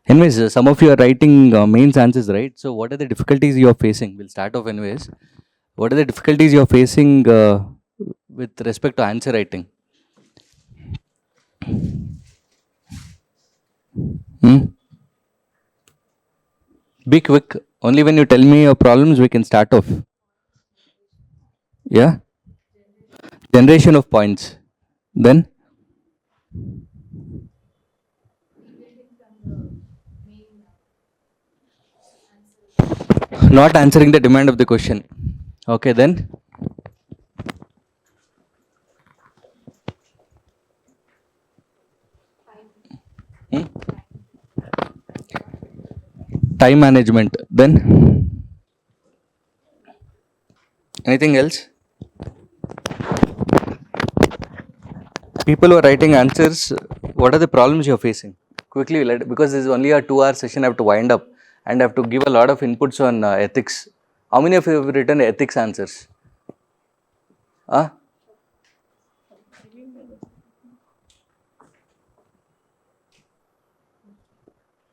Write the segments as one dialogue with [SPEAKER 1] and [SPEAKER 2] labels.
[SPEAKER 1] Anyways, some of you are writing mains answers, right? So, what are the difficulties you are facing? We'll start off, anyways. What are the difficulties you are facing with respect to answer writing? Hmm? Be quick. Only when you tell me your problems, we can start off. Yeah? Generation of points. Then? Not answering the demand of the question. Okay, then? Hmm? Time management. Then? Anything else? People who are writing answers, what are the problems you're facing? Quickly, because this is only a 2-hour session, I have to wind up and I have to give a lot of inputs on ethics. How many of you have written ethics answers? Huh?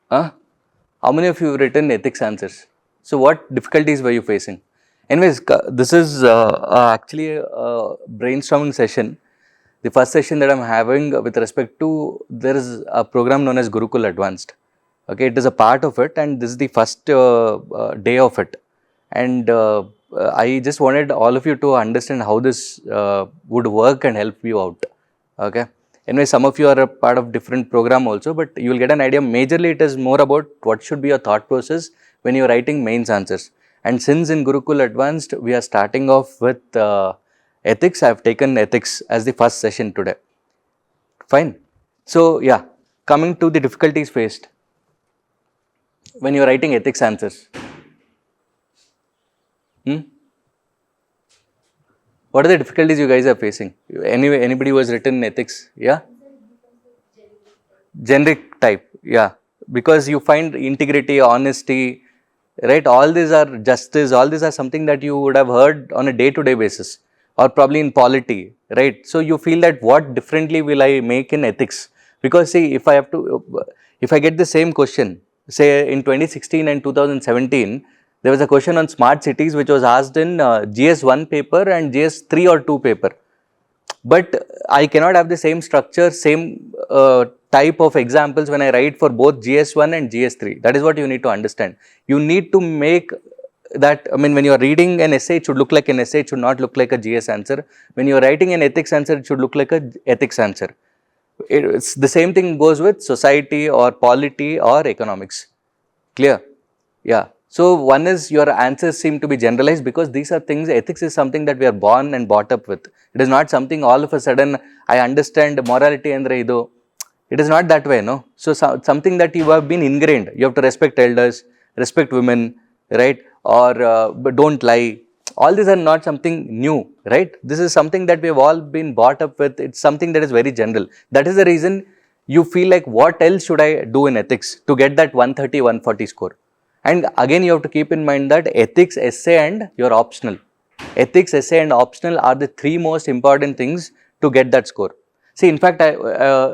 [SPEAKER 1] Huh? How many of you have written ethics answers? So, what difficulties were you facing? Anyways, this is actually a brainstorming session. The first session that I'm having with respect to, there is a program known as GURUKUL Advanced. Okay, it is a part of it, and this is the first day of it. And I just wanted all of you to understand how this would work and help you out. Okay. Anyway, some of you are a part of different program also, but you will get an idea. Majorly, it is more about what should be your thought process when you are writing mains answers. And since in Gurukul Advanced, we are starting off with ethics, I have taken ethics as the first session today. Fine. So, yeah, coming to the difficulties faced when you are writing ethics answers. What are the difficulties you guys are facing? Anybody who has written ethics? Yeah? Generic type. Yeah. Because you find integrity, honesty, right? All these are justice, all these are something that you would have heard on a day-to-day basis or probably in polity, right? So you feel that what differently will I make in ethics? Because see, if I get the same question, say in 2016 and 2017, there was a question on smart cities which was asked in GS1 paper and GS3 or 2 paper. But I cannot have the same structure, same type of examples when I write for both GS1 and GS3. That is what you need to understand. You need to make that, I mean, when you are reading an essay, it should look like an essay, it should not look like a GS answer. When you are writing an ethics answer, it should look like a ethics answer. It's the same thing goes with society or polity or economics. Clear? Yeah. So, one is your answers seem to be generalized because these are things, ethics is something that we are born and brought up with. It is not something all of a sudden I understand morality and idu. It is not that way, no. So, something that you have been ingrained. You have to respect elders, respect women, right? Or but don't lie. All these are not something new, right? This is something that we have all been brought up with. It's something that is very general. That is the reason you feel like what else should I do in ethics to get that 130, 140 score. And again, you have to keep in mind that ethics, essay and your optional. Ethics, essay and optional are the three most important things to get that score. See, in fact,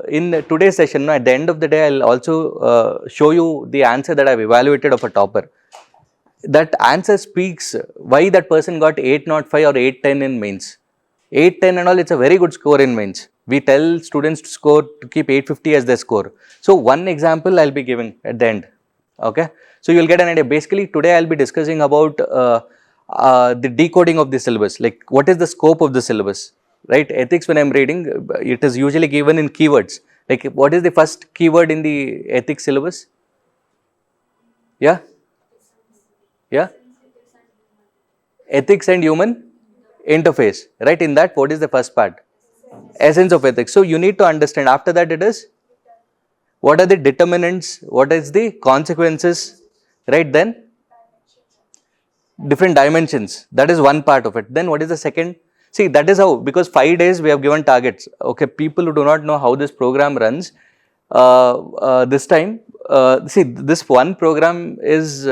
[SPEAKER 1] in today's session, at the end of the day, I'll also show you the answer that I've evaluated of a topper. That answer speaks why that person got 805 or 810 in mains. 810 and all, it's a very good score in mains. We tell students to keep 850 as their score. So, one example I'll be giving at the end. Okay. So, you will get an idea. Basically, today I will be discussing about the decoding of the syllabus, like what is the scope of the syllabus, right? Ethics, when I am reading, it is usually given in keywords. Like, what is the first keyword in the ethics syllabus? Yeah? Yeah? Ethics and human interface, right? In that, what is the first part? Essence of ethics. So, you need to understand. After that, it is what are the determinants, what is the consequences, right? Then different dimensions, that is one part of it. Then what is the second? See, that is how, because 5 days we have given targets. Okay, people who do not know how this program runs, this time, see, this one program is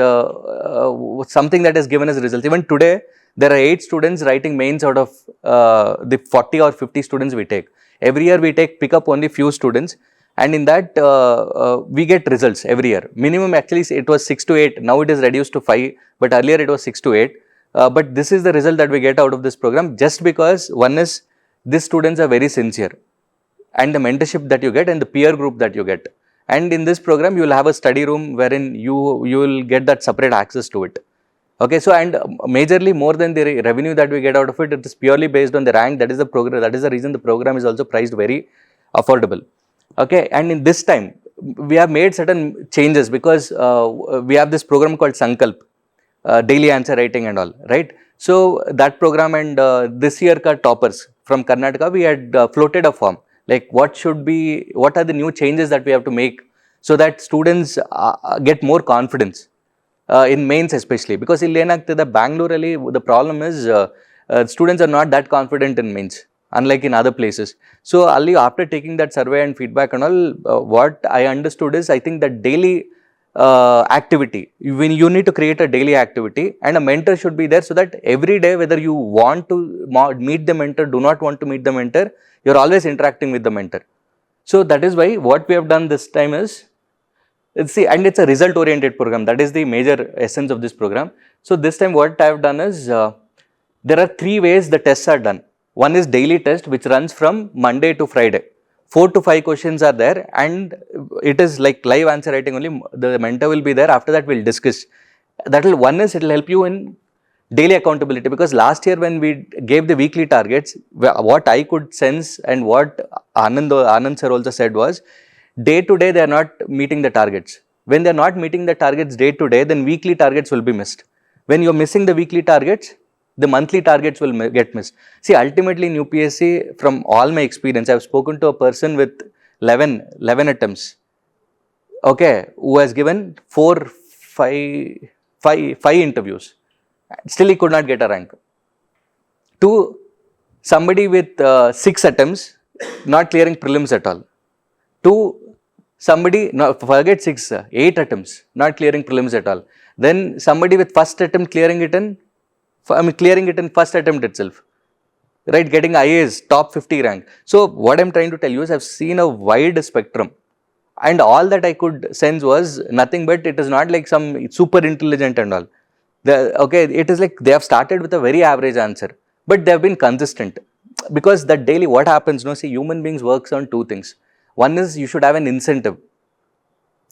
[SPEAKER 1] something that has given us results. Even today, there are 8 students writing mains out of the 40 or 50 students we take. Every year we pick up only few students, and in that we get results every year. Minimum actually it was 6 to 8, now it is reduced to 5, but earlier it was 6 to 8. But this is the result that we get out of this program, just because one is these students are very sincere, and the mentorship that you get and the peer group that you get. And in this program, you will have a study room wherein you will get that separate access to it. Okay, so and majorly more than the revenue that we get out of it, it is purely based on the rank. That is the program. That is the reason the program is also priced very affordable. Okay, and in this time, we have made certain changes because we have this program called Sankalp, daily answer writing and all, right? So that program, and this year ka toppers from Karnataka, we had floated a form like what are the new changes that we have to make so that students get more confidence in mains, especially because ಇಲ್ಲಿ ಏನಾಗ್ತದೆ ಬ್ಯಾಂಗ್ಳೂರಲ್ಲಿ the problem is students are not that confident in mains unlike in other places. So Ali, after taking that survey and feedback and all, what I understood is, I think that daily activity, when you need to create a daily activity and a mentor should be there, so that every day, whether you want to meet the mentor, do not want to meet the mentor, you're always interacting with the mentor. So that is why what we have done this time is, see, and it's a result oriented program. That is the major essence of this program. So this time what I have done is, there are 3 ways the tests are done. One is daily test, which runs from Monday to Friday. 4 to 5 questions are there, and it is like live answer writing only. The mentor will be there. After that, we'll discuss. One is, it will help you in daily accountability, because last year when we gave the weekly targets, what I could sense and what Anand sir also said was, day to day they are not meeting the targets. When they are not meeting the targets day to day, then weekly targets will be missed. When you are missing the weekly targets, the monthly targets will get missed. See, ultimately in UPSC, from all my experience, I have spoken to a person with 11 attempts, okay, who has given 5 interviews. Still he could not get a rank. To somebody with 6 attempts, not clearing prelims at all. To somebody, no, forget 6, 8 attempts, not clearing prelims at all. Then somebody with first attempt clearing it in first attempt itself, right? Getting IAS top 50 rank. So what I'm trying to tell you is, I've seen a wide spectrum, and all that I could sense was nothing but it is not like some super intelligent and all. Okay, it is like they have started with a very average answer, but they have been consistent, because that daily what happens, no, see, human beings works on 2 things. One is you should have an incentive,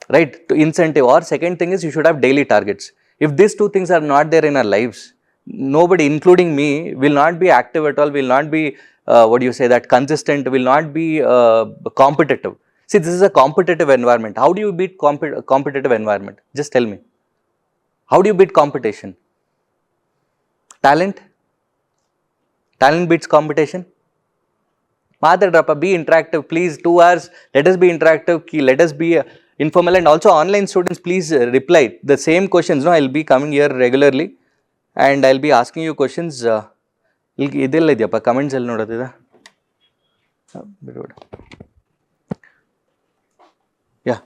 [SPEAKER 1] right? To incentive, or second thing is you should have daily targets. If these 2 things are not there in our lives, nobody, including me, will not be active at all, will not be, that consistent, will not be competitive. See, this is a competitive environment. How do you beat competitive environment? Just tell me. How do you beat competition? Talent? Talent beats competition? Madhadrapa, be interactive, please. 2 hours, let us be interactive, let us be informal, and also online students, please reply the same questions. No, I'll be coming here regularly and I'll be asking you questions. Idella idiyappa comments alli nodadida. Yeah.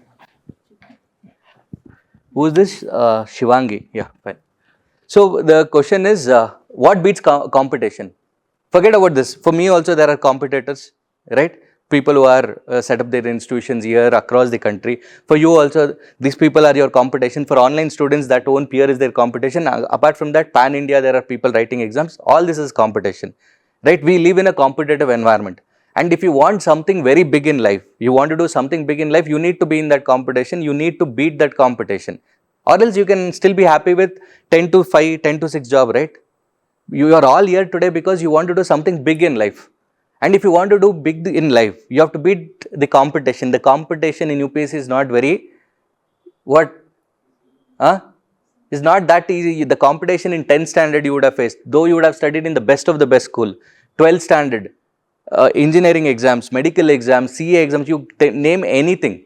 [SPEAKER 1] Who is this? Shivangi. Yeah, fine. So the question is, what beats competition? Forget about this. For me also, there are competitors, right? People who are set up their institutions here across the country. For you also, these people are your competition. For online students, that own peer is their competition. Apart from that, pan India, there are people writing exams. All this is competition, right? We live in a competitive environment. And if you want something very big in life, you want to do something big in life, you need to be in that competition. You need to beat that competition. Or else you can still be happy with 10 to 5, 10 to 6 job, right? You are all here today because you want to do something big in life. And if you want to do big in life, you have to beat the competition. The competition in UPSC is not very, it's not that easy. The competition in 10th standard you would have faced, though you would have studied in the best of the best school. 12th standard, engineering exams, medical exams, CA exams, you name anything.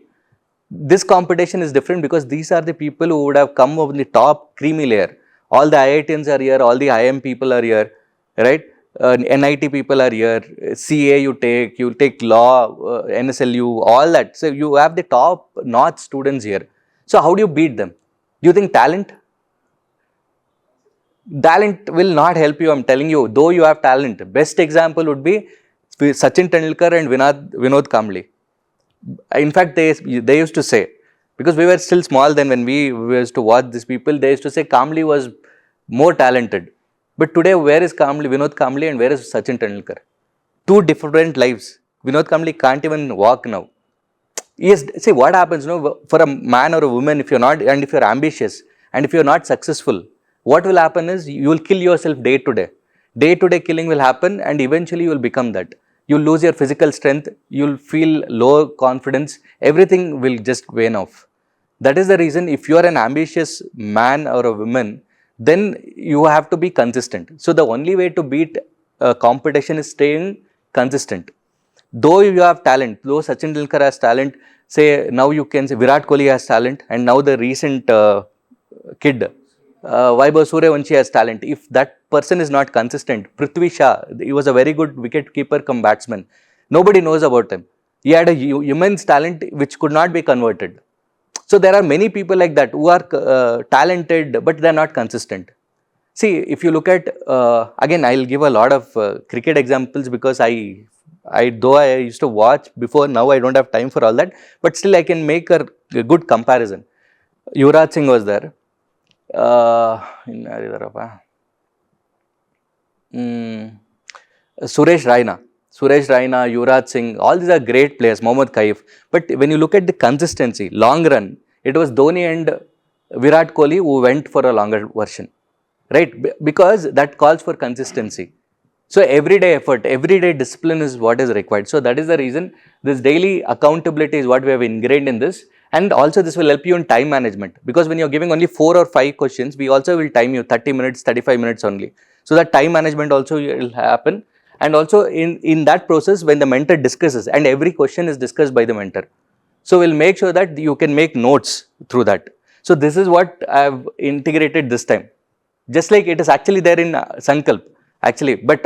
[SPEAKER 1] This competition is different because these are the people who would have come over the top creamy layer. All the IITians are here, all the IM people are here, right? NIT people are here, CA you take law, NSLU, all that. So you have the top notch students here. So how do you beat them? Do you think talent? Talent will not help you, I'm telling you, though you have talent. Best example would be Sachin Tendulkar and Vinod Kambli. In fact, they used to say, because we were still small then when we used to watch these people, they used to say Kamli was more talented. But today, where is Kamli, Vinod Kamli, and where is Sachin Tendulkar? Two different lives. Vinod Kamli can't even walk now. Yes, see what happens, for a man or a woman, if you're not, and if you're ambitious, and if you're not successful, what will happen is you will kill yourself day to day. Day to day killing will happen, and eventually you will become that. You'll lose your physical strength, you'll feel low confidence, everything will just wane off. That is the reason, if you are an ambitious man or a woman, then you have to be consistent. So the only way to beat competition is staying consistent. Though you have talent, though Sachin Tendulkar has talent, say now you can say Virat Kohli has talent, and now the recent kid, Vaibhav Suryavanshi has talent. If that person is not consistent, Prithvi Shah, he was a very good wicket keeper come batsman. Nobody knows about him. He had a immense talent which could not be converted. So there are many people like that who are talented, but they are not consistent. See, if you look at, again, I'll give a lot of cricket examples, because though I used to watch before, now I don't have time for all that, but still I can make a good comparison. Yuvraj Singh was there. Suresh Raina, Yuvraj Singh, all these are great players, Mohammad Kaif. But when you look at the consistency, long run, it was Dhoni and Virat Kohli who went for a longer version, right? Because that calls for consistency. So everyday effort, everyday discipline is what is required. So that is the reason this daily accountability is what we have ingrained in this. And also this will help you in time management, because when you're giving only 4 or 5 questions, we also will time you 30 minutes, 35 minutes only. So that time management also will happen. And also in that process, when the mentor discusses, and every question is discussed by the mentor. So we'll make sure that you can make notes through that. So this is what I've integrated this time. Just like it is actually there in Sankalp. Actually, but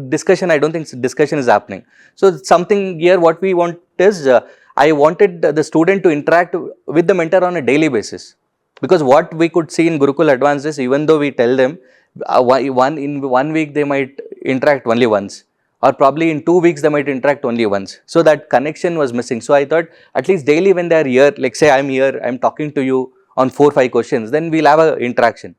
[SPEAKER 1] discussion, I don't think discussion is happening. So something here, what we want is, I wanted the student to interact with the mentor on a daily basis. Because what we could see in Gurukul Advanced is, even though we tell them, in 1 week they might interact only once, or probably in 2 weeks they might interact only once. So that connection was missing. So I thought, at least daily when they are here, like say I'm here, I'm talking to you on 4-5 questions, then we'll have an interaction,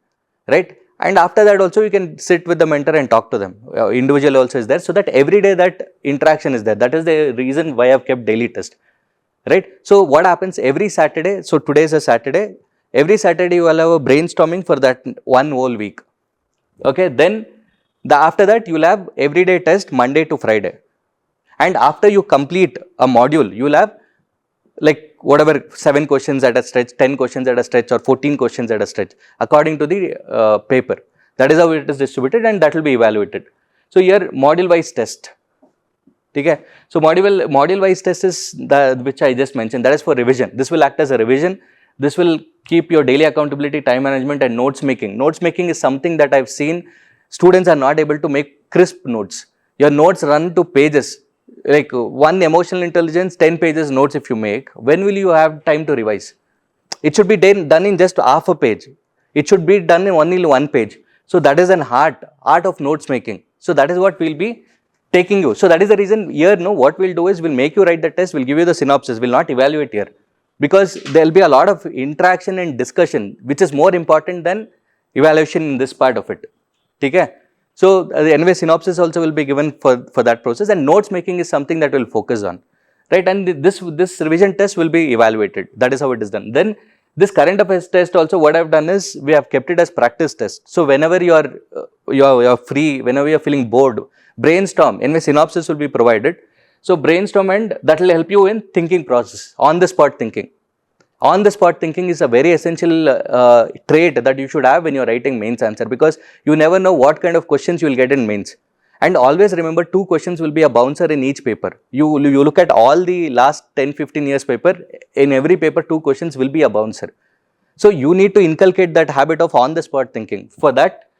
[SPEAKER 1] right? And after that also you can sit with the mentor and talk to them. Individual also is there, so that every day that interaction is there. That is the reason why I've kept daily test, right? So what happens every Saturday, so today is a Saturday, every Saturday you will have a brainstorming for that one whole week. Okay, then after that you will have everyday test Monday to Friday. And after you complete a module, you will have like whatever 7 questions at a stretch, 10 questions at a stretch, or 14 questions at a stretch, according to the paper. That is how it is distributed, and that will be evaluated. So here module wise test. Okay. So module wise test is which I just mentioned, that is for revision. This will act as a revision. This will keep your daily accountability, time management, and notes making. Notes making is something that I've seen students are not able to make crisp notes. Your notes run to pages. Like one emotional intelligence, 10 pages notes if you make, when will you have time to revise? It should be done in just half a page. It should be done in only 1 page. So that is an art of notes making. So that is what we'll be taking you. So that is the reason here, what we'll do is we'll make you write the test, we'll give you the synopsis, we'll not evaluate here. Because there'll be a lot of interaction and discussion, which is more important than evaluation in this part of it. Okay? So anyway, synopsis also will be given for that process, and notes making is something that we'll focus on, right? And this revision test will be evaluated. That is how it is done. Then this current affairs test also, what I've done is we have kept it as practice test. So whenever you're free, whenever you're feeling bored, brainstorm. Anyway, synopsis will be provided. So brainstorm, and that will help you in thinking process, on the spot thinking. On the spot thinking is a very essential trait that you should have when you're writing mains answer, because you never know what kind of questions you will get in mains. And always remember, 2 questions will be a bouncer in each paper. You look at all the last 10-15 years paper, in every paper 2 questions will be a bouncer. So you need to inculcate that habit of on the spot thinking. For that,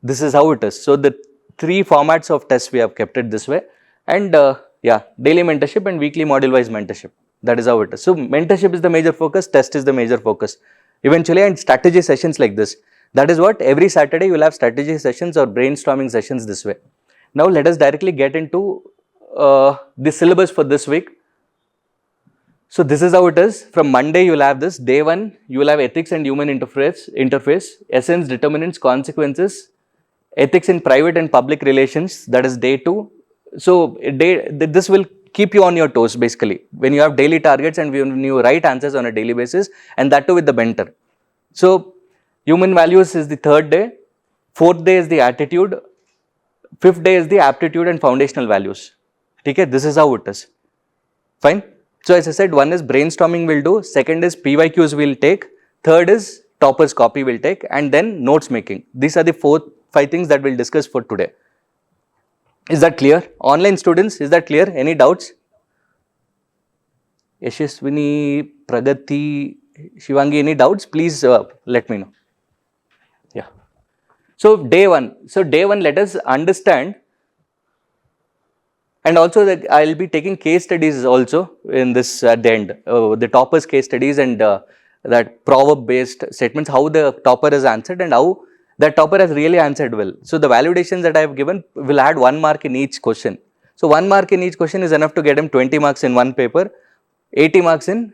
[SPEAKER 1] this is how it is. So the 3 formats of tests we have kept it this way. And daily mentorship and weekly module wise mentorship. That is how it is. So mentorship is the major focus, test is the major focus. Eventually, and strategy sessions like this. That is what every Saturday you will have strategy sessions or brainstorming sessions this way. Now let us directly get into the syllabus for this week. So this is how it is. From Monday, you will have this. Day 1, you will have ethics and human interface, essence, determinants, consequences, ethics in private and public relations. That is day 2. So this will keep you on your toes basically. When you have daily targets and when you write answers on a daily basis, and that too with the mentor. So human values is the 3rd day. 4th day is the attitude. 5th day is the aptitude and foundational values. Okay, this is how it is. Fine. So as I said, 1 is brainstorming will do, 2nd is PYQs will take, 3rd is toppers copy will take, and then notes making. These are the 5 things that we'll discuss for today. Is that clear? Online students, is that clear? Any doubts? Yashaswini, Pragati, Shivangi, any doubts? Please let me know. Yeah. So day 1. So day 1, let us understand. And also that I will be taking case studies also in this at the end, the toppers case studies and that proverb based statements, how the topper has answered and how that topper has really answered well. So the validations that I have given will add 1 mark in each question. So 1 mark in each question is enough to get him 20 marks in 1 paper, 80 marks in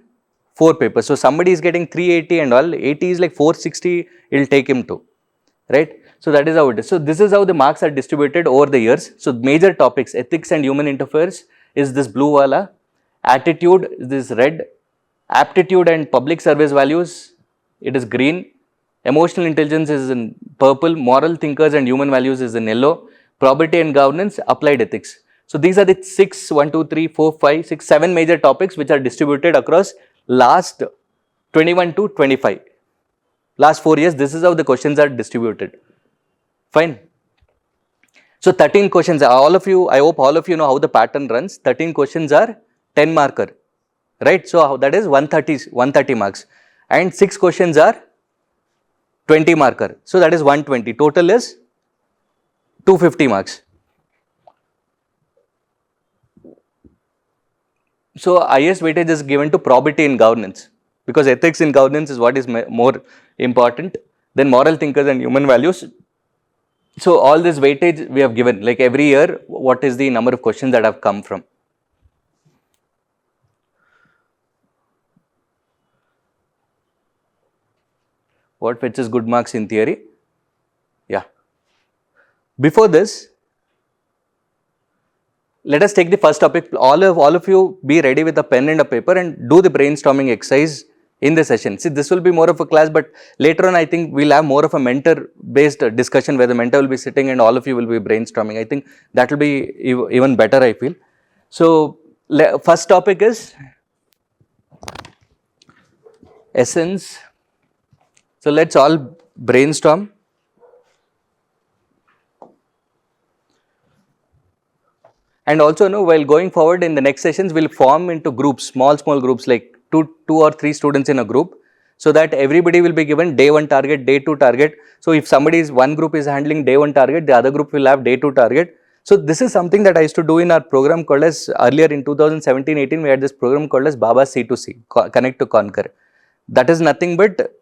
[SPEAKER 1] 4 papers. So somebody is getting 380 and all, 80 is like 460, it will take him to, right? So that is how it is. So this is how the marks are distributed over the years. So major topics, ethics and human interface is this blue wala, attitude is this red, aptitude and public service values, it is green, emotional intelligence is in purple, moral thinkers and human values is in yellow, probity and governance, applied ethics. So these are the 6, 1, 2, 3, 4, 5, 6, 7 major topics which are distributed across last 21 to 25. Last 4 years, this is how the questions are distributed. Fine. So 13 questions, all of you, I hope all of you know how the pattern runs. 13 questions are 10 marker, right? So that is 130 marks, and 6 questions are 20 marker. So that is 120. Total is 250 marks. So highest weightage is given to probity in governance, because ethics in governance is what is more important than moral thinkers and human values. So all this weightage we have given, like every year, what is the number of questions that have come from. What fetches good marks in theory? Yeah. Before this, let us take the first topic. All of you be ready with a pen and a paper and do the brainstorming exercise in the session. See, this will be more of a class, but later on I think we'll have more of a mentor based discussion where the mentor will be sitting and all of you will be brainstorming. I think that will be even better, I feel. So first topic is essence. So let's all brainstorm. And also, while going forward in the next sessions, we'll form into groups, small groups, like two or three students in a group, so that everybody will be given day 1 target, day 2 target. So if one group is handling day 1 target, the other group will have day 2 target. So this is something that I used to do in our program called as, earlier in 2017-18, we had this program called as Baba C2C, Connect to Conquer. That is nothing but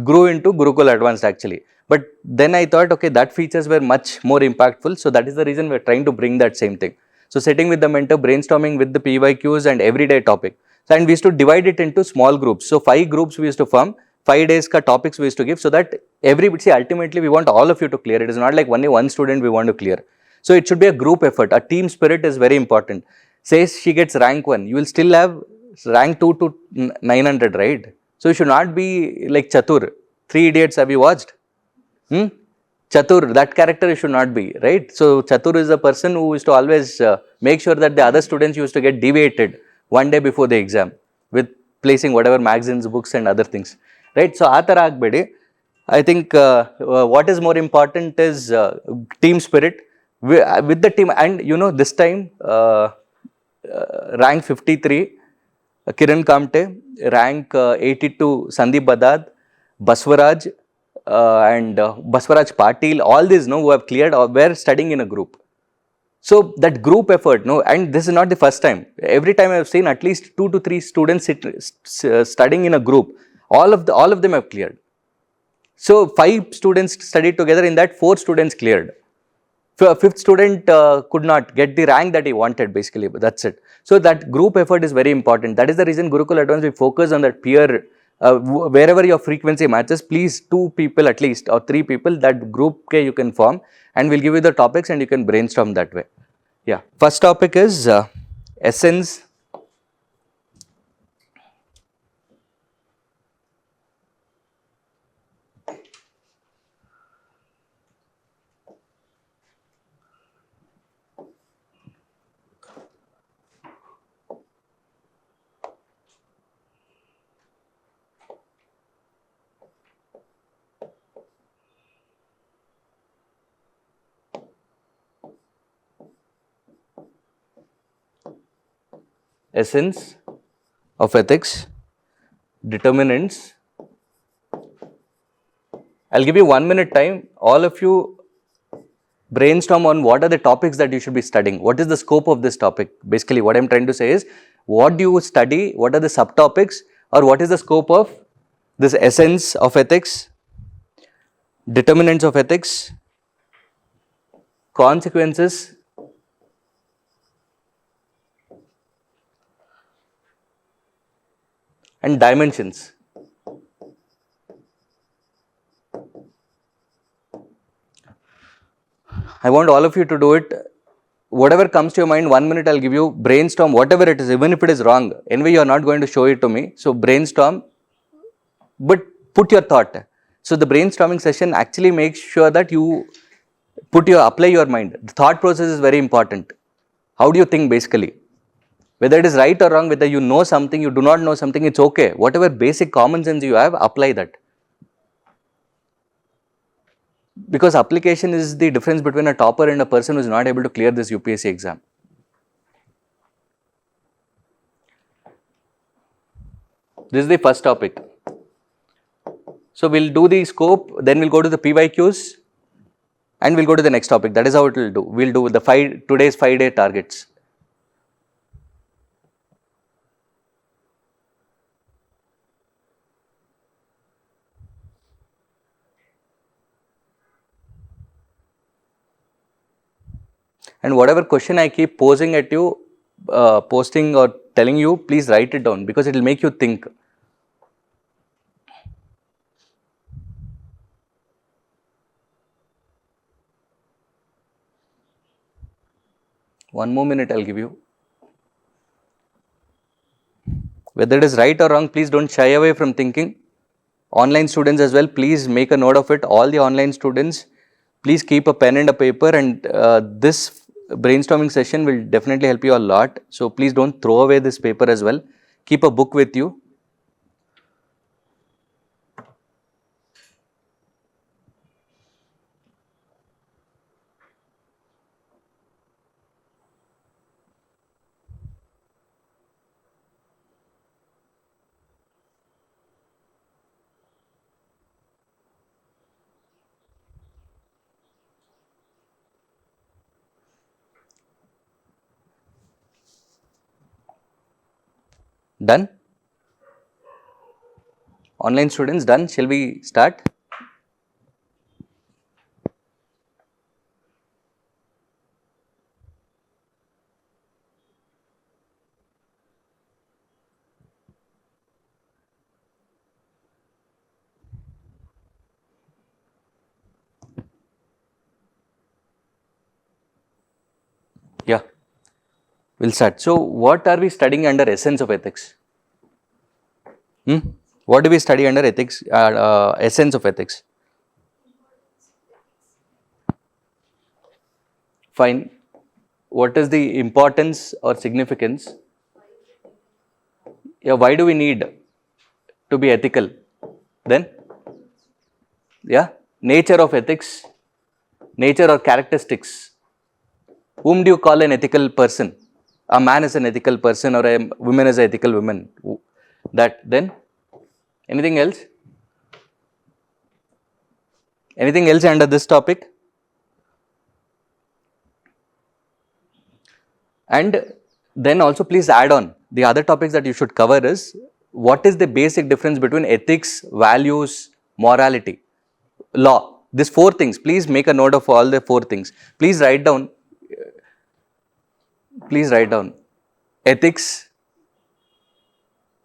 [SPEAKER 1] grew into Gurukul Advanced actually. But then I thought, okay, that features were much more impactful. So that is the reason we are trying to bring that same thing. So sitting with the mentor, brainstorming with the PYQs and everyday topic. So, and we used to divide it into small groups. So 5 groups we used to form, 5 days ka topics we used to give, so that everybody, ultimately we want all of you to clear. It is not like only one student we want to clear. So it should be a group effort. A team spirit is very important. Say she gets rank 1, you will still have rank 2 to 900, right? So you should not be like Chatur. 3 Idiots, have you watched? Chatur, that character you should not be, right? So Chatur is a person who is to always make sure that the other students used to get deviated one day before the exam with placing whatever magazines, books and other things, right? So athara agbedi. I think what is more important is team spirit with the team. And this time rank 53 Kiran Kamte, rank 82 Sandeep Badad, Baswaraj and Baswaraj Patil, all these who have cleared or were studying in a group. So that group effort, and this is not the first time. Every time I have seen at least 2 to 3 students studying in a group. All of them have cleared. So 5 students studied together, in that 4 students cleared. fifth student could not get the rank that he wanted, basically, but that's it. So that group effort is very important. That is the reason Gurukul Advanced, we focus on that peer, wherever your frequency matches, please 2 people at least or 3 people, that group you can form, and we'll give you the topics and you can brainstorm that way. Yeah, first topic is essence essence of ethics, determinants. I'll give you 1 minute time. All of you brainstorm on what are the topics that you should be studying. What is the scope of this topic? Basically, what I'm trying to say is, what do you study? What are the subtopics, or what is the scope of this essence of ethics, determinants of ethics, consequences, and dimensions. I want all of you to do it. Whatever comes to your mind, 1 minute I'll give you, brainstorm whatever it is, even if it is wrong. Anyway, you are not going to show it to me. So brainstorm, but put your thought. So the brainstorming session actually makes sure that you apply your mind. The thought process is very important. How do you think, basically? Whether it is right or wrong, whether you know something, you do not know something, it's okay. Whatever basic common sense you have, apply that. Because application is the difference between a topper and a person who is not able to clear this UPSC exam. This is the first topic. So we'll do the scope, then we'll go to the PYQs, and we'll go to the next topic. That is how it will do. We'll do the today's 5-day targets. And whatever question I keep posing at you, posting or telling you, please write it down, because it will make you think. One more minute I'll give you. Whether it is right or wrong, please don't shy away from thinking. Online students as well, please make a note of it. All the online students, please keep a pen and a paper, and this brainstorming session will definitely help you a lot. So please don't throw away this paper as well. Keep a book with you. Done? Online students, done? Shall we start? Yeah, we'll start. So what are we studying under essence of ethics? What do we study under ethics, essence of ethics? Fine. What is the importance or significance? Yeah, why do we need to be ethical? Then, yeah, nature of ethics, nature or characteristics. Whom do you call an ethical person? A man is an ethical person, or a woman is an ethical woman. That, then, anything else? Anything else under this topic? And then also please add on, the other topics that you should cover is, what is the basic difference between ethics, values, morality, law? These 4 things, please make a note of all the 4 things. Please write down. Ethics,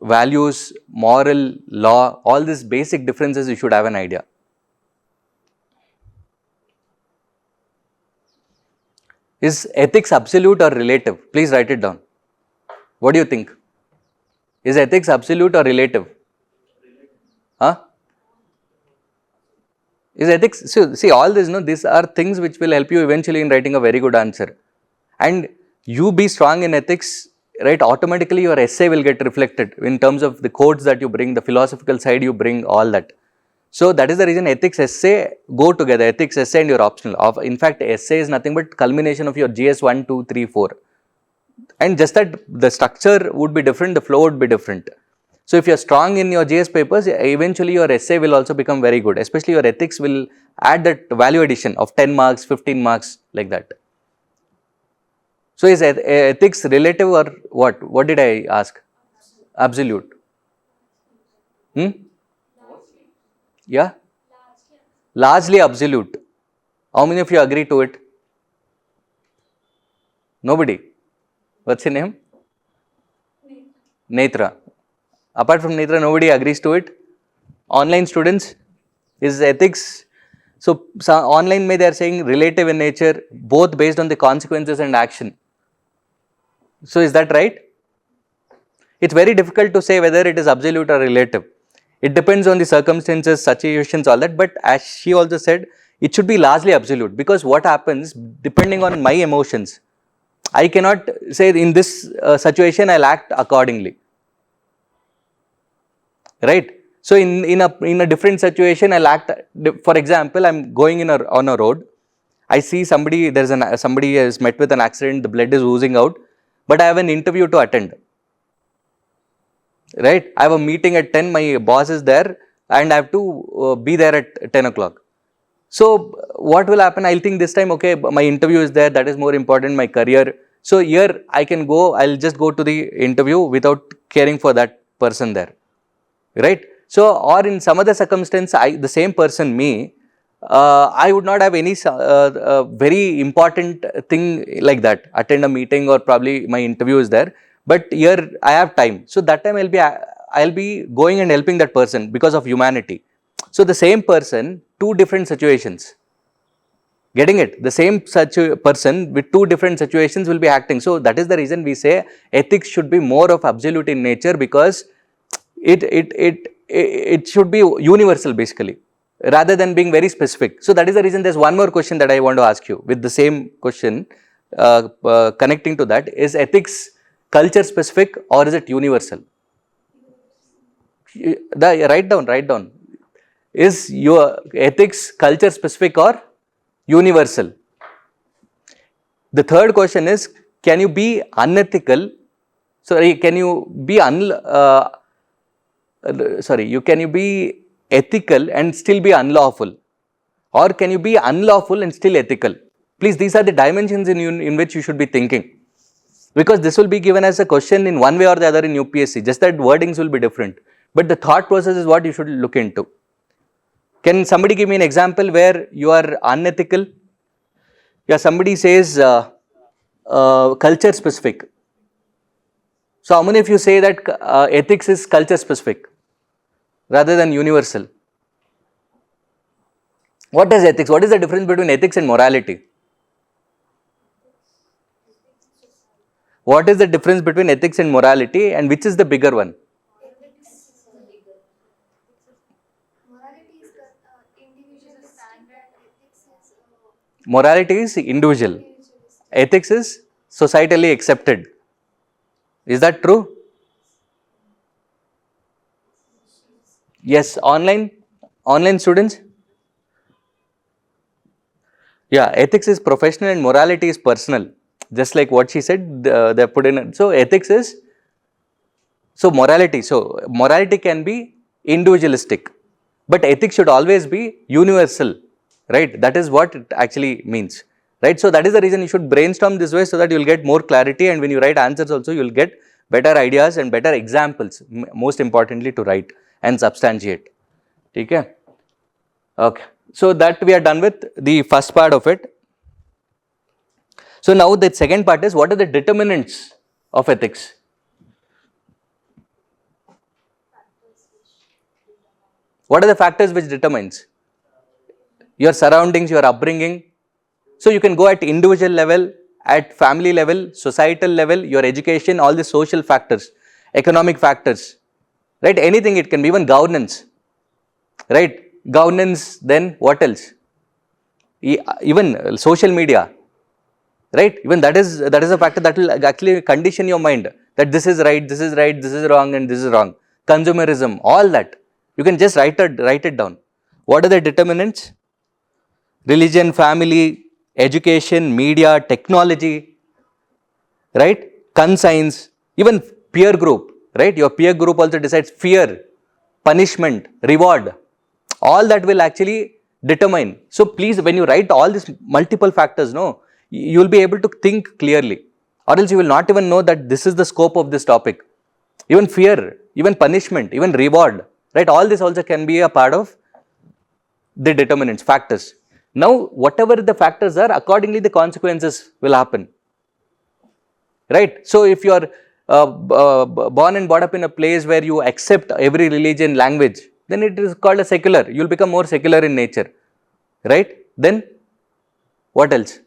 [SPEAKER 1] values, moral, law, all these basic differences you should have an idea. Is ethics absolute or relative? Please write it down. What do you think? Is ethics absolute or relative? Huh? Is ethics, so see all this, these are things which will help you eventually in writing a very good answer. And you be strong in ethics, right, automatically your essay will get reflected in terms of the quotes that you bring, the philosophical side you bring, all that. So that is the reason ethics essay go together, ethics essay and your optional. In fact, essay is nothing but culmination of your GS 1, 2, 3, 4. And just that the structure would be different, the flow would be different. So if you are strong in your GS papers, eventually your essay will also become very good, especially your ethics will add that value addition of 10 marks, 15 marks, like that. So is ethics relative or what? What did I ask? Absolute. Yeah? Largely absolute. How many of you agree to it? Nobody. What's your name? Netra. Apart from Netra, nobody agrees to it. Online students, is ethics. So online they are saying relative in nature, both based on the consequences and action. So is that right? It's very difficult to say whether it is absolute or relative. It depends on the circumstances, situations, all that. But as she also said, it should be largely absolute, because what happens depending on my emotions, I cannot say in this situation I'll act accordingly, right? So in a different situation I'll act. For example, I'm going on a road. I see somebody somebody has met with an accident. The blood is oozing out, but I have an interview to attend. Right? I have a meeting at 10, my boss is there and I have to be there at 10 o'clock. So what will happen? I'll think this time, okay, my interview is there, that is more important, my career. So here I can go, I'll just go to the interview without caring for that person there. Right? So, or in some other circumstance, the same person, me, I would not have any very important thing like that, attend a meeting or probably my interview is there. But here I have time, so that time I'll be going and helping that person because of humanity. So the same person, 2 different situations. Getting it? The same person with 2 different situations will be acting. So that is the reason we say ethics should be more of absolute in nature, because it should be universal basically, rather than being very specific. So that is the reason there's one more question that I want to ask you with the same question, connecting to that. Is ethics culture specific or is it universal? Write down. Is your ethics culture specific or universal? The third question is, can you be unethical? Sorry, can you be can you be ethical and still be unlawful? Or can you be unlawful and still ethical? Please, these are the dimensions in which you should be thinking. Because this will be given as a question in one way or the other in UPSC, just that wordings will be different. But the thought process is what you should look into. Can somebody give me an example where you are unethical? Yeah, somebody says culture specific. So how many of you say that ethics is culture specific rather than universal? What is ethics? What is the difference between ethics and morality? What is the difference between ethics and morality, and which is the bigger one? Morality is individual. Ethics is societally accepted. Is that true? Yes. Online students? Yeah, ethics is professional and morality is personal. Just like what she said, they put in. So ethics is, so morality can be individualistic, but ethics should always be universal, right? That is what it actually means, right? So that is the reason you should brainstorm this way, so that you will get more clarity, and when you write answers also, you will get better ideas and better examples, most importantly to write and substantiate. Okay? Okay. So that we are done with the first part of it. So now the second part is, what are the determinants of ethics? What are the factors which determines? Your surroundings, your upbringing. So you can go at individual level, at family level, societal level, your education, all the social factors, economic factors, right? Anything, it can be even governance, right? Governance, then what else? Even social media, right? Even that is a factor that will actually condition your mind that this is right, this is right, this is wrong, and this is wrong. Consumerism, all that you can just write it down. What are the determinants? Religion, family, education, media, technology, right? Conscience, even peer group, right? Your peer group also decides fear, punishment, reward. All that will actually determine. So please, when you write all these multiple factors, no, you will be able to think clearly, or else you will not even know that this is the scope of this topic. Even fear, even punishment, even reward, right? All this also can be a part of the determinants, factors. Now, whatever the factors are, accordingly the consequences will happen, right? So, if you are born and brought up in a place where you accept every religion, language, then it is called a secular. You will become more secular in nature, right? Then, what else?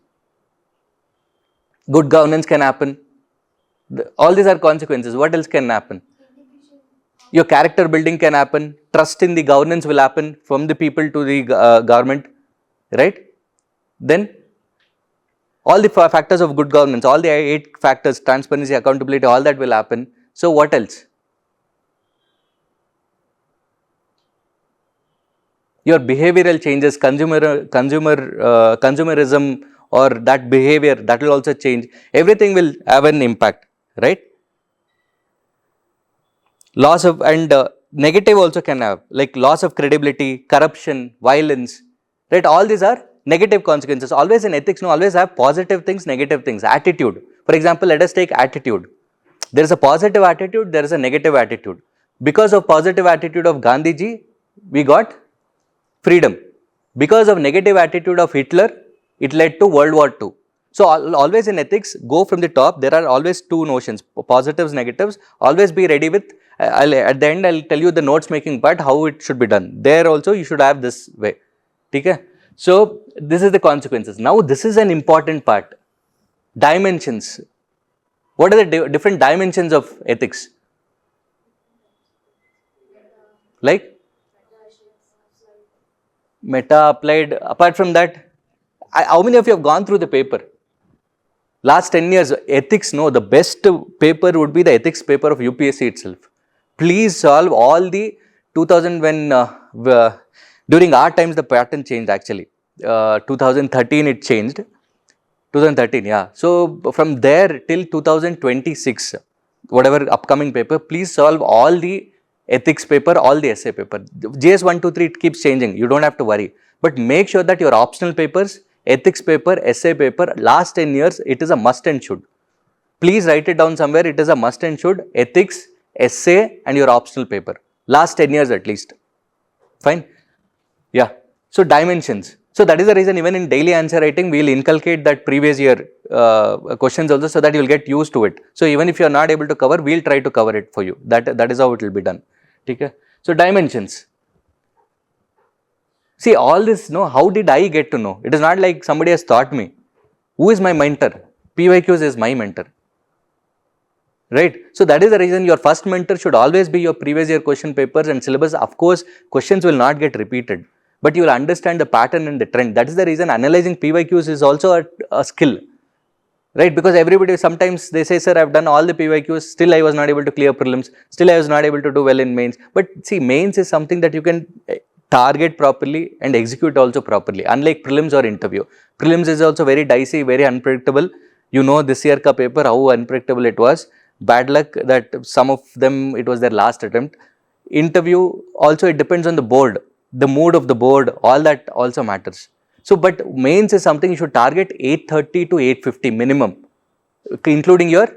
[SPEAKER 1] Good governance can happen. All these are consequences. What else can happen? Your character building can happen. Trust in the governance will happen from the people to the government, right? Then all the factors of good governance, all the 8 factors, transparency, accountability, all that will happen. So what else? Your behavioral changes, consumerism, or that behavior, that will also change. Everything will have an impact, right? Loss of, and negative also can have, like loss of credibility, corruption, violence, right? All these are negative consequences. Always in ethics, no, always have positive things, negative things. Attitude, for example, let us take attitude. There is a positive attitude, there is a negative attitude. Because of positive attitude of Gandhiji, we got freedom. Because of negative attitude of Hitler, it led to World War II. So always in ethics, go from the top. There are always 2 notions, positives, negatives. Always be ready with, at the end I'll tell you the notes making part, how it should be done. There also you should have this way. Okay? So this is the consequences. Now this is an important part. Dimensions. What are the different dimensions of ethics? Like meta, applied. Apart from that, how many of you have gone through the paper? Last 10 years, ethics, no, the best paper would be the ethics paper of UPSC itself. Please solve all the 2000 when, during our times the pattern changed actually. 2013 it changed. 2013, yeah. So from there till 2026, whatever upcoming paper, please solve all the ethics paper, all the essay paper. GS 1, 2, 3, it keeps changing. You don't have to worry. But make sure that your optional papers, ethics paper, essay paper, last 10 years, it is a must and should. Please write it down somewhere. It is a must and should. Ethics, essay, and your optional paper. Last 10 years at least. Fine. Yeah. So dimensions. So that is the reason even in daily answer writing, we will inculcate that previous year questions also, so that you will get used to it. So even if you are not able to cover, we will try to cover it for you. That is how it will be done. Okay. So dimensions. See all this, no, how did I get to know? It is not like somebody has taught me. Who is my mentor? PYQs is my mentor. Right. So that is the reason your first mentor should always be your previous year question papers and syllabus. Of course, questions will not get repeated, but you will understand the pattern and the trend. That is the reason analyzing PYQs is also a skill. Right, because everybody, sometimes they say, sir, I've done all the PYQs, still I was not able to clear prelims, still I was not able to do well in mains. But see, mains is something that you can target properly and execute also properly, unlike prelims or interview. Prelims is also very dicey, very unpredictable. You know this year ka paper, how unpredictable it was. Bad luck that some of them, it was their last attempt. Interview also, it depends on the board, the mood of the board, all that also matters. So, but mains is something you should target 830 to 850 minimum, including your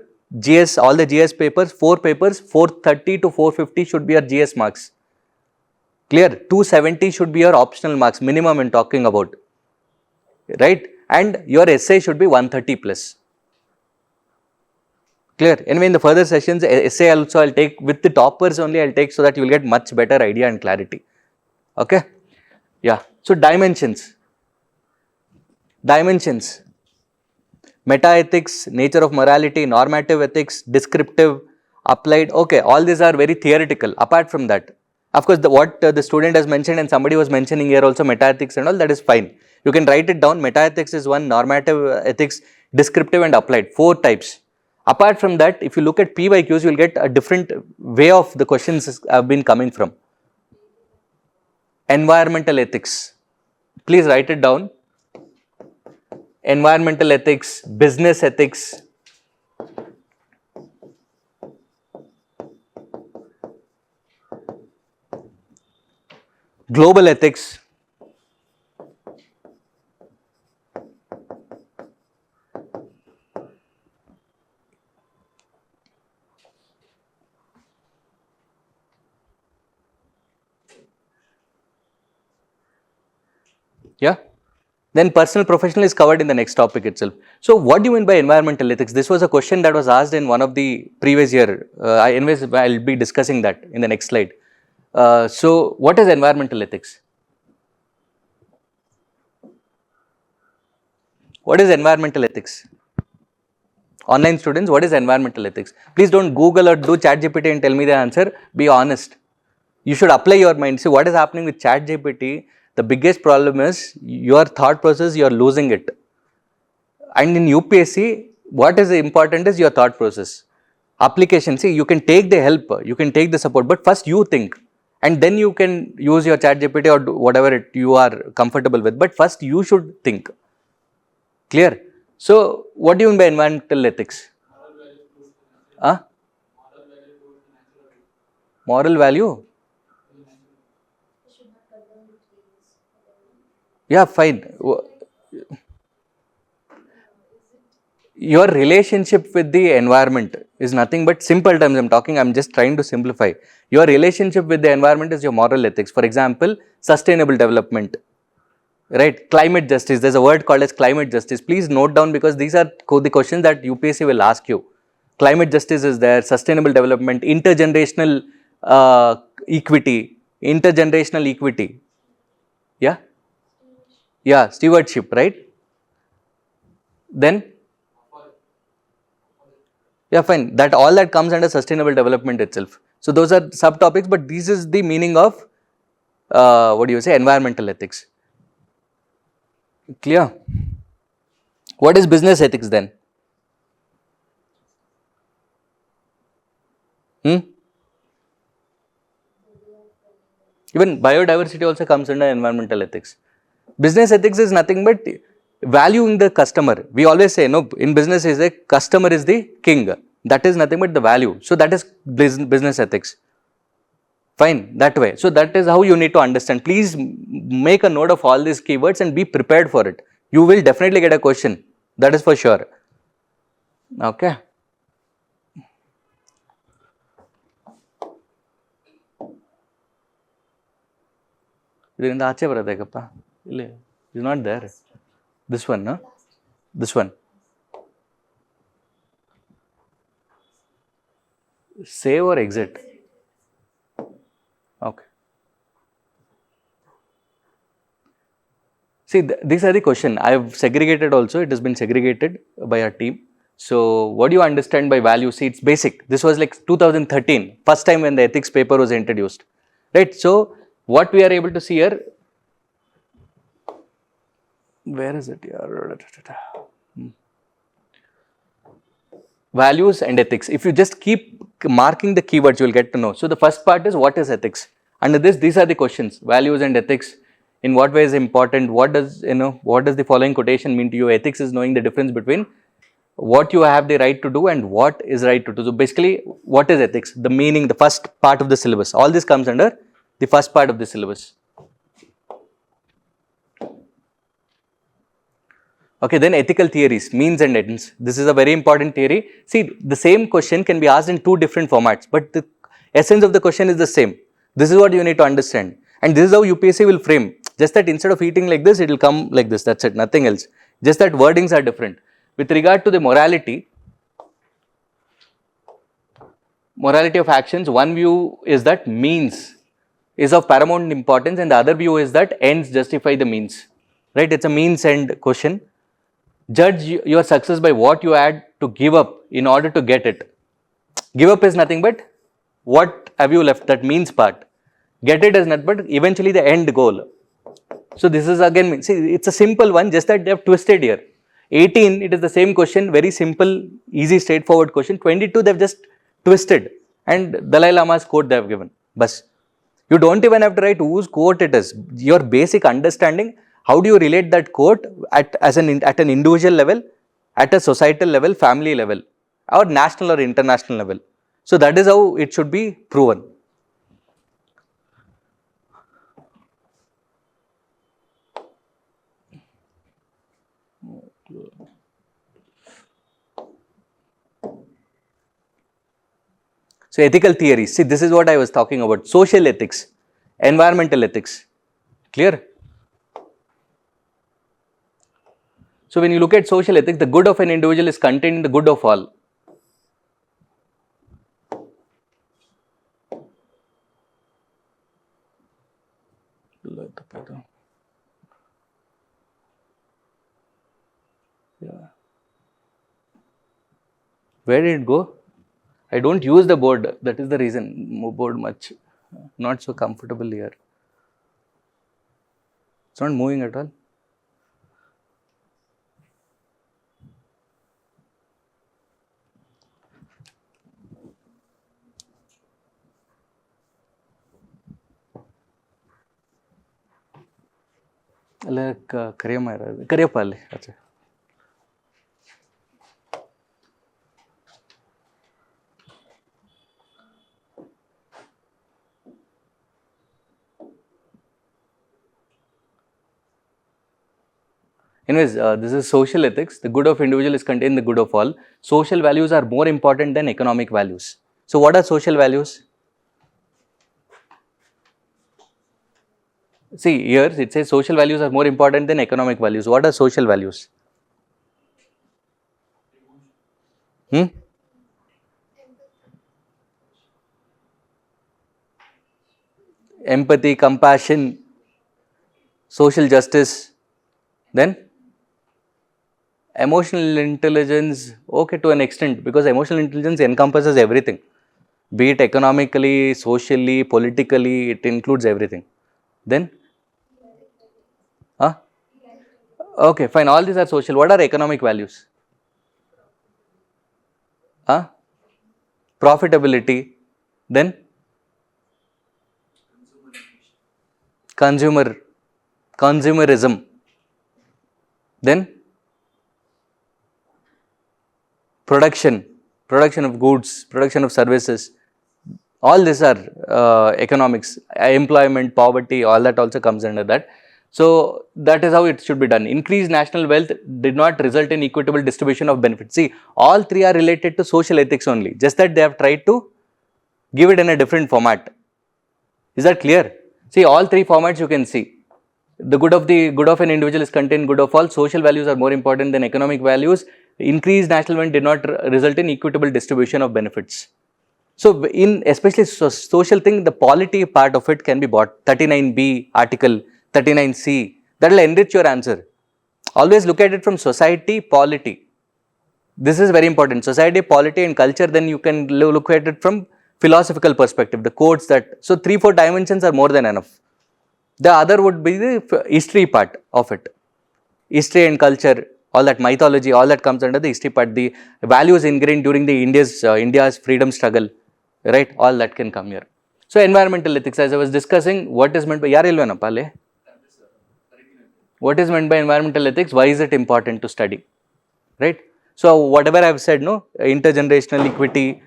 [SPEAKER 1] GS, all the GS papers, 4 papers, 430 to 450 should be your GS marks. Clear? 270 should be your optional marks, minimum I'm talking about, right? And your essay should be 130 plus. Clear? Anyway, in the further sessions, essay also I'll take with the toppers only, I'll take so that you will get much better idea and clarity. Okay? Yeah. So dimensions. Dimensions. Meta-ethics, nature of morality, normative ethics, descriptive, applied. Okay, all these are very theoretical. Apart from that, of course, what the student has mentioned and somebody was mentioning here also meta-ethics and all, that is fine. You can write it down. Meta-ethics is one, normative ethics, descriptive and applied, 4 types. Apart from that, if you look at PYQs, you will get a different way of the questions have been coming from. Environmental ethics. Please write it down. Environmental ethics, business ethics, global ethics, yeah. Then personal professional is covered in the next topic itself. So what do you mean by environmental ethics? This was a question that was asked in one of the previous year. Anyways, I'll be discussing that in the next slide. So what is environmental ethics? What is environmental ethics? Online students, what is environmental ethics? Please don't Google or do ChatGPT and tell me the answer. Be honest. You should apply your mind. See what is happening with ChatGPT. The biggest problem is your thought process, you are losing it. And in UPSC, what is important is your thought process. Application, see, you can take the help, you can take the support, but first you think. And then you can use your ChatGPT or do whatever you are comfortable with. But first you should think. Clear? So, what do you mean by environmental ethics? Huh? Moral value? Yeah, fine. Your relationship with the environment is nothing but simple terms I'm talking, I'm just trying to simplify. Your relationship with the environment is your moral ethics. For example, sustainable development, right? Climate justice, there's a word called as climate justice. Please note down because these are the questions that UPSC will ask you. Climate justice is there, sustainable development, intergenerational equity, yeah? Yeah, stewardship, right? Then, yeah, fine. That all that comes under sustainable development itself. So those are subtopics, but this is the meaning of what do you say? Environmental ethics. Clear? What is business ethics then? Even biodiversity also comes under environmental ethics. Business ethics is nothing but valuing the customer. We always say, no, in business is a customer is the king. That is nothing but the value. So that is business ethics. Fine, that way. So that is how you need to understand. Please make a note of all these keywords and be prepared for it. You will definitely get a question. That is for sure. Okay. It's not there. This one, no? This one. Save or exit? Okay. See, these are the question. I have segregated also. It has been segregated by our team. So, what do you understand by value? See, it's basic. This was like 2013, first time when the ethics paper was introduced. Right? So, what we are able to see here, where is it here? Values and ethics. If you just keep marking the keywords, you will get to know. So, the first part is what is ethics? Under this, these are the questions. Values and ethics. In what way is important? What does the following quotation mean to you? Ethics is knowing the difference between what you have the right to do and what is right to do. So, basically, what is ethics? The meaning, the first part of the syllabus. All this comes under the first part of the syllabus. Okay, then ethical theories, means and ends. This is a very important theory. See, the same question can be asked in 2 different formats, but the essence of the question is the same. This is what you need to understand. And this is how UPSC will frame. Just that instead of eating like this, it will come like this. That's it, nothing else. Just that wordings are different. With regard to the morality of actions, one view is that means is of paramount importance, and the other view is that ends justify the means. Right? It's a means end question. Judge your success by what you had to give up in order to get it. Give up is nothing but what have you left, that means part. Get it is nothing but eventually the end goal. So this is again, see, it's a simple one, just that they have twisted here. 18, it is the same question, very simple, easy, straightforward question. 22, they have just twisted, and Dalai Lama's quote they have given. Bas. You don't even have to write whose quote it is. Your basic understanding, how do you relate that quote at an individual level, at a societal level, family level, or national or international level. So that is how it should be proven. So ethical theories, see, this is what I was talking about. Social ethics, environmental ethics, clear? So when you look at social ethics, the good of an individual is contained in the good of all. Yeah. Where did it go? I don't use the board, that is the reason, board much, not so comfortable here. It's not moving at all. Kariyappa ಅಲ್ಲಿ ಆಚೆ. Anyways, this is social ethics. The good of individual is contained in the good of all. Social values are more important than economic values. So what are social values? See, here it says social values are more important than economic values. What are social values? Empathy, compassion, social justice, then emotional intelligence, okay, to an extent, because emotional intelligence encompasses everything, be it economically, socially, politically, it includes everything. Then okay, fine, all these are social. What are economic values? Profitability, then consumerism, then production of goods, production of services. All these are economics. Employment, poverty, all that also comes under that. So that is how it should be done. Increased national wealth did not result in equitable distribution of benefits. See, all three are related to social ethics only, just that they have tried to give it in a different format. Is that clear? See, all three formats you can see. The good of an individual is contained good of all. Social values are more important than economic values. Increased national wealth did not result in equitable distribution of benefits. So in especially social thing, the polity part of it can be bought. 39B article, 39C, that will enrich your answer. Always look at it from society, polity. This is very important. Society, polity and culture, then you can look at it from philosophical perspective, the quotes that, so 3-4 dimensions are more than enough. The other would be the history part of it. History and culture, all that mythology, all that comes under the history part. The values ingrained during the India's freedom struggle, right? All that can come here. So environmental ethics, as I was discussing, what is meant by what is meant by environmental ethics? Why is it important to study, right? So whatever I have said, no, intergenerational equity,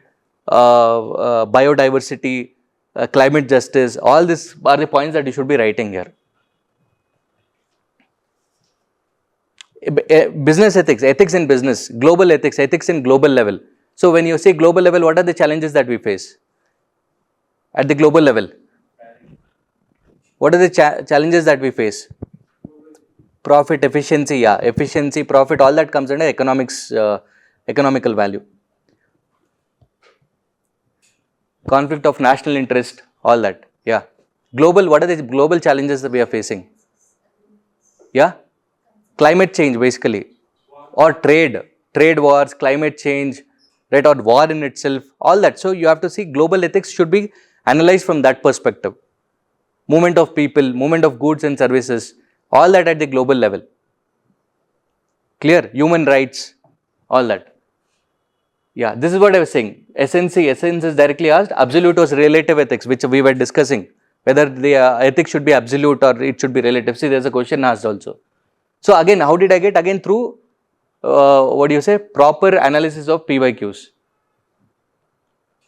[SPEAKER 1] biodiversity, climate justice, all these are the points that you should be writing here. Business ethics, ethics in business, global ethics, ethics in global level. So when you say global level, what are the challenges that we face at the global level? What are the challenges that we face? Profit, efficiency, yeah, efficiency, profit, all that comes under economics, economical value. Conflict of national interest, all that, yeah. Global, what are the global challenges that we are facing? Yeah, climate change basically, or trade wars, climate change, right, or war in itself, all that. So you have to see global ethics should be analyzed from that perspective. Movement of people, movement of goods and services, all that at the global level. Clear? Human rights, all that. Yeah, this is what I was saying. Essence is directly asked. Absolute was relative ethics, which we were discussing. Whether the ethics should be absolute or it should be relative. See, there's a question asked also. So again, how did I get? Again through, what do you say? Proper analysis of PYQs.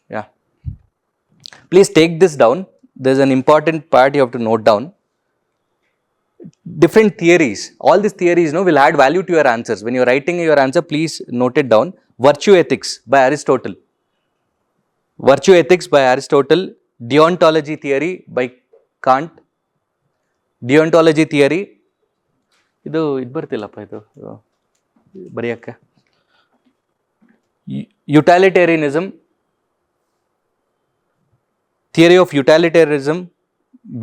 [SPEAKER 1] Yeah. Please take this down. There's an important part you have to note down. Different theories. All these theories, will add value to your answers. When you're writing your answer, please note it down. Virtue ethics by Aristotle. Virtue ethics by Aristotle. Deontology theory by Kant. Deontology theory. ಇದು ಬರ್ತಿಲ್ಲಪ್ಪ ಇದು ಬರೆಯಕ್ಕೆ. Utilitarianism. Theory of utilitarianism.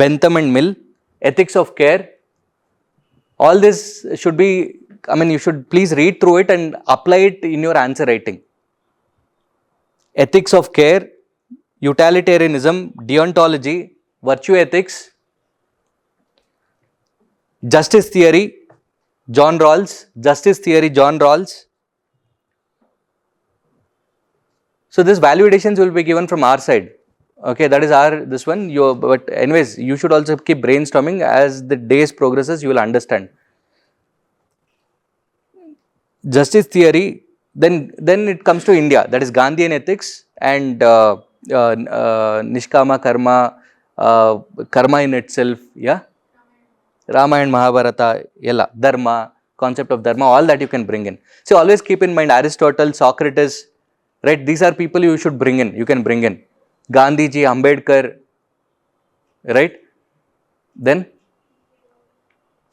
[SPEAKER 1] Bentham and Mill. Ethics of care. All this should be, you should please read through it and apply it in your answer writing. Ethics of care, utilitarianism, deontology, virtue ethics, justice theory, John Rawls, justice theory, John Rawls. So this validations will be given from our side. Okay, that is this one. But anyways, you should also keep brainstorming. As the days progresses, you will understand. Justice theory, then it comes to India. That is Gandhian ethics and Nishkama karma, karma in itself. Yeah, Ramayana, Mahabharata, yella, dharma, concept of dharma, all that you can bring in. So always keep in mind Aristotle, Socrates, right? These are people you should bring in. You can bring in. Gandhiji, Ambedkar, right? Then,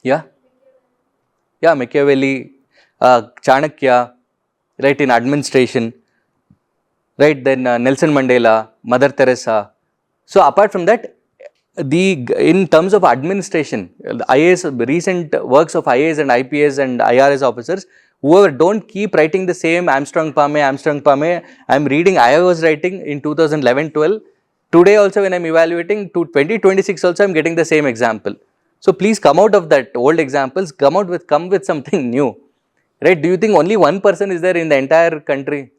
[SPEAKER 1] yeah, Machiavelli, Chanakya, right, in administration, right? Then Nelson Mandela, Mother Teresa. So apart from that, in terms of administration, the IAS, recent works of IAS and IPS and IRS officers, whoever don't keep writing the same Armstrong Pame. I'm reading, I was writing in 2011-12. Today also when I'm evaluating to 2026 also I'm getting the same example. So please come out of that old examples, come with something new. Right? Do you think only one person is there in the entire country?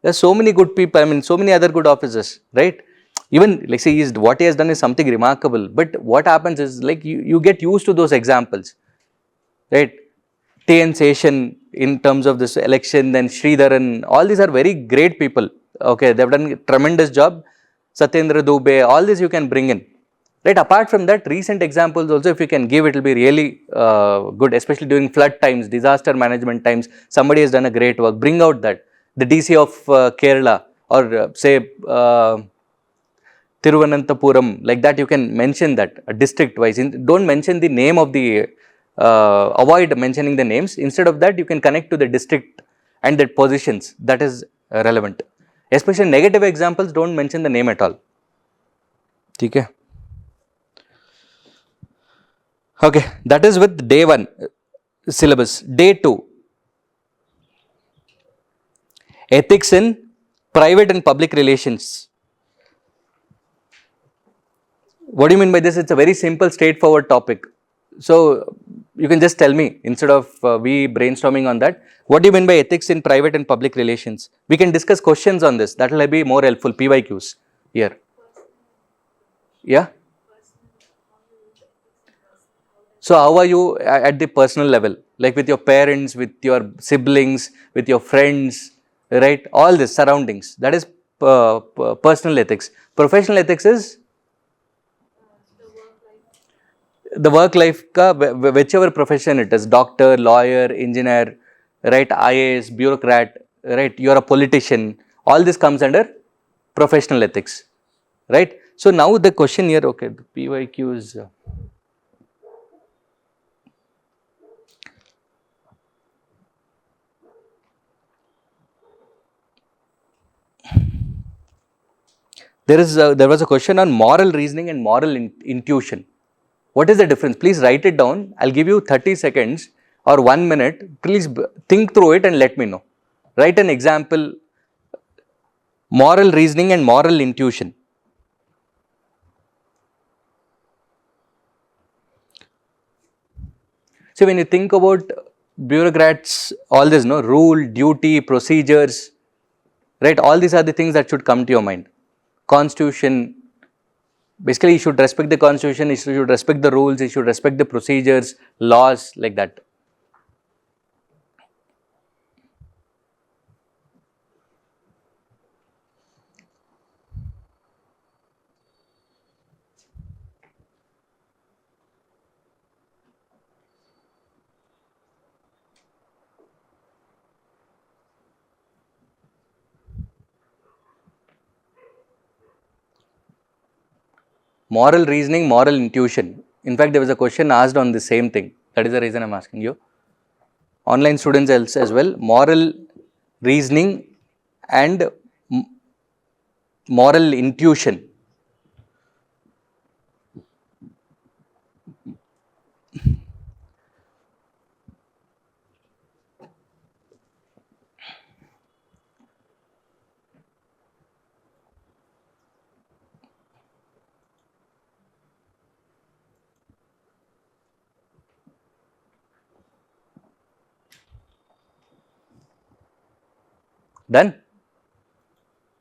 [SPEAKER 1] There are so many good people, so many other good officers, right? Even like say what he has done is something remarkable, but what happens is like you get used to those examples, right? T.N. Seshan in terms of this election, then Sridharan, all these are very great people. Okay, they have done a tremendous job. Satyendra Dubey, all this you can bring in. Right, apart from that, recent examples also if you can give, it will be really good, especially during flood times, disaster management times. Somebody has done a great work. Bring out that. The DC of Kerala or say Thiruvananthapuram, like that you can mention that district wise. Don't mention the name of the, avoid mentioning the names. Instead of that, you can connect to the district and the positions. That is relevant. Especially negative examples, don't mention the name at all. Okay. Okay, that is with day 1 syllabus. Day 2, ethics in private and public relations. What do you mean by this? It's a very simple, straightforward topic. So you can just tell me instead of we brainstorming on that. What do you mean by ethics in private and public relations? We can discuss questions on this. That will be more helpful. PYQs here. Yeah. So how are you at the personal level, like with your parents, with your siblings, with your friends, right? All this surroundings, that is personal ethics. Professional ethics is the work life, whichever profession it is, doctor, lawyer, engineer, right? IAS, bureaucrat, right? You are a politician. All this comes under professional ethics, right? So now the question here, okay, the PYQ is there was a question on moral reasoning and moral intuition. What is the difference? Please write it down. I'll give you 30 seconds or 1 minute. Please think through it and let me know. Write an example, moral reasoning and moral intuition. So when you think about bureaucrats, all this, no, rule, duty, procedures, right? All these are the things that should come to your mind. Constitution, basically you should respect the constitution, you should respect the rules, you should respect the procedures, laws, like that. Moral reasoning, moral intuition. In fact, there was a question asked on the same thing. That is the reason I am asking you. Online students else as well. Moral reasoning and moral intuition. Done?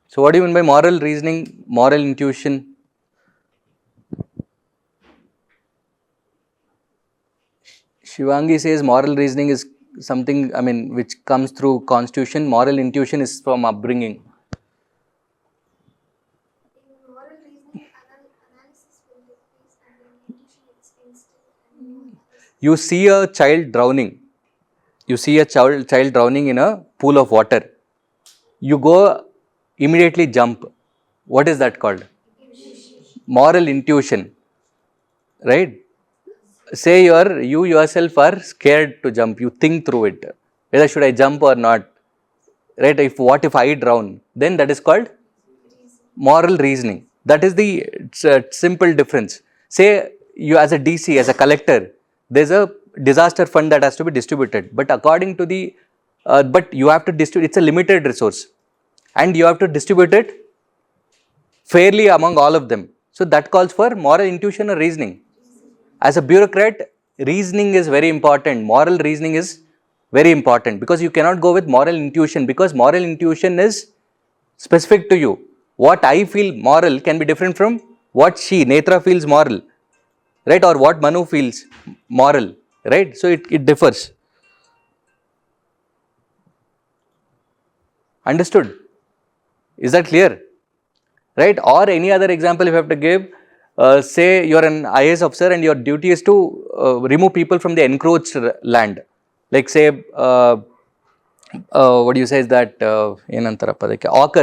[SPEAKER 1] So what do you mean by moral reasoning, moral intuition? Shivangi says moral reasoning is something, I mean, which comes through constitution. Moral intuition is from upbringing.
[SPEAKER 2] In moral reasoning, analysis will take place, and in intuition, it's instinct.
[SPEAKER 1] You see a child drowning. You see a child drowning in a pool of water. You go immediately jump. What is that called? Moral intuition, right? Say you yourself are scared to jump. You think through it. Whether should I jump or not? Right? What if I drown? Then that is called moral reasoning. That is the simple difference. Say you as a DC, as a collector, there's a disaster fund that has to be distributed. But according to the, but you have to distribute, it's a limited resource. And you have to distribute it fairly among all of them. So that calls for moral intuition or reasoning. As a bureaucrat, reasoning is very important. Moral reasoning is very important because you cannot go with moral intuition because moral intuition is specific to you. What I feel moral can be different from what Netra feels moral, right? Or what Manu feels moral, right? So it differs. Understood? Is that clear? Right? Or any other example if you have to give, say you are an IAS officer and your duty is to remove people from the encroached land. Like say, what do you say is that,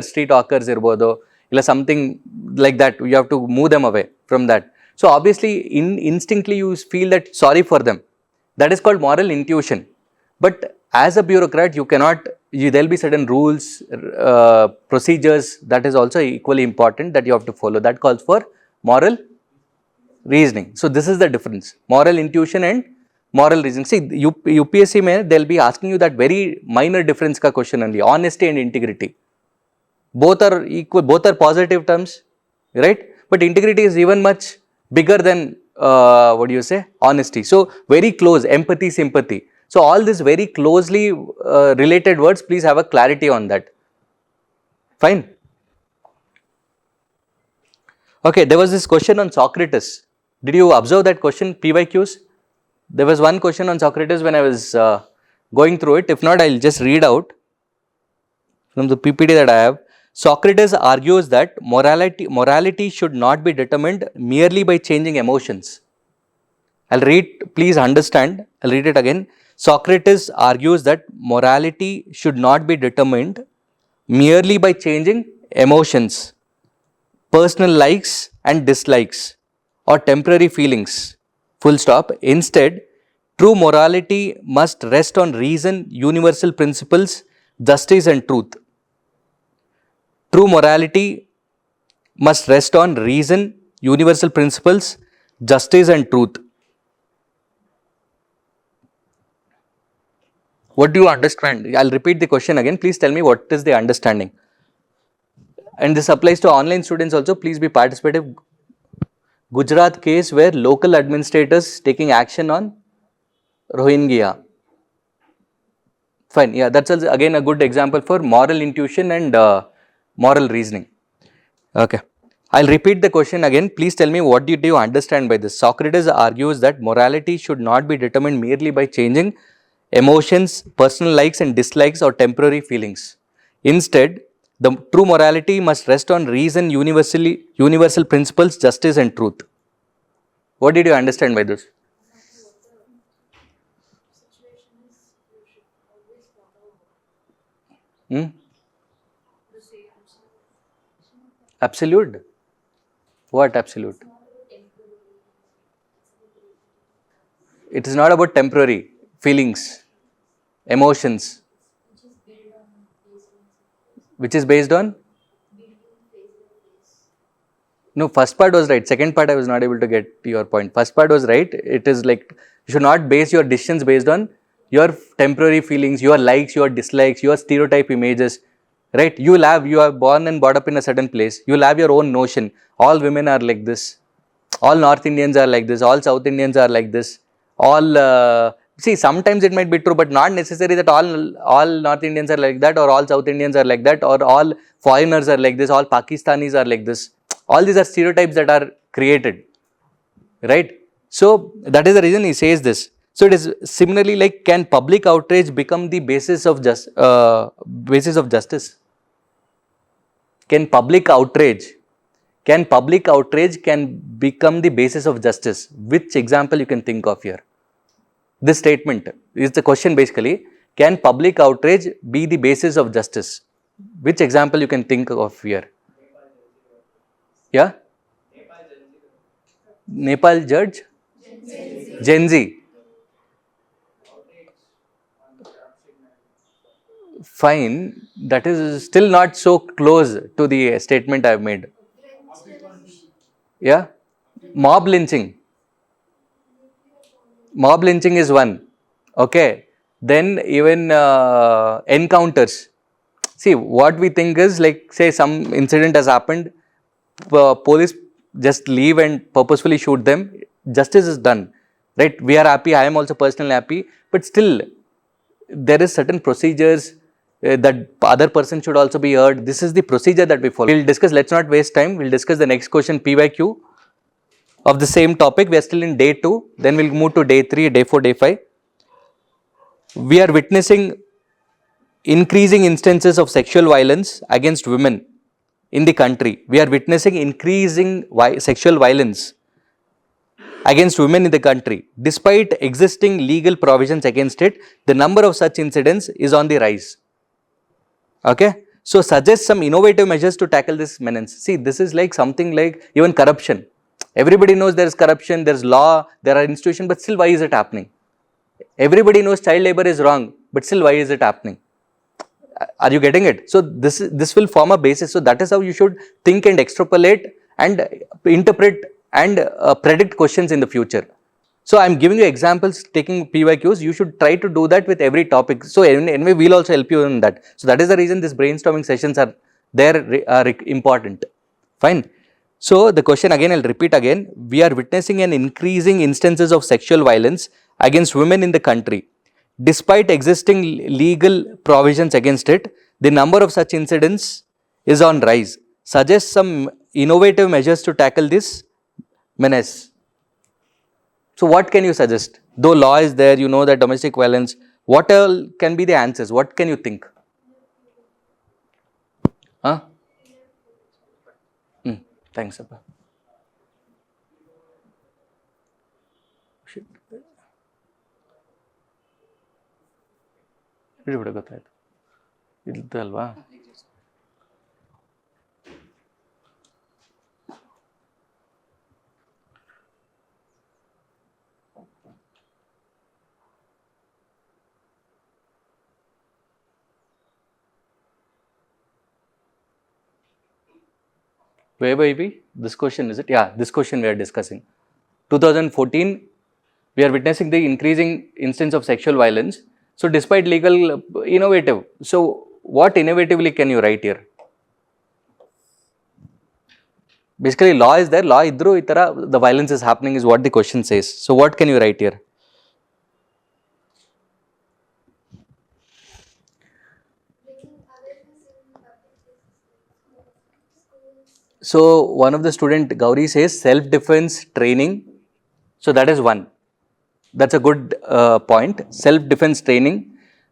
[SPEAKER 1] street hawkers irbodo, something like that, you have to move them away from that. So obviously, instinctively you feel that sorry for them. That is called moral intuition. But as a bureaucrat, you cannot, there will be certain rules, procedures that is also equally important that you have to follow. That calls for moral reasoning. So this is the difference, moral intuition and moral reasoning. See, UPSC mein, they will be asking you that very minor difference ka question only, honesty and integrity. Both are equal, both are positive terms, right? But integrity is even much bigger than, what do you say, honesty. So very close, empathy, sympathy. So all these very closely related words, please have a clarity on that. Fine. Okay, there was this question on Socrates. Did you observe that question, PYQs? There was one question on Socrates when I was going through it. If not, I'll just read out from the PPT that I have. Socrates argues that morality should not be determined merely by changing emotions. I'll read, please understand, I'll read it again. Socrates argues that morality should not be determined merely by changing emotions, personal likes and dislikes or temporary feelings. Full stop. Instead, true morality must rest on reason, universal principles, justice, and truth. True morality must rest on reason, universal principles, justice, and truth. What do you understand? I'll repeat the question again. Please tell me what is the understanding. And this applies to online students also. Please be participative. Gujarat case where local administrators taking action on Rohingya. Fine. Yeah, that's also again a good example for moral intuition and moral reasoning. Okay. I'll repeat the question again. Please tell me what did you understand by this. Socrates argues that morality should not be determined merely by changing emotions, personal likes and dislikes or temporary feelings. Instead, the true morality must rest on reason, universal principles, justice and truth. What did you understand by this? Hmm? Absolute? What absolute? It is not about temporary feelings, emotions, which is based on? No, first part was right. Second part I was not able to get your point. First part was right. It is like you should not base your decisions based on your temporary feelings, your likes, your dislikes, your stereotype images. Right? You are born and brought up in a certain place. You will have your own notion. All women are like this. All North Indians are like this. All South Indians are like this. All see, sometimes it might be true, but not necessary that all North Indians are like that, or all South Indians are like that, or all foreigners are like this. All Pakistanis are like this. All these are stereotypes that are created, right? So that is the reason he says this. So it is similarly like, can public outrage become the basis of justice? Can public outrage can become the basis of justice? Which example you can think of here? This statement is the question basically. Can public outrage be the basis of justice? Which example you can think of here? Yeah? Nepal judge? Gen Z. Fine. That is still not so close to the statement I have made. Yeah? Mob lynching. Mob lynching is one. Okay. Then even encounters. See, what we think is like, say, some incident has happened, police just leave and purposefully shoot them, justice is done, right? We are happy, I am also personally happy, but still there is certain procedures that other person should also be heard. This is the procedure that we follow. We'll discuss, let's not waste time, we'll discuss the next question, PYQ of the same topic. We are still in day 2, then we'll move to day 3, day 4, day 5. We are witnessing increasing instances of sexual violence against women in the country. We are witnessing increasing sexual violence against women in the country. Despite existing legal provisions against it, the number of such incidents is on the rise. Okay. So suggest some innovative measures to tackle this menace. See, this is like something like even corruption. Everybody knows there is corruption, there is law, there are institutions, but still why is it happening? Everybody knows child labor is wrong, but still why is it happening? Are you getting it? So this will form a basis. So that is how you should think and extrapolate and interpret and predict questions in the future. So I am giving you examples, taking PYQs. You should try to do that with every topic. So anyway, we'll also help you in that. So that is the reason these brainstorming sessions are there, are important. Fine. So the question again, I'll repeat again. We are witnessing an increasing instances of sexual violence against women in the country. Despite existing legal provisions against it, the number of such incidents is on rise. Suggest some innovative measures to tackle this menace. So what can you suggest? Though law is there, you know that domestic violence, what all can be the answers? What can you think? Huh? Thanks, Abba. Shit. ಬಿಡು ಗೊತ್ತಾಯ್ತು ಇಲ್ದಲ್ವಾ Where were we? This question, is it? Yeah, this question we are discussing. 2014, we are witnessing the increasing instance of sexual violence. So, despite legal innovative, so what innovatively can you write here? Basically, law is there, law idru itara, the violence is happening is what the question says. So, what can you write here?
[SPEAKER 2] Bringing awareness in public places like schools.
[SPEAKER 1] So, one of the student, Gauri, says self-defense training. So, that is one. That's a good point. Self-defense training.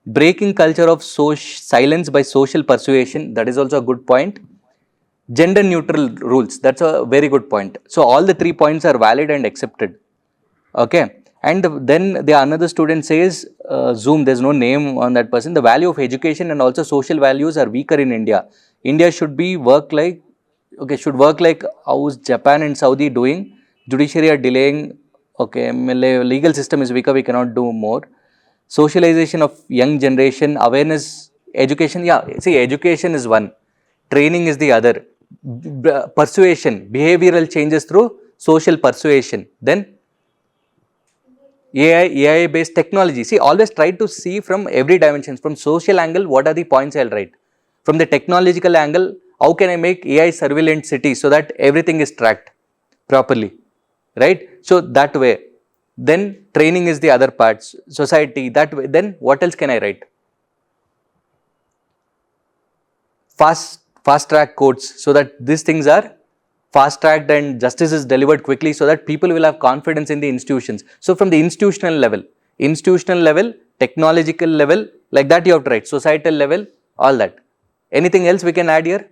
[SPEAKER 1] Breaking culture of silence by social persuasion. That is also a good point. Gender neutral rules. That's a very good point. So, all the 3 points are valid and accepted. Okay. And then the another student says, Zoom, there's no name on that person. The value of education and also social values are weaker in India. India should work like how's Japan and Saudi doing. Judiciary are delaying. Okay, legal system is weaker. We cannot do more. Socialization of young generation, awareness, education. Yeah, see, education is one. Training is the other. Persuasion, behavioral changes through social persuasion. Then AI based technology. See, always try to see from every dimension. From social angle, what are the points I'll write? From the technological angle, how can I make AI surveillance city so that everything is tracked properly, right? So that way. Then training is the other parts. Society, that way. Then what else can I write? Fast track courts, so that these things are fast tracked and justice is delivered quickly, so that people will have confidence in the institutions. So from the institutional level, technological level, like that you have to write, societal level, all that. Anything else we can add here?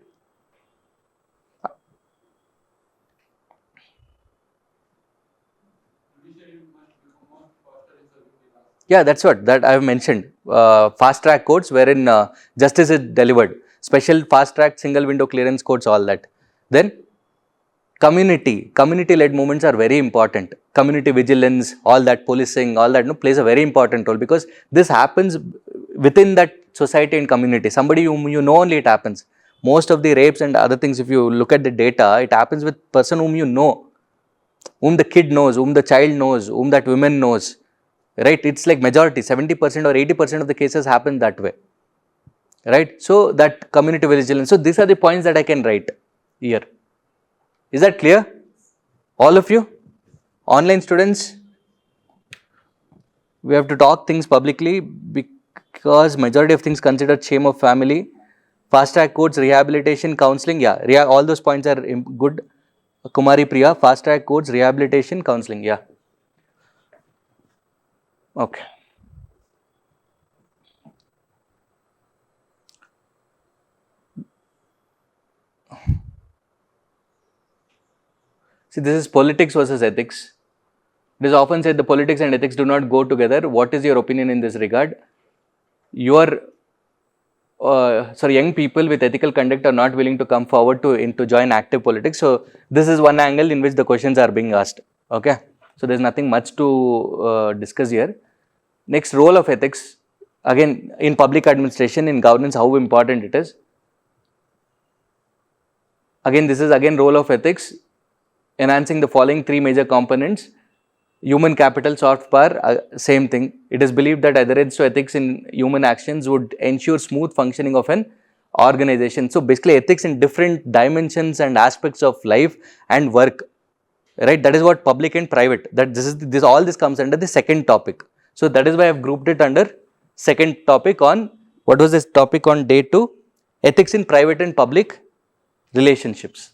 [SPEAKER 1] Yeah, that's what that I have mentioned. Fast track courts wherein justice is delivered. Special fast track single window clearance courts, all that. Then community led movements are very important. Community vigilance, all that, policing, all that plays a very important role, because this happens within that society and community. Somebody whom you know only it happens. Most of the rapes and other things, if you look at the data, it happens with person whom you know, whom the kid knows, whom the child knows, whom that woman knows, right? It's like majority, 70% or 80% of the cases happen that way, right? So that community vigilance. So these are the points that I can write here. Is that clear? All of you? Online students? We have to talk things publicly because majority of things considered shame of family. Fast track courts, rehabilitation, counseling. Yeah, all those points are good. Kumari Priya, fast track courts, rehabilitation, counseling. Yeah. Okay. See, this is politics versus ethics. It is often said the politics and ethics do not go together. What is your opinion in this regard? Young people with ethical conduct are not willing to come forward to join active politics. So this is one angle in which the questions are being asked. Okay. So there's nothing much to discuss here. Next, role of ethics. Again, in public administration, in governance, how important it is. Again, this is role of ethics, enhancing the following 3 major components. Human capital, soft power, same thing. It is believed that adherence to ethics in human actions would ensure smooth functioning of an organization. So basically, ethics in different dimensions and aspects of life and work, right? That is what public and private. That all this comes under the second topic. So that is why I have grouped it under second topic on, what was this topic on day 2? Ethics in private and public relationships.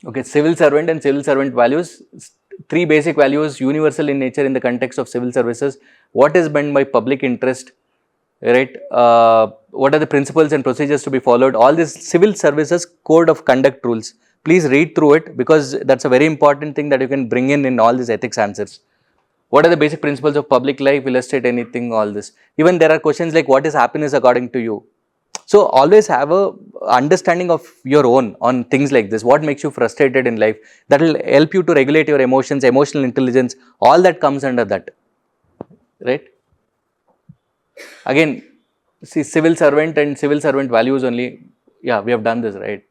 [SPEAKER 1] Okay, civil servant and civil servant values. 3 basic values, universal in nature in the context of civil services. What is meant by public interest, right? What are the principles and procedures to be followed? All this civil services code of conduct rules. Please read through it, because that's a very important thing that you can bring in all these ethics answers. What are the basic principles of public life? Illustrate anything, all this. Even there are questions like, what is happiness according to you? So always have a understanding of your own on things like this. What makes you frustrated in life? That will help you to regulate your emotions, emotional intelligence, all that comes under that, right? Again, See, civil servant and civil servant values only. Yeah, we have done this, right?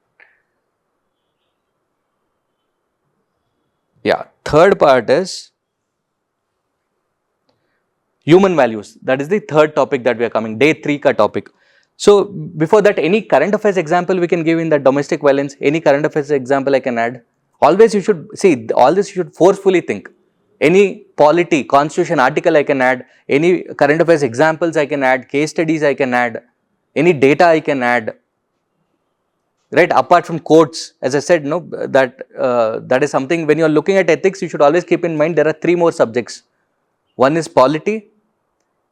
[SPEAKER 1] Yeah. Third part is human values. That is the third topic that we are coming. Day 3 ka topic. So before that, any current affairs example we can give in that domestic violence. Any current affairs example I can add. Always you should see all this. You should forcefully think. Any polity, constitution article I can add. Any current affairs examples I can add. Case studies I can add. Any data I can add. Right, apart from quotes, as I said, no, that is something. When you are looking at ethics, you should always keep in mind there are 3 more subjects. One is polity,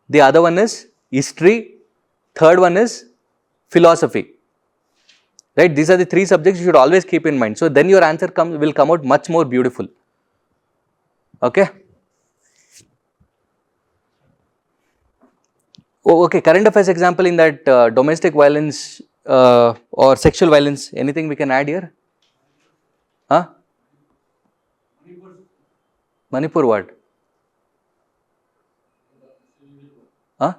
[SPEAKER 1] the other one is history, third one is philosophy. Right, these are the 3 subjects you should always keep in mind. So then your answer will come out much more beautiful. Okay. Oh, okay, current affairs example in that domestic violence or sexual violence, anything we can add here? Huh? Manipur what? Huh?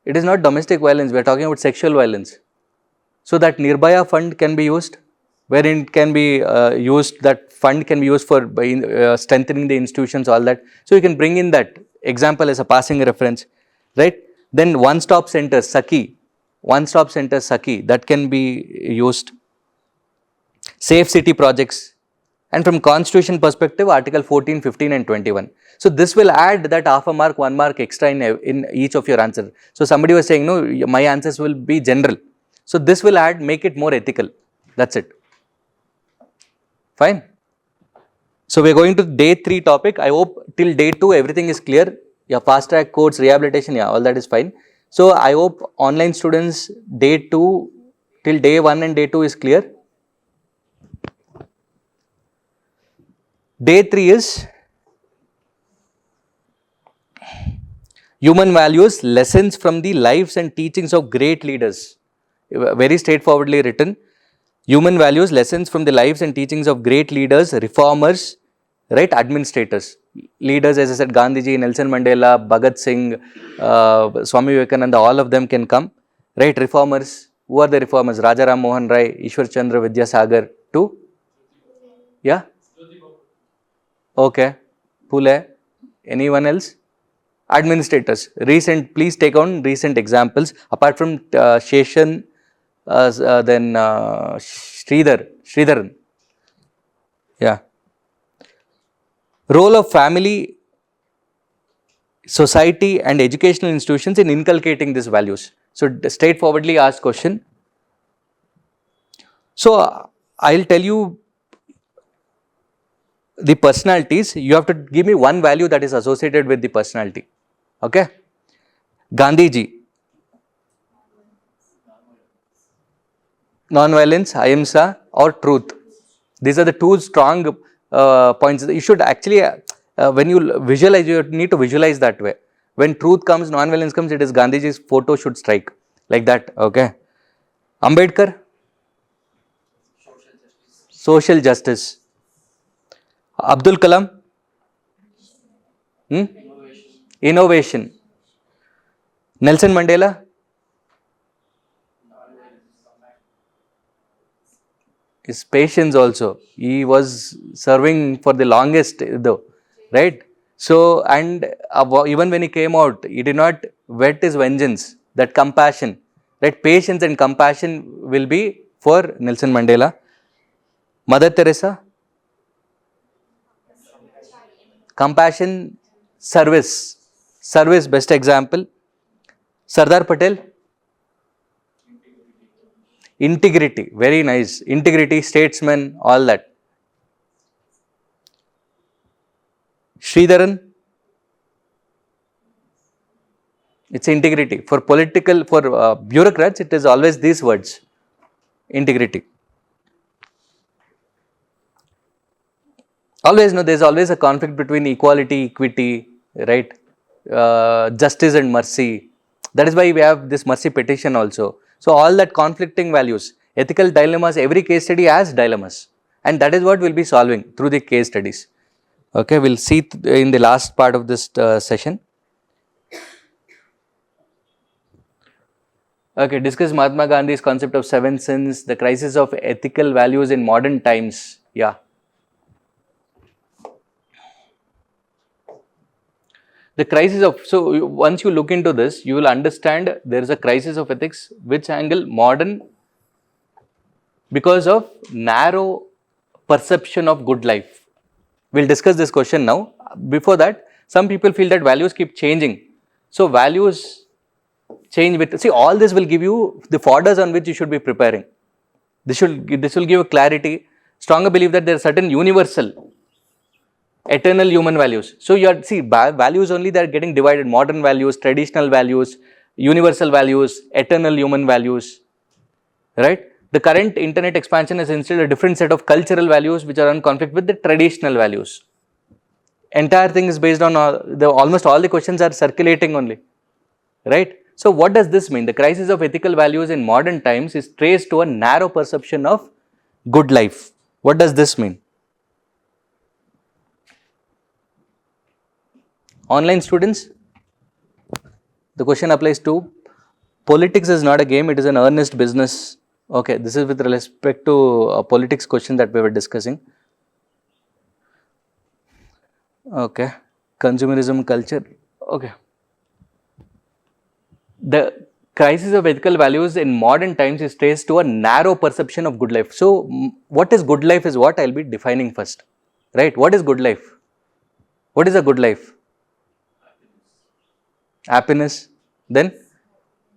[SPEAKER 1] It is not domestic violence, we are talking about sexual violence. So that Nirbhaya fund can be used, wherein it can be used, that fund can be used for strengthening the institutions, all that. So you can bring in that example as a passing reference, right? Then one-stop centers, Saki, one-stop centers, Saki, that can be used. Safe city projects, and from constitution perspective, article 14, 15 and 21. So this will add that half a mark, 1 mark extra in each of your answers. So somebody was saying, no, my answers will be general. So this will add, make it more ethical. That's it. Fine. So we are going to day 3 topic. I hope till day 2 everything is clear. Yeah, fast track course, rehabilitation, yeah, all that is fine. So I hope online students day 2 till day 1 and day 2 is clear. Day 3 is human values, lessons from the lives and teachings of great leaders. Very straightforwardly written. Human values, lessons from the lives and teachings of great leaders, reformers, right, administrators. Leaders, as I said, Gandhiji, Nelson Mandela, Bhagat Singh, Swami Vivekananda, all of them can come. Right, reformers. Who are the reformers? Rajaram Mohan Rai, Ishwar Chandra Vidyasagar, too. Yeah? Okay. Phule. Anyone else? Administrators. Recent, please take on recent examples. Apart from Sheshan, then Sridharan. Yeah. Role of family, society and educational institutions in inculcating these values. So straightforwardly asked question. So I'll tell you the personalities. You have to give me one value that is associated with the personality. Okay. Gandhiji. Non-violence, ahimsa or truth. These are the 2 strong points. You should actually, when you visualize, you need to visualize that way. When truth comes, non-violence comes, it is Gandhiji's photo should strike like that. Okay. Ambedkar, social justice. Abdul Kalam, innovation. Nelson Mandela, his patience also. He was serving for the longest though, right? So, and even when he came out, he did not whet his vengeance. That compassion, right? Patience and compassion will be for Nelson Mandela. Mother Teresa, compassion, service. Service, best example. Sardar Patel, integrity, very nice. Integrity, statesman, all that. Sridharan, it's integrity. For political, for bureaucrats, it is always these words, integrity. Always, no, there is always a conflict between equality, equity, right? Justice and mercy. That is why we have this mercy petition also. So all that conflicting values, ethical dilemmas, every case study has dilemmas, and that is what we'll be solving through the case studies. Okay, we'll see in the last part of this session. Okay, discuss Mahatma Gandhi's concept of seven sins, the crisis of ethical values in modern times. Yeah. The crisis of, so once you look into this, you will understand there is a crisis of ethics. Which angle? Modern, because of narrow perception of good life. We'll discuss this question now. Before that, some people feel that values keep changing. So values change with, see, all this will give you the fodders on which you should be preparing. This will give you clarity. Stronger belief that there are certain universal, eternal human values. So you are, see, values only, they are getting divided: modern values, traditional values, universal values, eternal human values, right? The current internet expansion has instilled a different set of cultural values which are in conflict with the traditional values. Entire thing is based on almost all the questions are circulating only, right? So what does this mean? The crisis of ethical values in modern times is traced to a narrow perception of good life. What does this mean? Online students, the question applies to politics is not a game, it is an earnest business. Okay, this is with respect to a politics question that we were discussing. Okay, consumerism culture. Okay. The crisis of ethical values in modern times is traced to a narrow perception of good life. So, what is good life is what I'll be defining first, right? What is good life? What is a good life? Happiness, then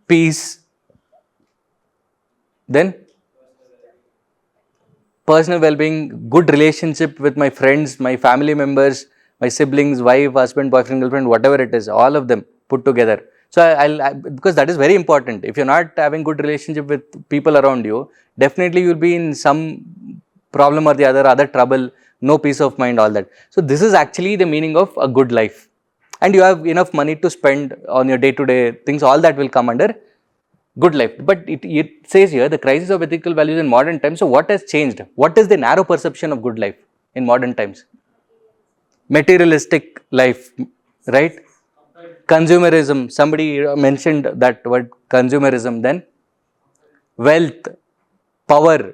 [SPEAKER 1] peace, then personal well-being, good relationship with my friends, my family members, my siblings, wife, husband, boyfriend, girlfriend, whatever it is, all of them put together. So because that is very important. If you're not having good relationship with people around you, definitely you'll be in some problem or the other trouble, no peace of mind, all that. So this is actually the meaning of a good life. And you have enough money to spend on your day-to-day things, all that will come under good life. But it says here the crisis of ethical values in modern times. So what has changed? What is the narrow perception of good life in modern times? Materialistic life, right? Consumerism. Somebody mentioned that word consumerism. Then wealth, power,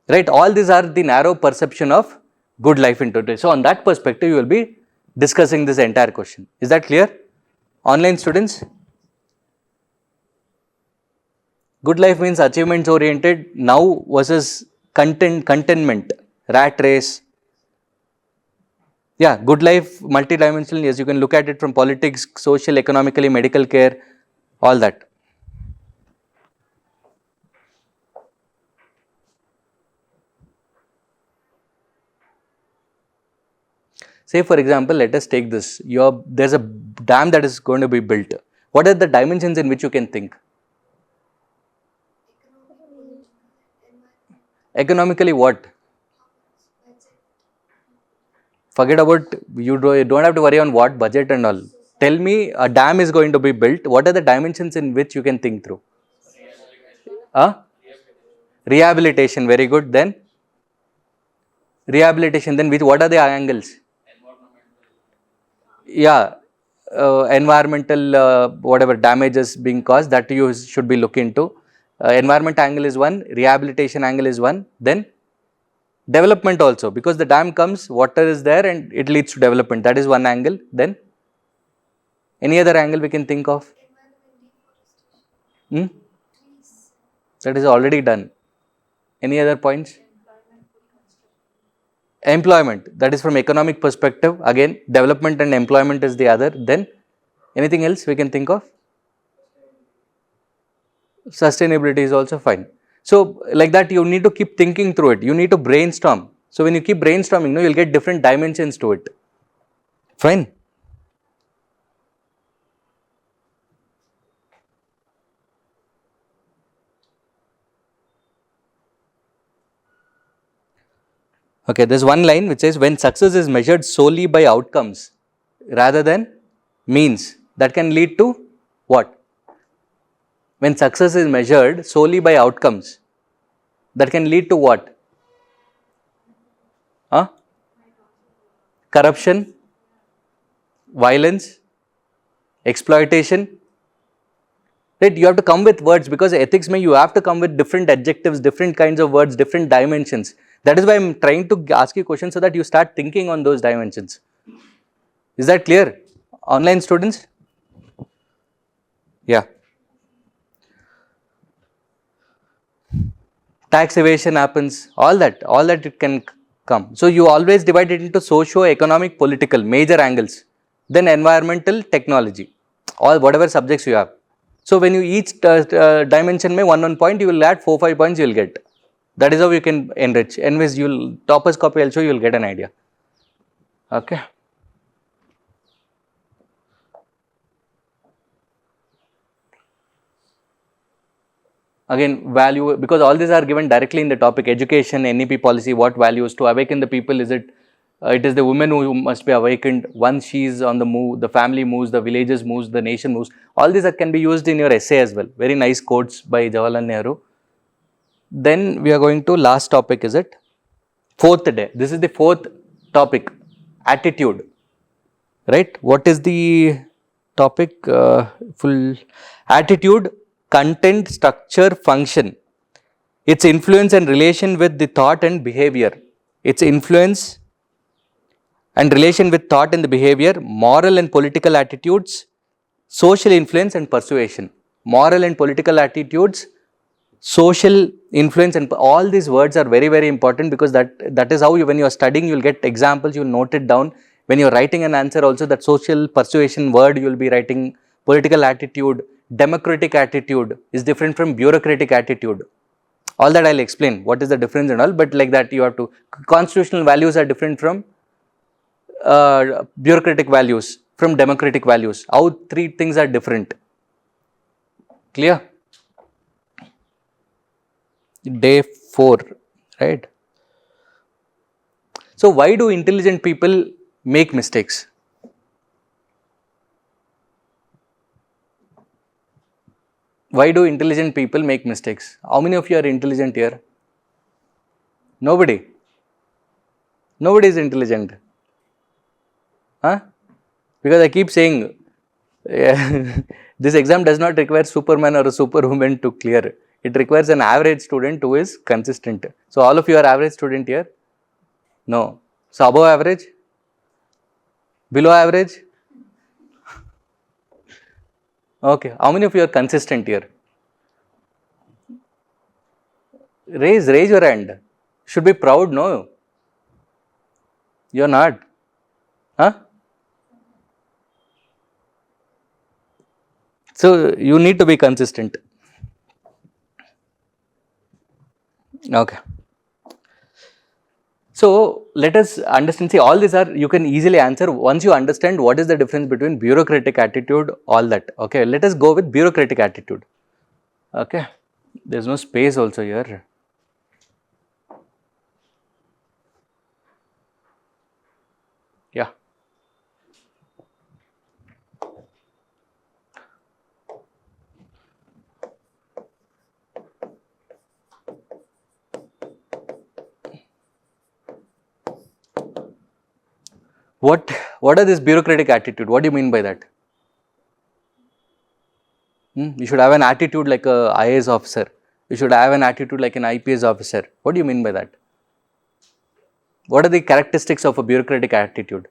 [SPEAKER 1] right? All these are the narrow perception of good life in total. So on that perspective, you will be discussing this entire question. Is that clear? Online students? Good life means achievements oriented now versus contentment, rat race. Yeah, good life, multidimensional. Yes, you can look at it from politics, social, economically, medical care, all that. Say for example, let us take this. There's a dam that is going to be built. What are the dimensions in which you can think? Economically what? Forget about, you don't have to worry on what budget and all. Tell me, a dam is going to be built. What are the dimensions in which you can think through? Rehabilitation, very good. Then rehabilitation, then with what are the angles? Yeah, environmental whatever damages being caused, that you should be looking into. Environment angle is one, rehabilitation angle is one, then development also, because the dam comes, water is there and it leads to development, that is one angle. Then any other angle we can think of? That is already done. Any other points? Employment, that is from economic perspective. Again, development and employment is the other. Then anything else we can think of? Sustainability is also fine. So like that, you need to keep thinking through it. You need to brainstorm. So when you keep brainstorming, you'll get different dimensions to it. Fine. Okay, there's one line which says, when success is measured solely by outcomes rather than means, that can lead to what? When success is measured solely by outcomes, that can lead to what? Corruption, violence, exploitation, Right? You have to come with words, because ethics mein you have to come with different adjectives, different kinds of words, different dimensions. That is why I'm trying to ask you questions so that you start thinking on those dimensions. Is that clear? Online students? Yeah. Tax evasion happens, all that it can come. So you always divide it into socio-economic, political, major angles, then environmental, technology, all whatever subjects you have. So when you each dimension may one point, you will add 4-5 points you will get. That is how you can enrich. Anyways, you will toppers copy also, you will get an idea. Okay. Again, value, because all these are given directly in the topic: education, NEP policy, what values to awaken the people. Is it it is the woman who must be awakened. Once she is on the move, the family moves, the villages moves, the nation moves. All these can be used in your essay as well. Very nice quotes by Jawaharlal Nehru. Then we are going to last topic, is it? Fourth day. This is the fourth topic, attitude. Right? What is the topic? Full attitude, content, structure, function. Its influence and relation with the thought and behavior. Its influence and relation with thought and the behavior, moral and political attitudes, social influence and persuasion. Moral and political attitudes, social influence, and all these words are very, very important, because that is how you, when you are studying, you will get examples, you will note it down. When you are writing an answer also, that social persuasion word you will be writing. Political attitude, democratic attitude is different from bureaucratic attitude. All that I'll explain what is the difference and all, but like that you have to, constitutional values are different from bureaucratic values, from democratic values. How three things are different. Clear? Day 4, right? So why do intelligent people make mistakes? Why do intelligent people make mistakes? How many of you are intelligent here? Nobody. Nobody is intelligent. Huh? Because I keep saying, this exam does not require Superman or a superwoman to clear. It requires an average student who is consistent. So all of you are average student here? No. So above average? Below average? Okay. How many of you are consistent here? Raise your hand. Should be proud, no? You are not. Huh? So you need to be consistent. Okay. So let us understand, see, all these are, you can easily answer once you understand what is the difference between bureaucratic attitude, all that. Okay, let us go with bureaucratic attitude. Okay, there is no space also here. Yeah. What are this bureaucratic attitude? What do you mean by that? You should have an attitude like a IAS officer. You should have an attitude like an IPS officer. What do you mean by that? What are the characteristics of a bureaucratic attitude?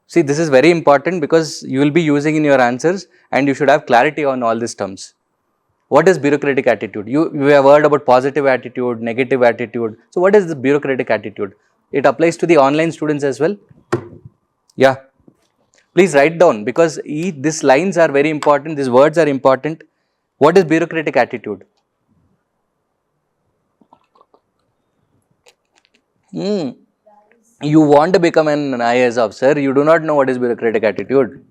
[SPEAKER 1] See, this is very important, because you will be using in your answers, and you should have clarity on all these terms. What is bureaucratic attitude? You have heard about positive attitude, negative attitude. So what is the bureaucratic attitude? It applies to the online students as well. Yeah. Please write down, because these lines are very important, these words are important. What is bureaucratic attitude? You want to become an IAS officer, you do not know what is bureaucratic attitude.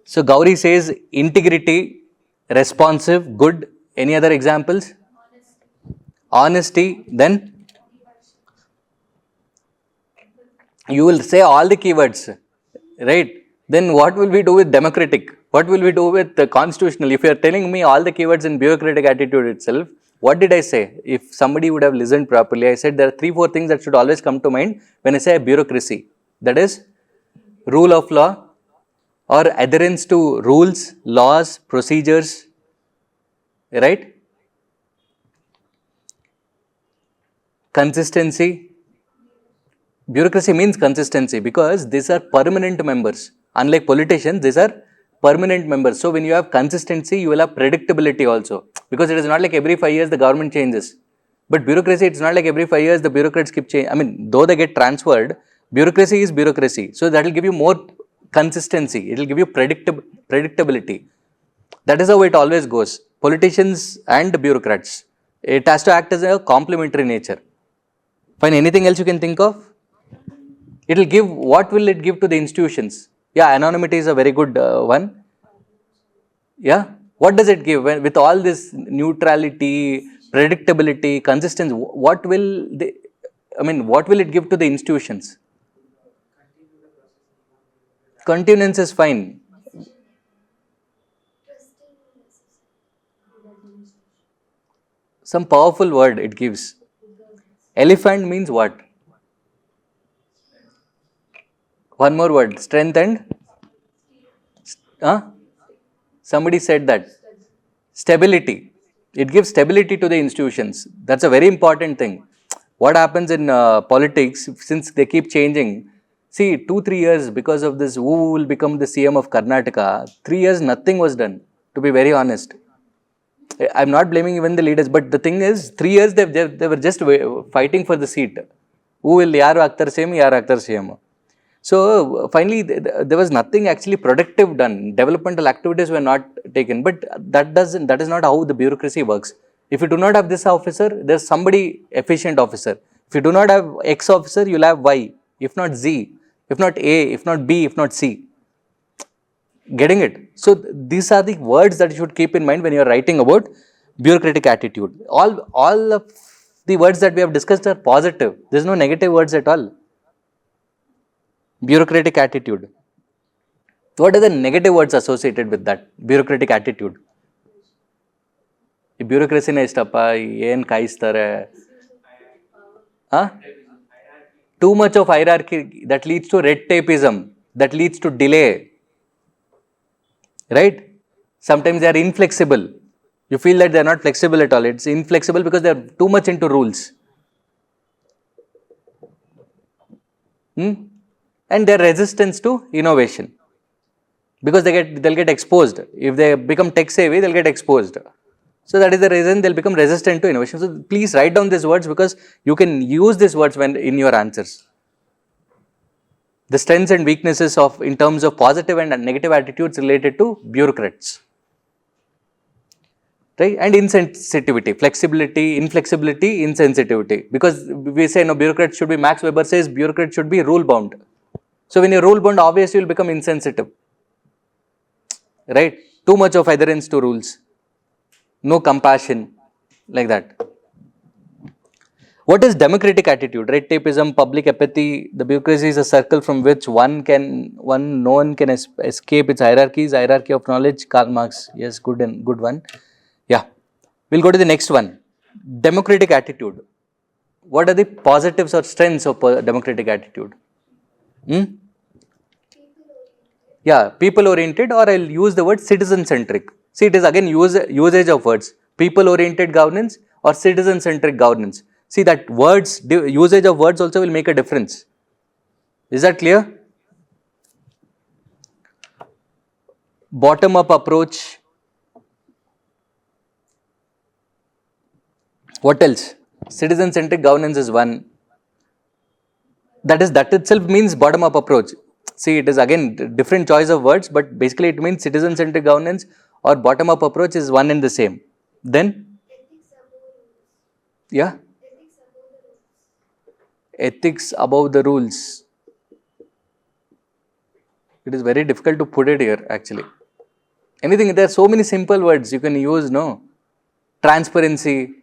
[SPEAKER 1] So Gauri says integrity, responsive, good. Any other examples? Honesty. Then you will say all the keywords, right? Then what will we do with democratic? What will we do with the constitutional? If you are telling me all the keywords in bureaucratic attitude itself, what did I say? If somebody would have listened properly, I said there are 3-4 things that should always come to mind when I say bureaucracy. That is rule of law, or adherence to rules, laws, procedures, right? Consistency. Bureaucracy means consistency because these are permanent members. Unlike politicians, these are permanent members. So when you have consistency, you will have predictability also. Because it is not like every 5 years the government changes. But bureaucracy, it's not like every 5 years the bureaucrats keep changing. I mean, though they get transferred, bureaucracy is bureaucracy. So that will give you more consistency. It will give you predictability. That is how it always goes. Politicians and bureaucrats. It has to act as a complementary nature. Fine, anything else you can think of? It will give, what will it give to the institutions? Yeah, anonymity is a very good one. Yeah, what does it give with all this neutrality, predictability, consistency? What will they, I mean, what will it give to the institutions? Continuance is fine.
[SPEAKER 2] Trusting necessary.
[SPEAKER 1] Some powerful word it gives. Elephant means what? One more word. Strength and? Huh? Somebody said that. Stability. It gives stability to the institutions. That's a very important thing. What happens in politics, since they keep changing, see, 2-3 years because of this, who will become the CM of Karnataka, 3 years nothing was done, to be very honest. I'm not blaming even the leaders, but the thing is, 3 years they were just fighting for the seat. Who will, yaru aktar CM. So finally, there was nothing actually productive done. Developmental activities were not taken, but that is not how the bureaucracy works. If you do not have this officer, there's somebody efficient officer. If you do not have X officer, you'll have Y. If not Z, if not A, if not B, if not C. Getting it? So these are the words that you should keep in mind when you are writing about bureaucratic attitude. All of the words that we have discussed are positive. There's no negative words at all. Bureaucratic attitude. What are the negative words associated with that? Bureaucratic attitude. ಈ ಬ್ಯೂರೋಕ್ರಸಿನೇ ಇಷ್ಟಪ್ಪ, ಏನು ಕಾಯಿಸ್ತಾರೆ. Too much of hierarchy that leads to red tapeism, that leads to delay. Right? Sometimes they are inflexible. You feel that they are not flexible at all. It's inflexible because they are too much into rules. And their resistance to innovation, because they'll get exposed. If they become tech savvy, they'll get exposed. So that is the reason they'll become resistant to innovation. So please write down these words because you can use these words when in your answers. The strengths and weaknesses of in terms of positive and negative attitudes related to bureaucrats. Right? And insensitivity, flexibility, inflexibility, insensitivity. Because we say no, bureaucrats should be, Max Weber says bureaucrats should be rule bound. So when you're rule bound, obviously you'll become insensitive. Right? Too much of adherence to rules. No compassion. Like that. What is democratic attitude? Red tapeism, public apathy. The bureaucracy is a circle from which no one can escape its hierarchies. Hierarchy of knowledge. Karl Marx. Yes, good one. Yeah. We'll go to the next one. Democratic attitude. What are the positives or strengths of democratic attitude? Yeah, people oriented, or I'll use the word citizen centric. See, it is again usage of words. People oriented governance or citizen centric governance. See that words, usage of words also will make a difference. Is that clear? Bottom up approach. What else? Citizen centric governance is one. That itself means bottom up approach. See, it is again different choice of words, but basically it means citizen centric governance or bottom up approach is one and the same. Then, yeah, ethics above the rules. It is very difficult to put it here actually. Anything, there are so many simple words you can use, no? Transparency.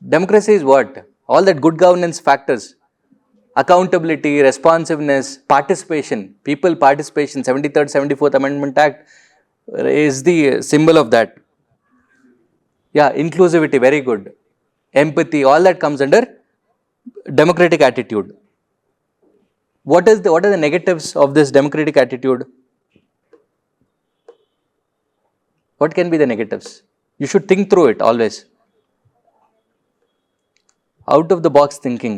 [SPEAKER 1] Democracy is what? All that good governance factors. Accountability, responsiveness, participation, people participation, 73rd, 74th Amendment Act is the symbol of that. Yeah, inclusivity, very good. Empathy, all that comes under democratic attitude. What are the negatives of this democratic attitude? What can be the negatives? You should think through it always. Out of the box thinking.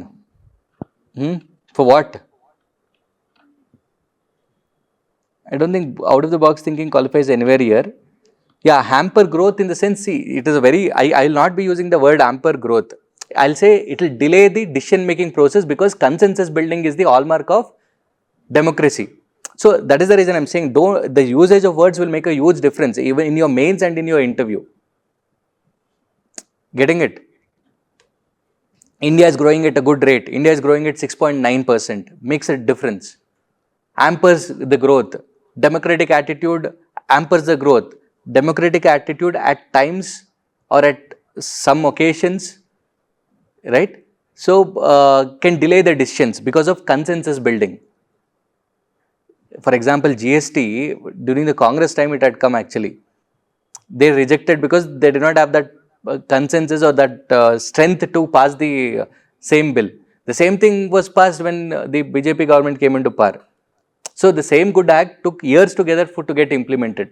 [SPEAKER 1] For what? I don't think out of the box thinking qualifies anywhere here. Yeah, hamper growth in the sense, see, it is a very, I'll not be using the word hamper growth. I'll say it will delay the decision making process, because consensus building is the hallmark of democracy. So that is the reason I'm saying, the usage of words will make a huge difference even in your mains and in your interview. Getting it? India is growing at a good rate. India is growing at 6.9%. Makes a difference. Hampers the growth. Democratic attitude hampers the growth. Democratic attitude at times or at some occasions, right? So, can delay the decisions because of consensus building. For example, GST, during the Congress time it had come actually. They rejected because they did not have that consensus or that strength to pass the same bill. The same thing was passed when the BJP government came into power. So the same good act took years together to get implemented,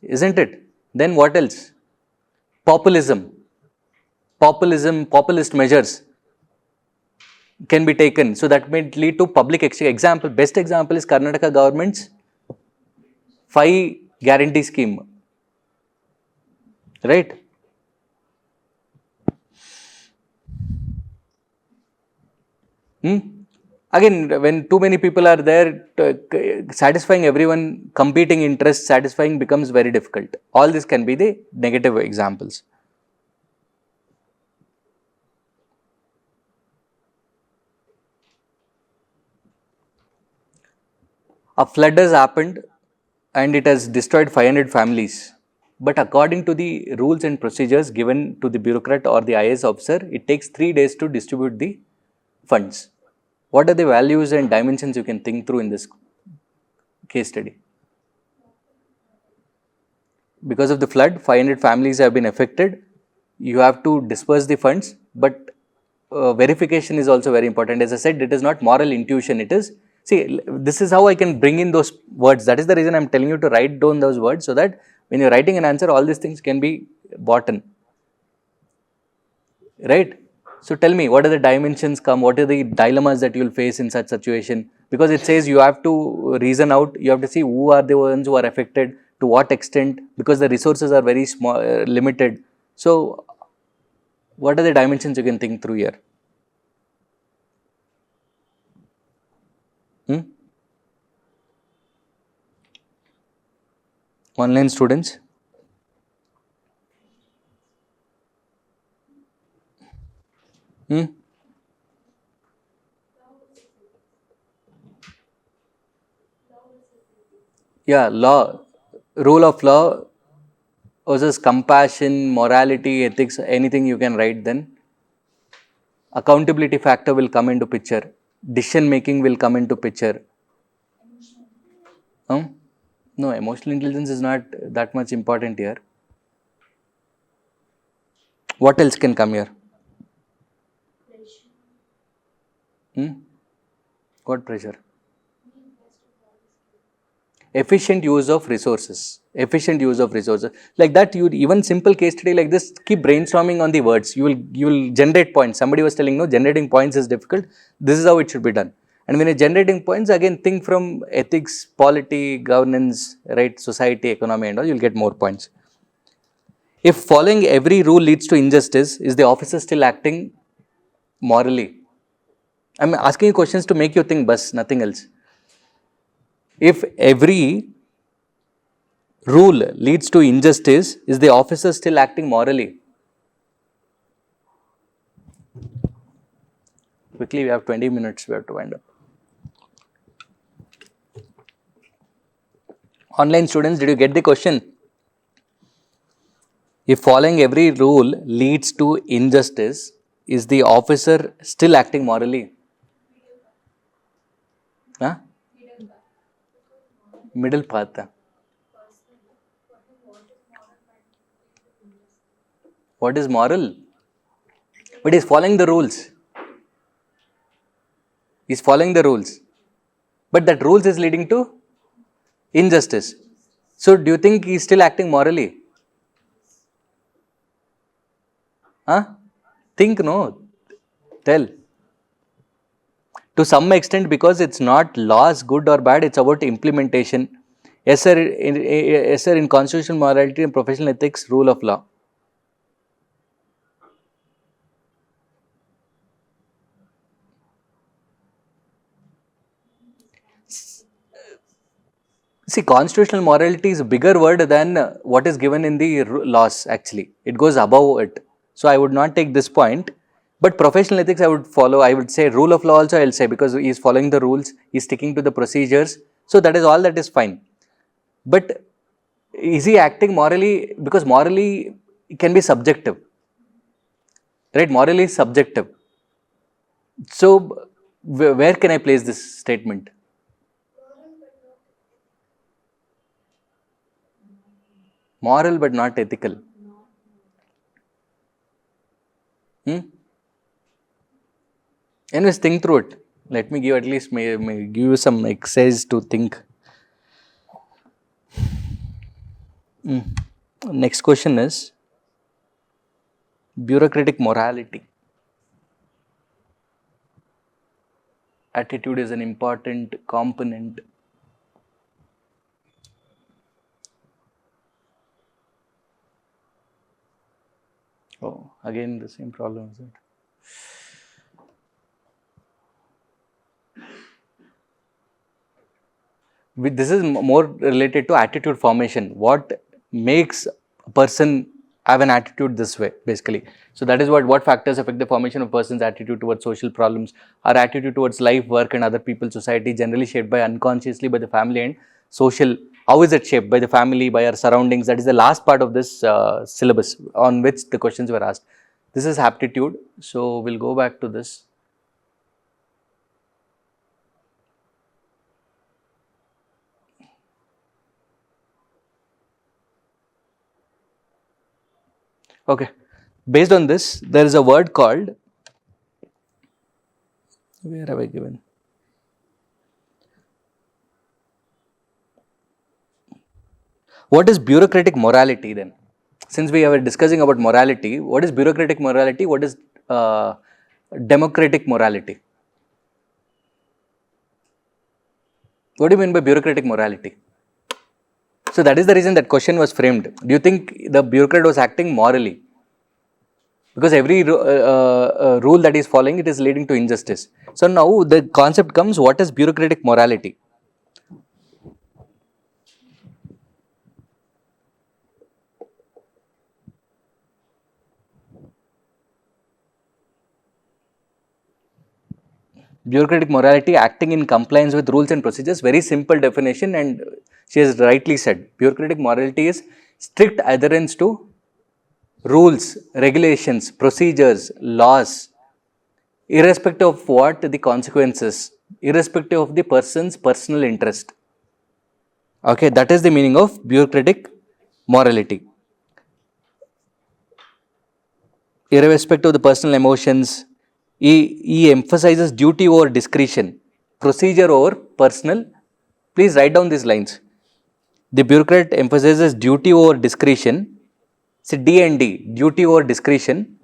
[SPEAKER 1] isn't it? Then what else? Populism, populist measures can be taken. So that may lead to public example. Best example is Karnataka government's 5 guarantee scheme, right? Again, when too many people are there, satisfying everyone, competing interests, satisfying becomes very difficult. All this can be the negative examples. A flood has happened and it has destroyed 500 families. But according to the rules and procedures given to the bureaucrat or the IAS officer, it takes 3 days to distribute the funds. What are the values and dimensions you can think through in this case study? Because of the flood, 500 families have been affected. You have to disperse the funds, but verification is also very important. As I said, it is not moral intuition. It is, see, this is how I can bring in those words. That is the reason I'm telling you to write down those words, so that when you're writing an answer, all these things can be bought in. Right? So tell me, what are the dimensions come? What are the dilemmas that you will face in such situation? Because it says you have to reason out, you have to see who are the ones who are affected, to what extent, because the resources are very small, limited. So what are the dimensions you can think through here? Online students? Yeah, law, rule of law versus compassion, morality, ethics, anything you can write then. Accountability factor will come into picture. Decision making will come into picture. No, emotional intelligence is not that much important here. What else can come here? What pressure? Efficient use of resources. Efficient use of resources. Like that, you even simple case study like this, keep brainstorming on the words. You will generate points. Somebody was telling, no, generating points is difficult. This is how it should be done. And when you're generating points, again, think from ethics, polity, governance, right, society, economy and all, you'll get more points. If following every rule leads to injustice, is the officer still acting morally? I'm asking you questions to make you think, bus, nothing else. If every rule leads to injustice, is the officer still acting morally? Quickly, we have 20 minutes, we have to wind up. Online students, did you get the question? If following every rule leads to injustice, is the officer still acting morally? Huh? Middle path. What is moral? But he's following the rules. He's following the rules. But that rules is leading to injustice. So do you think he's still acting morally? Huh? Think, no. Tell. To some extent, because it's not laws good or bad, it's about implementation. Yes sir, yes sir, in constitutional morality and professional ethics, rule of law. See, constitutional morality is a bigger word than what is given in the laws actually. It goes above it. So I would not take this point. But professional ethics I would follow. I would say rule of law also I'll say, because he is following the rules, he is sticking to the procedures. So that is all, that is fine. But is he acting morally? Because morally can be subjective. Right? Morally is subjective. So where can I place this statement? Moral but not ethical. Hmm? Anyways, think through it. Let me give at least may give you some exercise to think. Next question is bureaucratic morality. Attitude is an important component. Oh, again the same problem, is it? This is more related to attitude formation. What makes a person have an attitude this way, basically? So that is what factors affect the formation of a person's attitude towards social problems. Our attitude towards life, work and other people, society, generally shaped by unconsciously by the family and social. How is it shaped? By the family, by our surroundings. That is the last part of this syllabus on which the questions were asked. This is aptitude. So we'll go back to this. Okay. Based on this, there is a word called, where have I given? What is bureaucratic morality then? Since we are discussing about morality, what is bureaucratic morality? What is democratic morality? What do you mean by bureaucratic morality? So that is the reason that question was framed. Do you think the bureaucrat was acting morally? Because every rule that he is following, it is leading to injustice. So now the concept comes, what is bureaucratic morality? Bureaucratic morality, acting in compliance with rules and procedures. Very simple definition, and she has rightly said. Bureaucratic morality is strict adherence to rules, regulations, procedures, laws, irrespective of what the consequences, irrespective of the person's personal interest. Okay, that is the meaning of bureaucratic morality. Irrespective of the personal emotions, he emphasizes duty over discretion, procedure over personal. Please write down these lines. The bureaucrat emphasizes duty over discretion, say D and D, duty over discretion,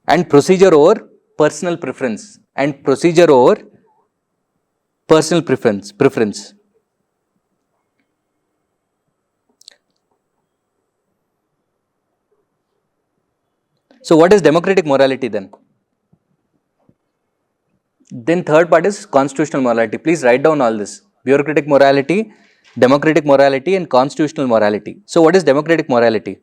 [SPEAKER 1] and procedure over personal preference, and procedure over personal preference. So what is democratic morality then? Then third part is constitutional morality. Please write down all this. Bureaucratic morality, democratic morality and constitutional morality. So what is democratic morality?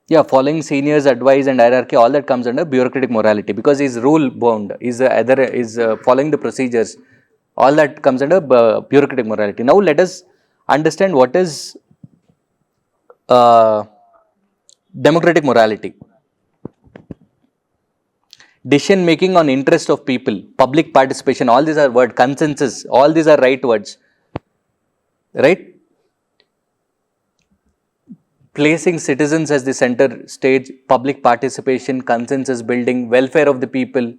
[SPEAKER 1] Yeah, following seniors' advice and hierarchy, all that comes under bureaucratic morality, because he's rule bound, is following the procedures. All that comes under bureaucratic morality. Now let us understand what is democratic morality. Decision making on interest of people, public participation, all these are words, consensus, all these are right words, right? Placing citizens as the center stage, public participation, consensus building, welfare of the people.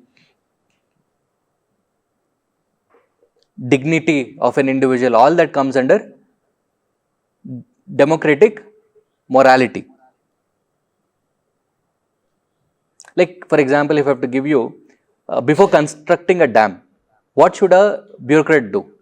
[SPEAKER 1] dignity of an individual, all that comes under democratic morality. Like, for example, if I have to give you, before constructing a dam, what should a bureaucrat do?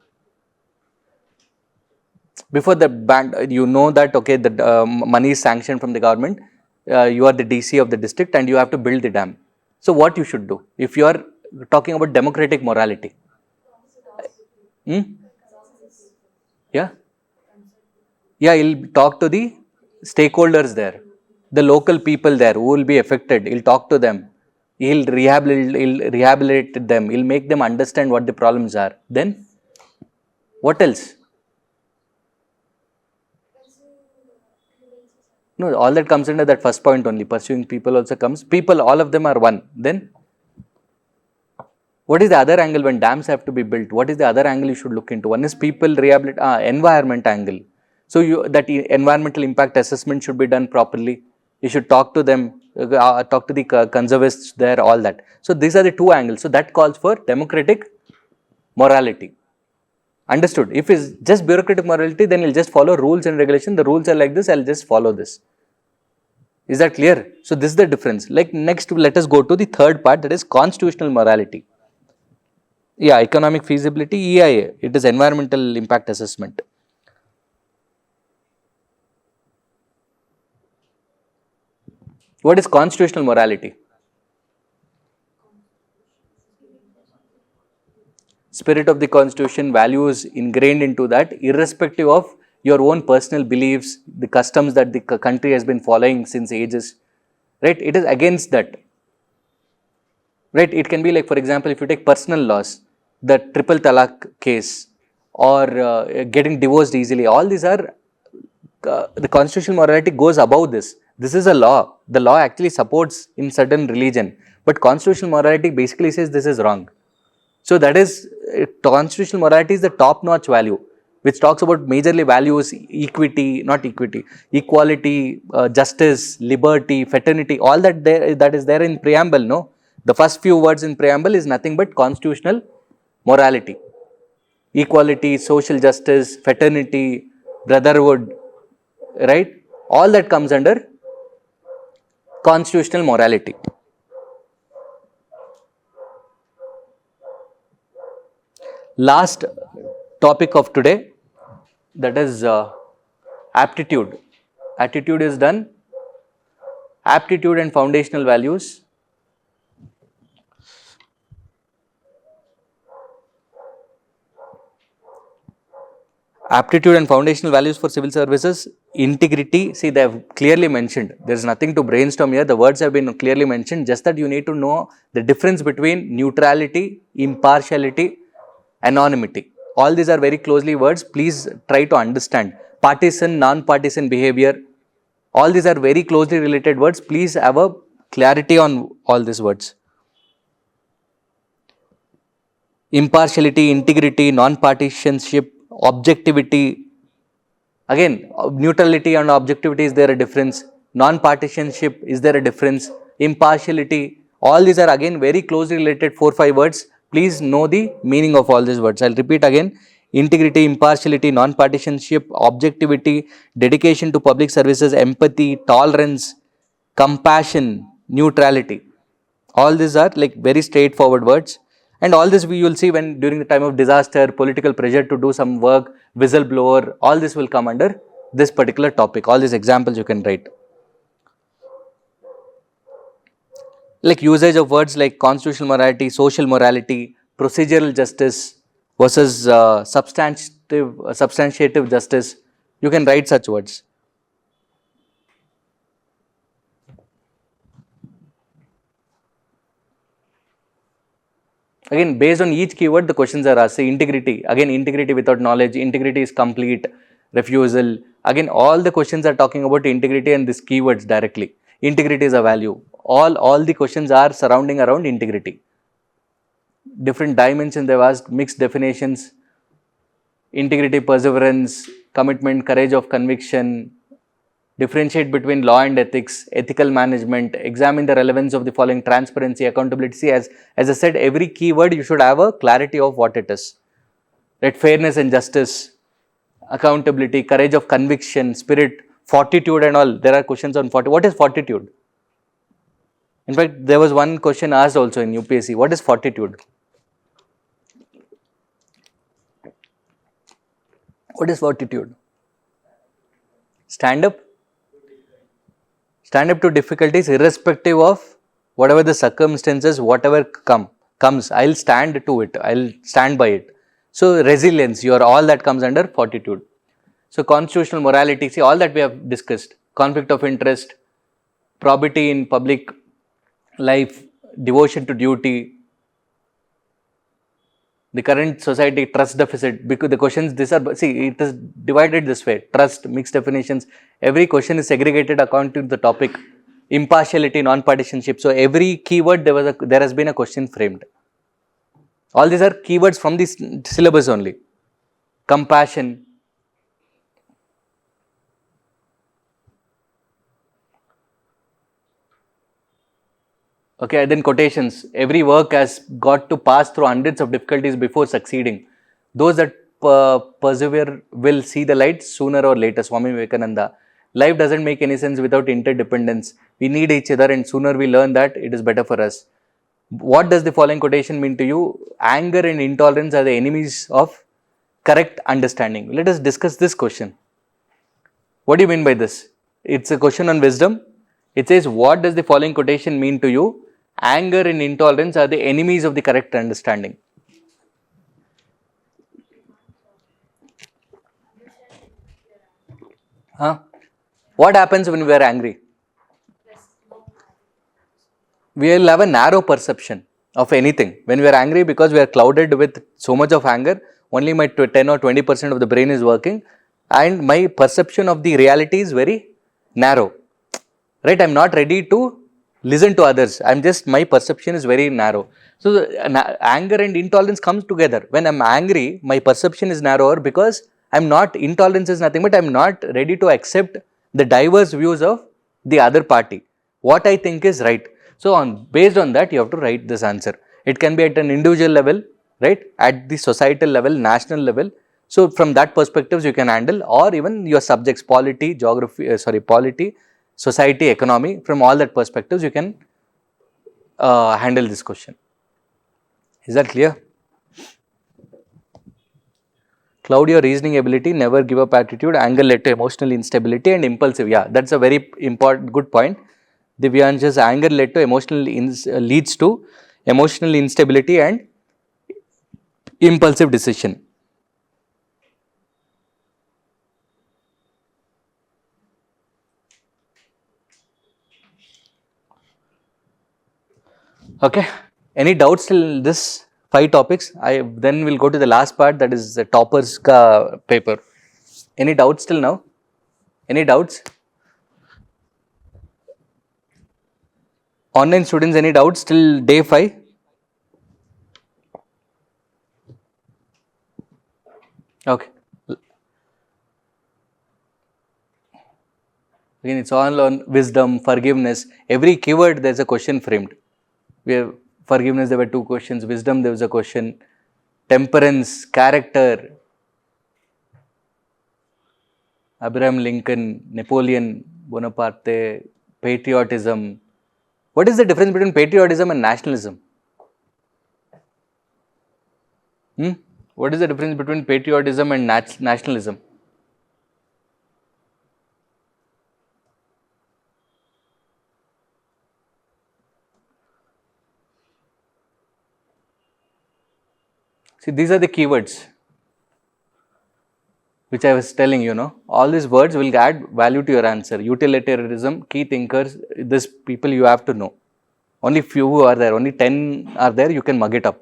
[SPEAKER 1] Before the band, you know that, okay, the money is sanctioned from the government, you are the DC of the district and you have to build the dam. So, what you should do if you are talking about democratic morality? Hmm? Yeah? Yeah, he'll talk to the stakeholders there, the local people there who will be affected. He'll talk to them. He'll rehabilitate them. He'll make them understand what the problems are. Then, what else? No, all that comes under that first point only. Pursuing people also comes. People, all of them are one. Then, what is the other angle when dams have to be built? What is the other angle you should look into? One is people rehabilitate, environment angle. So, that environmental impact assessment should be done properly. You should talk to them, talk to the conservatists there, all that. So, these are the two angles. So, that calls for democratic morality. Understood? If it's just bureaucratic morality, then you'll just follow rules and regulation. The rules are like this, I'll just follow this. Is that clear? So, this is the difference. Like, next, let us go to the third part, that is constitutional morality. Yeah, economic feasibility, EIA, it is environmental impact assessment. What is constitutional morality? Spirit of the constitution, values ingrained into that, irrespective of your own personal beliefs, the customs that the country has been following since ages, right? It is against that, right? It can be like, for example, if you take personal laws, the triple talaq case, or getting divorced easily, all these are, the constitutional morality goes above this. This is a law. The law actually supports in certain religion, but constitutional morality basically says this is wrong. So, that is, constitutional morality is the top notch value, which talks about majorly values, equity, not equity, equality, justice, liberty, fraternity, all that that is there in preamble, no? The first few words in preamble is nothing but constitutional morality. Equality, social justice, fraternity, brotherhood, right? All that comes under constitutional morality. Last topic of today, that is aptitude. Attitude is done. Aptitude and foundational values. Aptitude and foundational values for civil services. Integrity, see, they have clearly mentioned. There is nothing to brainstorm here. The words have been clearly mentioned. Just that you need to know the difference between neutrality, impartiality, anonymity. All these are very closely words. Please try to understand. Partisan, non-partisan behavior. All these are very closely related words. Please have a clarity on all these words. Impartiality, integrity, non-partisanship, objectivity. Again, neutrality and objectivity, is there a difference? Non-partisanship, is there a difference? Impartiality, all these are again very closely related 4-5 words. Please know the meaning of all these words. I'll repeat again. Integrity, impartiality, non-partisanship, objectivity, dedication to public services, empathy, tolerance, compassion, neutrality. All these are like very straightforward words. And all this we will see when during the time of disaster, political pressure to do some work, whistleblower, all this will come under this particular topic. All these examples you can write. Like usage of words like constitutional morality, social morality, procedural justice versus substantiative justice. You can write such words. Again, based on each keyword, the questions are asked. Say integrity, again, integrity without knowledge, integrity is complete, refusal. Again, all the questions are talking about integrity and these keywords directly. Integrity is a value. All the questions are surrounding around integrity. Different dimensions they've asked, mixed definitions, integrity, perseverance, commitment, courage of conviction, differentiate between law and ethics, ethical management, examine the relevance of the following: transparency, accountability. See, as I said, every keyword you should have a clarity of what it is. right? Fairness and justice, accountability, courage of conviction, spirit, fortitude and all. There are questions on fortitude. What is fortitude? In fact, there was one question asked also in UPSC. What is fortitude? What is fortitude? Stand up? Stand up to difficulties irrespective of whatever the circumstances, whatever comes, I'll stand to it. I'll stand by it. So resilience, your all that comes under fortitude. So constitutional morality, see all that we have discussed, conflict of interest, probity in public life, devotion to duty, the current society trust deficit, because the questions, these are, see, it is divided this way, trust, mixed definitions, every question is segregated according to the topic, impartiality, non-partisanship. So every keyword there has been a question framed. All these are keywords from this syllabus only. Compassion. Okay, then quotations. Every work has got to pass through hundreds of difficulties before succeeding. Those that persevere will see the light sooner or later. Swami Vivekananda. Life doesn't make any sense without interdependence. We need each other, and sooner we learn that, it is better for us. What does the following quotation mean to you? Anger and intolerance are the enemies of correct understanding. Let us discuss this question. What do you mean by this? It's a question on wisdom. It says, what does the following quotation mean to you? Anger and intolerance are the enemies of the correct understanding. Huh? What happens when we are angry? We will have a narrow perception of anything. When we are angry, because we are clouded with so much of anger, only my 10 or 20% of the brain is working, and my perception of the reality is very narrow. Right? I am not ready to listen to others. I am just, my perception is very narrow. So, anger and intolerance comes together. When I am angry, my perception is narrower because I am not, intolerance is nothing but I am not ready to accept the diverse views of the other party. What I think is right. So, based on that, you have to write this answer. It can be at an individual level, right? At the societal level, national level. So, from that perspectives you can handle, or even your subjects, polity, geography, polity, society, economy, from all that perspectives you can handle this question. Is that clear? Cloud your reasoning ability, never give up attitude, anger led to emotional instability and impulsive. Yeah, that's a very important, good point. Divyansh's anger led to leads to emotional instability and impulsive decision. Okay, any doubts till this 5 topics? Then we'll go to the last part, that is the toppers paper. Any doubts till now? Any doubts? Online students, any doubts till day 5? Okay. Again, it's all on wisdom, forgiveness. Every keyword there's a question framed. We have forgiveness, there were 2 questions. Wisdom, there was a question. Temperance, character. Abraham Lincoln, Napoleon Bonaparte, patriotism. What is the difference between patriotism and nationalism? What is the difference between patriotism and nationalism? See, these are the keywords which I was telling you, all these words will add value to your answer. Utilitarianism, key thinkers, these people you have to know. Only few are there, only 10 are there, you can mug it up.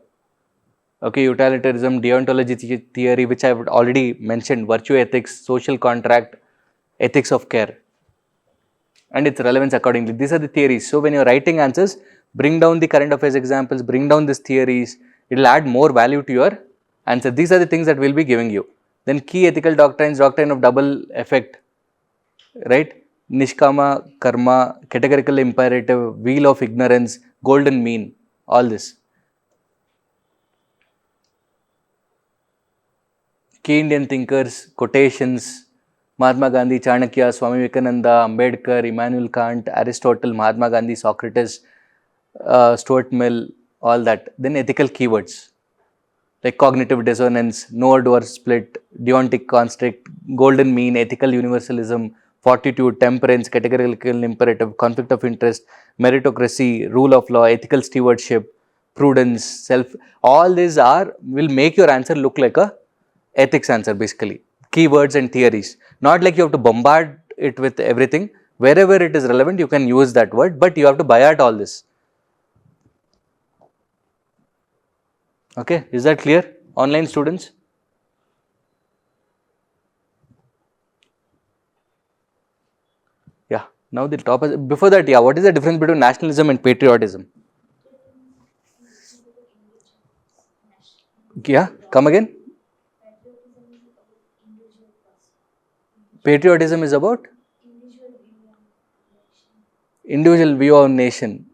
[SPEAKER 1] Okay, utilitarianism, deontology theory, which I have already mentioned, virtue ethics, social contract, ethics of care, and its relevance accordingly. These are the theories. So, when you are writing answers, bring down the current affairs examples, bring down these theories, it will add more value to your answer. These are the things that we will be giving you. Then key ethical doctrines, doctrine of double effect, right? Nishkama, karma, categorical imperative, wheel of ignorance, golden mean, all this. Key Indian thinkers, quotations, Mahatma Gandhi, Chanakya, Swami Vivekananda, Ambedkar, Immanuel Kant, Aristotle, Mahatma Gandhi, Socrates, Stuart Mill, all that. Then ethical keywords like cognitive dissonance, node or split, deontic construct, golden mean, ethical universalism, fortitude, temperance, categorical imperative, conflict of interest, meritocracy, rule of law, ethical stewardship, prudence, self. All these will make your answer look like a ethics answer basically. Keywords and theories. Not like you have to bombard it with everything. Wherever it is relevant, you can use that word, but you have to buy out all this. Okay, is that clear? Online students? Yeah, now the topic, before that, yeah, what is the difference between nationalism and patriotism? Yeah, come again? Patriotism is about individual view of nation.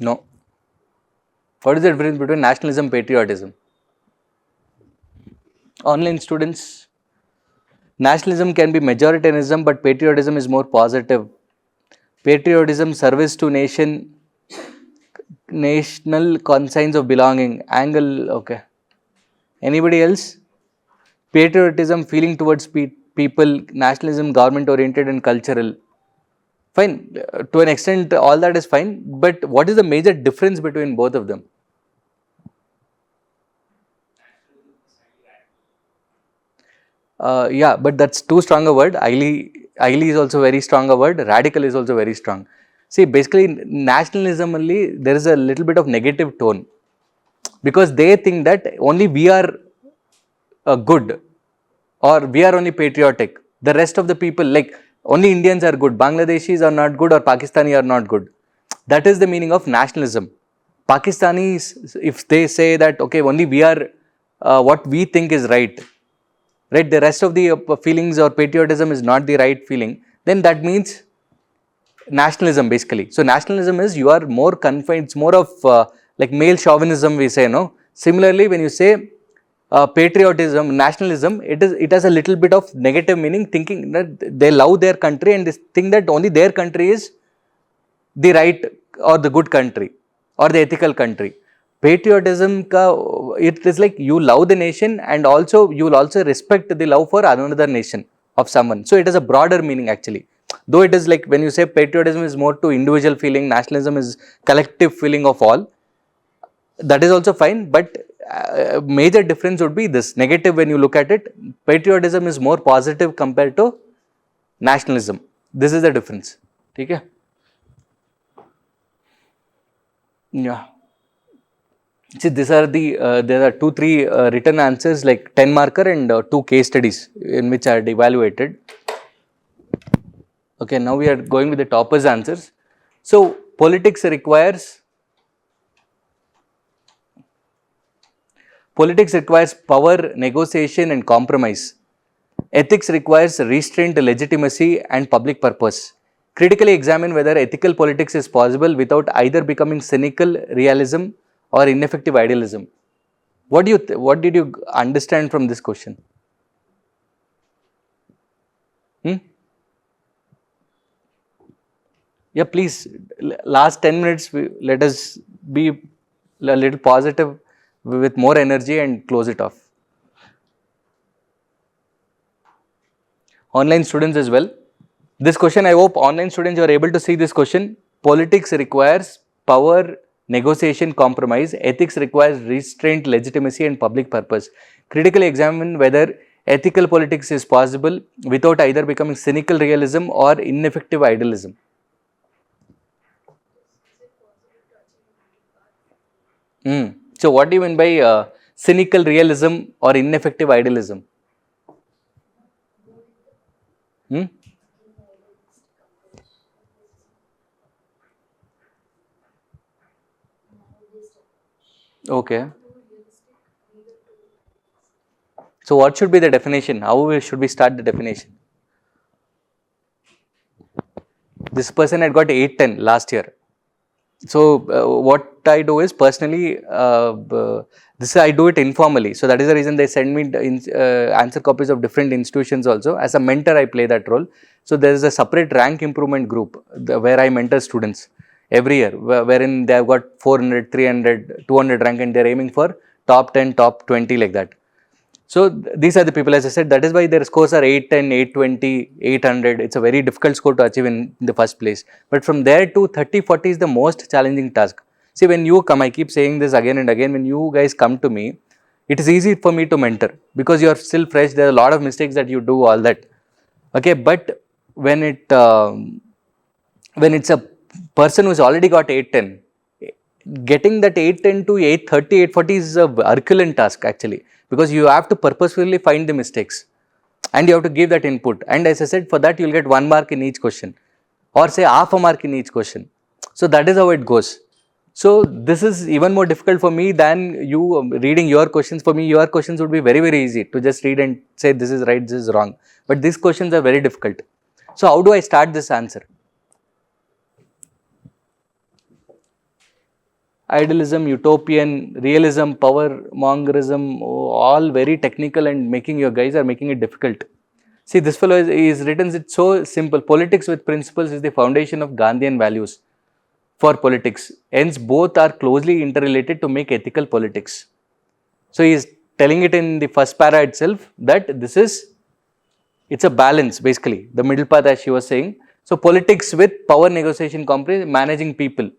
[SPEAKER 1] No. What is the difference between nationalism and patriotism? Online students, nationalism can be majoritarianism, but patriotism is more positive. Patriotism, service to nation, national conscience of belonging, angle, okay. Anybody else? Patriotism, feeling towards people, nationalism, government oriented and cultural. Fine, to an extent, all that is fine, but what is the major difference between both of them? Yeah, but that's too strong a word. Highly is also very strong a word. Radical is also very strong. See, basically, nationalism only there is a little bit of negative tone because they think that only we are good or we are only patriotic. The rest of the people, like only Indians are good, Bangladeshis are not good, or Pakistani are not good. That is the meaning of nationalism. Pakistanis, if they say that okay, only we are what we think is right, right? The rest of the feelings or patriotism is not the right feeling. Then that means nationalism basically. So nationalism is you are more confined. It's more of like male chauvinism. We say no. Similarly, when you say patriotism, nationalism, it has a little bit of negative meaning, thinking that they love their country and they think that only their country is the right or the good country or the ethical country. Patriotism, it is like you love the nation and also you will also respect the love for another nation of someone. So it has a broader meaning actually. Though it is like when you say patriotism is more to individual feeling, nationalism is collective feeling of all. That is also fine, but major difference would be this negative when you look at it. Patriotism is more positive compared to nationalism. This is the difference. Okay? Yeah. See, these are there are 2-3 written answers like 10 marker and 2 case studies in which I had evaluated. Okay, now we are going with the toppers answers. So, politics requires power, negotiation and compromise. Ethics requires restraint, legitimacy and public purpose. Critically examine whether ethical politics is possible without either becoming cynical realism or ineffective idealism. What did you understand from this question? Yeah, please, last 10 minutes, let us be a little positive with more energy and close it off. Online students as well. This question, I hope online students you are able to see this question. Politics requires power, negotiation, compromise. Ethics requires restraint, legitimacy and public purpose. Critically examine whether ethical politics is possible without either becoming cynical realism or ineffective idealism. So, what do you mean by cynical realism or ineffective idealism? Okay. So, what should be the definition? How should we start the definition? This person had got 810 last year. So what I do is personally, this I do it informally. So that is the reason they send me answer copies of different institutions also. As a mentor, I play that role. So there is a separate rank improvement group where I mentor students every year, wherein they have got 400, 300, 200 rank, and they are aiming for top 10, top 20 like that. So these are the people, as I said, that is why their scores are 810, 820, 800. It's a very difficult score to achieve in the first place. But from there to 30, 40 is the most challenging task. See, when you come, I keep saying this again and again, when you guys come to me, it is easy for me to mentor because you are still fresh. There are a lot of mistakes that you do, all that. Okay, but when it's a person who's already got 810, getting that 810 to 830, 840 is a Herculean task actually, because you have to purposefully find the mistakes and you have to give that input. And as I said, for that you'll get 1 mark in each question, or say half a mark in each question. So that is how it goes. So this is even more difficult for me than you reading your questions. For me, your questions would be very, very easy to just read and say this is right, this is wrong. But these questions are very difficult. So how do I start this answer? Idealism, utopian, realism, power mongerism, all very technical, and making your guys are making it difficult. See, this fellow is written it so simple. Politics with principles is the foundation of Gandhian values for politics. Hence, both are closely interrelated to make ethical politics. So he is telling it in the first para itself that this is, it's a balance basically, the middle path as she was saying. So politics with power negotiation compromise, managing people.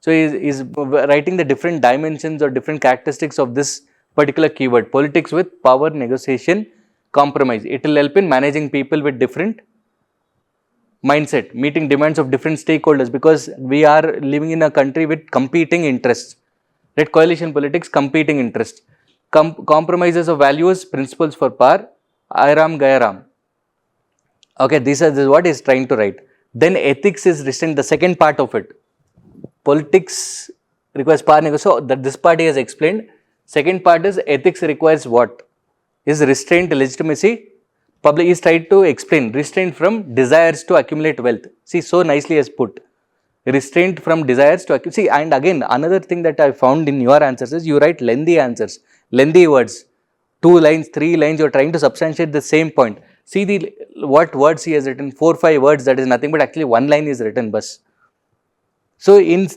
[SPEAKER 1] So he is writing the different dimensions or different characteristics of this particular keyword, politics with power negotiation compromise. It will help in managing people with different mindset, meeting demands of different stakeholders, because we are living in a country with competing interests, right? Coalition politics, competing interests, compromises of values, principles for power, Airam Gayaram. Okay, this is what he's trying to write. Then ethics is written, the second part of it. Politics requires power negotiation. So that this part he has explained. Second part is ethics requires what? Is restraint, legitimacy. Public is trying to explain restraint from desires to accumulate wealth. See, so nicely has put. Restraint from desires to accumulate. See, and again, another thing that I found in your answers is you write lengthy answers, lengthy words. 2 lines, 3 lines, you're trying to substantiate the same point. See the what words he has written, 4, 5 words, that is nothing but actually 1 line is written, bus. So in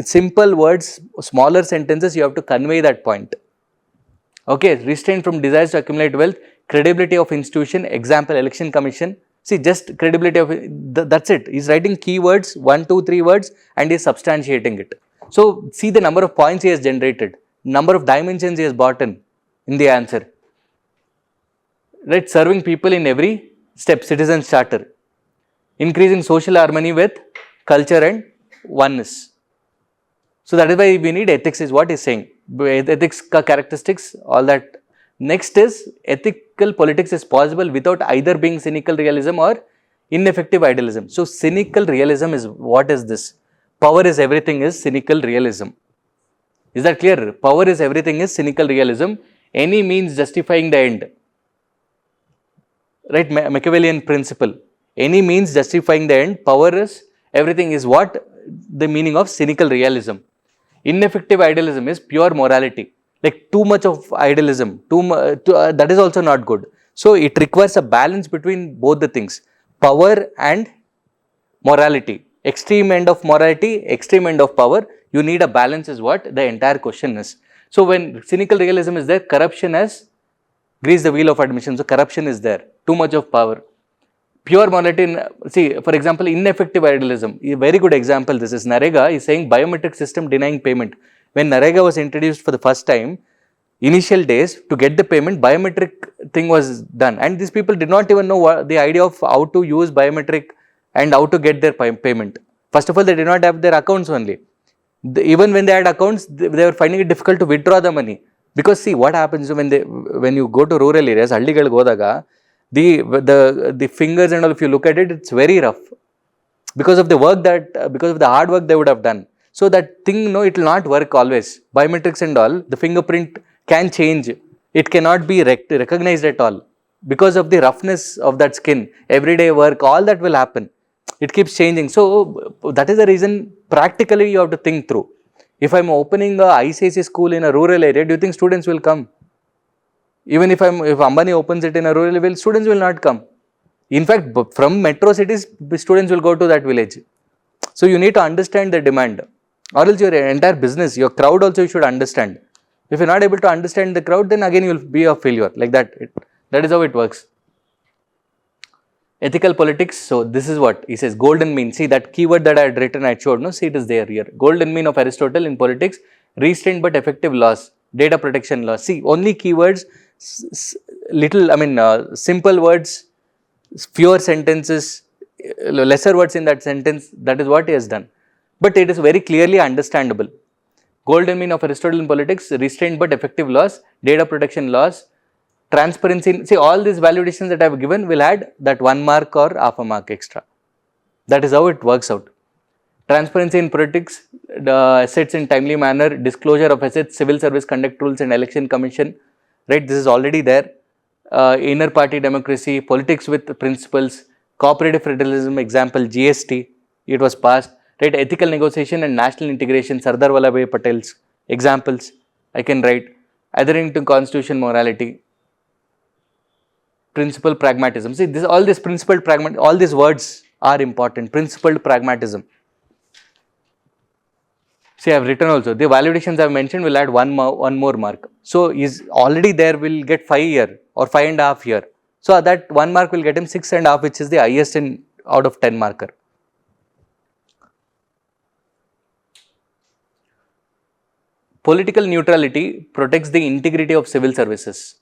[SPEAKER 1] simple words, smaller sentences, you have to convey that point. Okay, restraint from desires to accumulate wealth, credibility of institution, example, election commission. See, just credibility of, that's it. He's writing keywords, 1, 2, 3 words, and he's substantiating it. So see the number of points he has generated, number of dimensions he has brought in the answer. Right, serving people in every step, citizens charter. Increasing social harmony with culture and oneness. So that is why we need ethics, is what he's saying. Ethics characteristics, all that. Next is ethical politics is possible without either being cynical realism or ineffective idealism. So cynical realism is, what is this? Power is everything is cynical realism. Is that clear? Power is everything is cynical realism. Any means justifying the end. Right, Machiavellian principle. Any means justifying the end. Power is everything is what? The meaning of cynical realism. Ineffective idealism is pure morality. Like too much of idealism, that is also not good. So it requires a balance between both the things, power and morality. Extreme end of morality, extreme end of power. You need a balance, is what the entire question is. So when cynical realism is there, corruption has greased the wheel of admission. So corruption is there, too much of power. Pure morality, see, for example, ineffective idealism, a very good example, this is Narega is saying biometric system denying payment. When Narega was introduced for the first time, initial days, to get the payment, biometric thing was done, and these people did not even know what, the idea of how to use biometric and how to get their payment. First of all, they did not have their accounts only. Even when they had accounts, they were finding it difficult to withdraw the money. Because see, what happens when you go to rural areas, Halligal Godaga, the fingers and all, if you look at it, it's very rough because of the work that, because of the hard work they would have done. So that thing, no, it will not work always. Biometrics and all, the fingerprint can change. It cannot be recognized at all because of the roughness of that skin. Everyday work, all that will happen. It keeps changing. So that is the reason practically you have to think through. If I'm opening a ICSE school in a rural area, do you think students will come? Even if Ambani opens it in a rural area, students will not come. In fact, from metro cities, students will go to that village. So you need to understand the demand, or else your entire business, your crowd also you should understand. If you're not able to understand the crowd, then again you will be a failure. Like that, that is how it works. Ethical politics. So this is what he says. Golden mean. See that keyword that I had written, I showed. No, see it is there here. Golden mean of Aristotle in politics: restrained but effective laws, data protection laws. See only keywords, little. I mean simple words, fewer sentences, lesser words in that sentence. That is what he has done. But it is very clearly understandable. Golden mean of Aristotle in politics: restrained but effective laws, data protection laws, transparency. See all these validations that I have given will add that 1 mark or half a mark extra. That is how it works out. Transparency in politics, the assets in timely manner, disclosure of assets, civil service conduct rules and election commission, right, this is already there. Inner party democracy, politics with principles, cooperative federalism, example GST, it was passed, right, ethical negotiation and national integration, Sardar Vallabhbhai Patel's examples I can write, adhering to constitution, morality, principled pragmatism. See, this all this principled pragmatism, all these words are important. Principled pragmatism. See, I have written also the validations I have mentioned will add one more mark. So is already there will get 5 year or 5.5 year. So that 1 mark will get him 6.5, which is the highest in out of 10 marker. Political neutrality protects the integrity of civil services.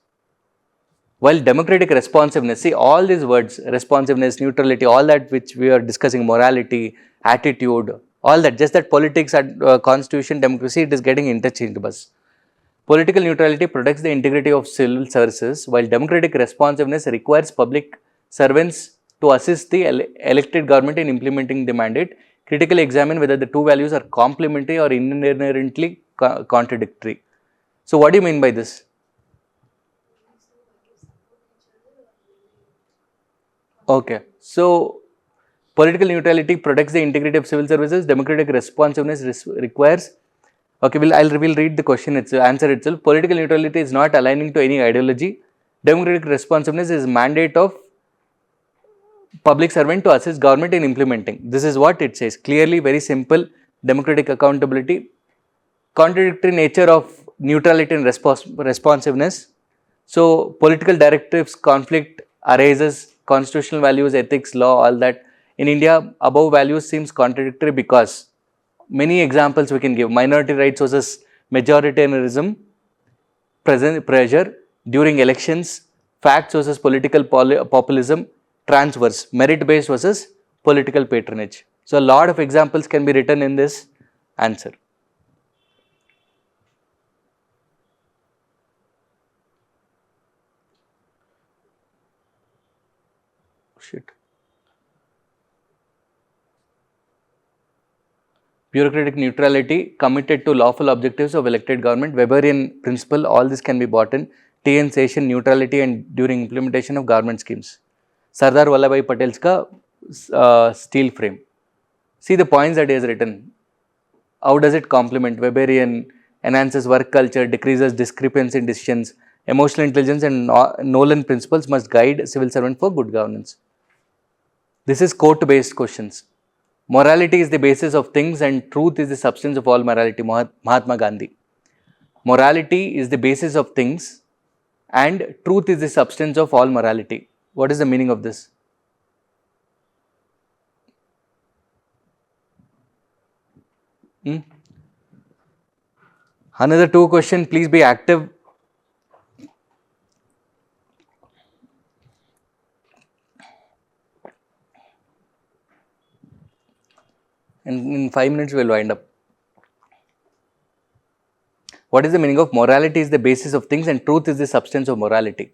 [SPEAKER 1] While democratic responsiveness, see all these words, responsiveness, neutrality, all that which we are discussing, morality, attitude, all that, just that politics and constitution, democracy, it is getting interchangeable. Political neutrality protects the integrity of civil services, while democratic responsiveness requires public servants to assist the elected government in implementing the mandate. Critically examine whether the two values are complementary or inherently contradictory. So, what do you mean by this? Okay. So, political neutrality protects the integrity of civil services. Democratic responsiveness requires. Okay, we'll read the question. It's answer itself. Political neutrality is not aligning to any ideology. Democratic responsiveness is mandate of public servant to assist government in implementing. This is what it says. Clearly, very simple. Democratic accountability. Contradictory nature of neutrality and responsiveness. So, political directives conflict arises, constitutional values, ethics, law, all that. In India, above values seems contradictory because many examples we can give. Minority rights versus majoritarianism, pressure during elections, facts versus political populism, transverse, merit based versus political patronage. So, a lot of examples can be written in this answer. Shit. Bureaucratic neutrality, committed to lawful objectives of elected government, Weberian principle, all this can be bought in. T-N neutrality and during implementation of government schemes. Sardar Vallabhbhai Patel's steel frame. See the points that he has written. How does it complement? Weberian enhances work culture, decreases discrepancy in decisions, emotional intelligence and Nolan principles must guide civil servant for good governance. This is quote-based questions. Morality is the basis of things and truth is the substance of all morality. Mahatma Gandhi. Morality is the basis of things and truth is the substance of all morality. What is the meaning of this? Another 2 question, please be active. And in 5 minutes we will wind up. What is the meaning of morality is the basis of things and truth is the substance of morality?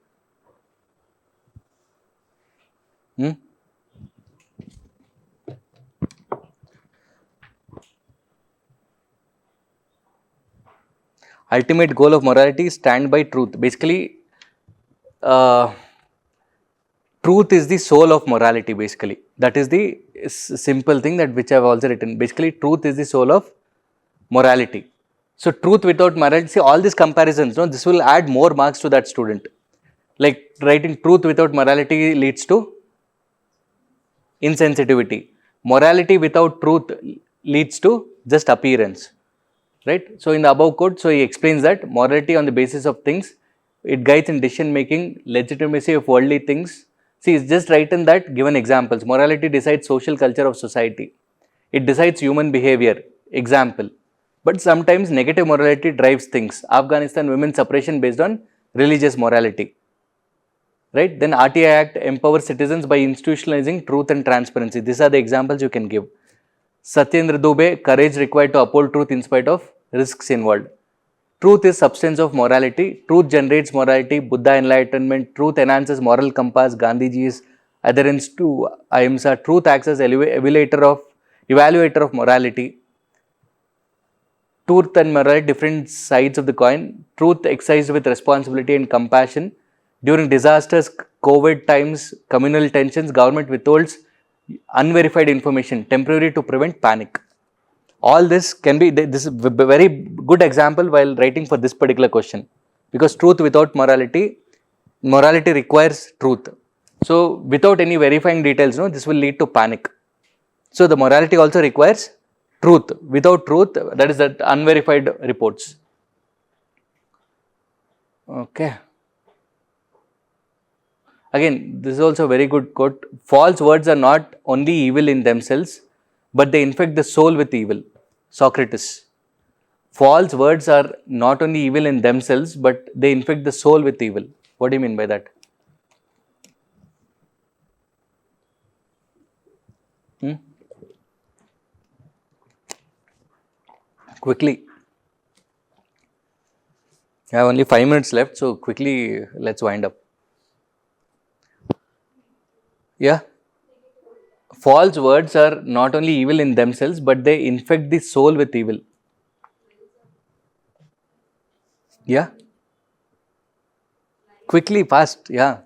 [SPEAKER 1] Ultimate goal of morality is stand by truth. Basically, truth is the soul of morality, basically. That is the simple thing that which I have also written. Basically, truth is the soul of morality. So, truth without morality, see all these comparisons, no, this will add more marks to that student. Like writing truth without morality leads to insensitivity. Morality without truth leads to just appearance, right? So, in the above quote, so he explains that morality on the basis of things, it guides in decision making, legitimacy of worldly things. See, it's just written that given examples. Morality decides social culture of society. It decides human behavior. Example. But sometimes negative morality drives things. Afghanistan women's suppression based on religious morality. Right? Then RTI Act empowers citizens by institutionalizing truth and transparency. These are the examples you can give. Satyendra Dubey, courage required to uphold truth in spite of risks involved. Truth is substance of morality. Truth generates morality. Buddha enlightenment. Truth enhances moral compass. Gandhiji's adherence to ahimsa. Truth acts as evaluator of morality. Truth and morality, different sides of the coin. Truth exercised with responsibility and compassion. During disasters, COVID times, communal tensions, government withholds unverified information temporarily to prevent panic. All this can be, this is a very good example while writing for this particular question, because truth without morality, morality requires truth. So, without any verifying details, no, this will lead to panic. So, the morality also requires truth. Without truth, that is that unverified reports. Okay. Again, this is also a very good quote. False words are not only evil in themselves, but they infect the soul with evil. Socrates. False words are not only evil in themselves, but they infect the soul with evil. What do you mean by that? Quickly. I have only 5 minutes left, so quickly let's wind up. Yeah. False words are not only evil in themselves, but they infect the soul with evil. Yeah. Quickly, fast. Yeah.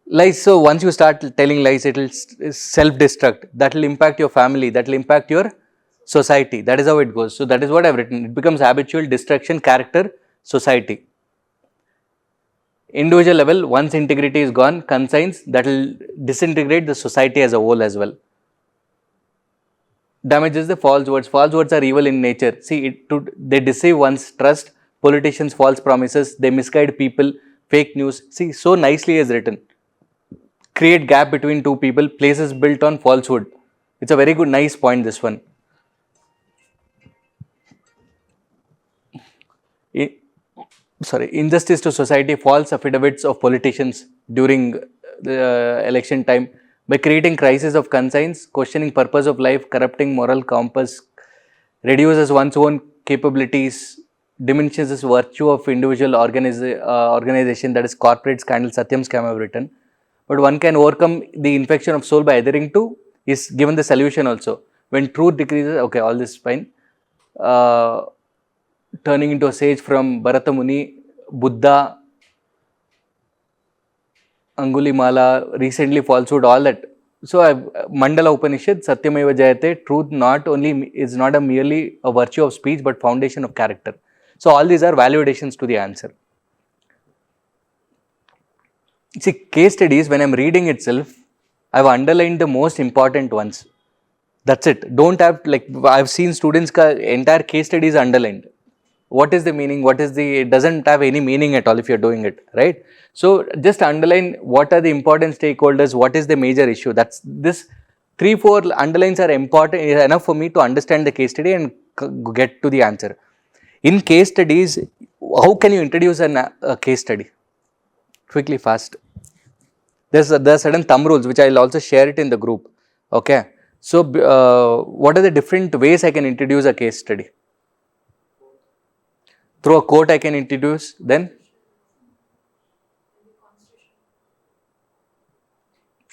[SPEAKER 1] Lies. So once you start telling lies, it will self-destruct. That will impact your family. That will impact your society. That is how it goes. So that is what I've written. It becomes habitual, destruction, character, society. Individual level, once integrity is gone, conscience, that will disintegrate the society as a whole as well. Damages the false words. False words are evil in nature. See, they deceive one's trust. Politicians' false promises. They misguide people. Fake news. See, so nicely is written. Create gap between two people. Places built on falsehood. It's a very good, nice point. This one. Injustice to society. False affidavits of politicians during the election time. By creating crisis of conscience, questioning purpose of life, corrupting moral compass, reduces one's own capabilities, diminishes the virtue of individual organization, that is corporate scandal, Satyam scam I have written. But one can overcome the infection of soul by adhering to, is given the solution also. When truth decreases, okay, all this is fine. Turning into a sage from Bharata Muni, Buddha, Angulimala, recently falsehood, all that. So, Mandala Upanishad, Satyameva Jayate, truth not only is not merely a virtue of speech, but foundation of character. So, all these are validations to the answer. See, case studies, when I am reading itself, I have underlined the most important ones. That's it. Don't have, like, I have seen students' entire case studies underlined. What is the meaning? It doesn't have any meaning at all if you're doing it, right? So, just underline what are the important stakeholders, what is the major issue. That's this 3-4 underlines are important enough for me to understand the case study and get to the answer. In case studies, how can you introduce a case study? Quickly, fast. There are certain thumb rules which I'll also share it in the group. Okay. So, what are the different ways I can introduce a case study? Through a quote I can introduce, then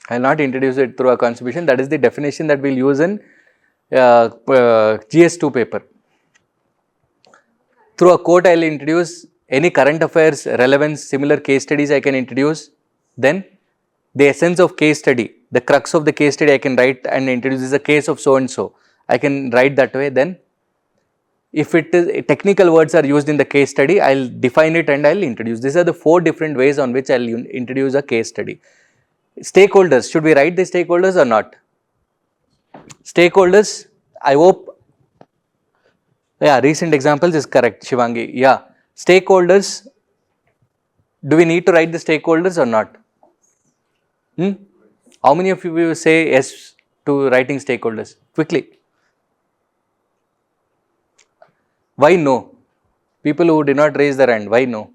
[SPEAKER 1] I will not introduce it through a contribution. That is the definition that we will use in GS2 paper. Through a quote I will introduce any current affairs, relevance, similar case studies I can introduce. Then the essence of case study, the crux of the case study I can write and introduce is a case of so and so. I can write that way. Then if it is technical words are used in the case study, I'll define it and I'll introduce. These are the 4 different ways on which I'll introduce a case study. Stakeholders, should we write the stakeholders or not? Stakeholders, I hope, yeah, recent examples is correct, Shivangi. Yeah, stakeholders, do we need to write the stakeholders or not? How many of you will say yes to writing stakeholders? Quickly. Why no? People who did not raise their hand, why no?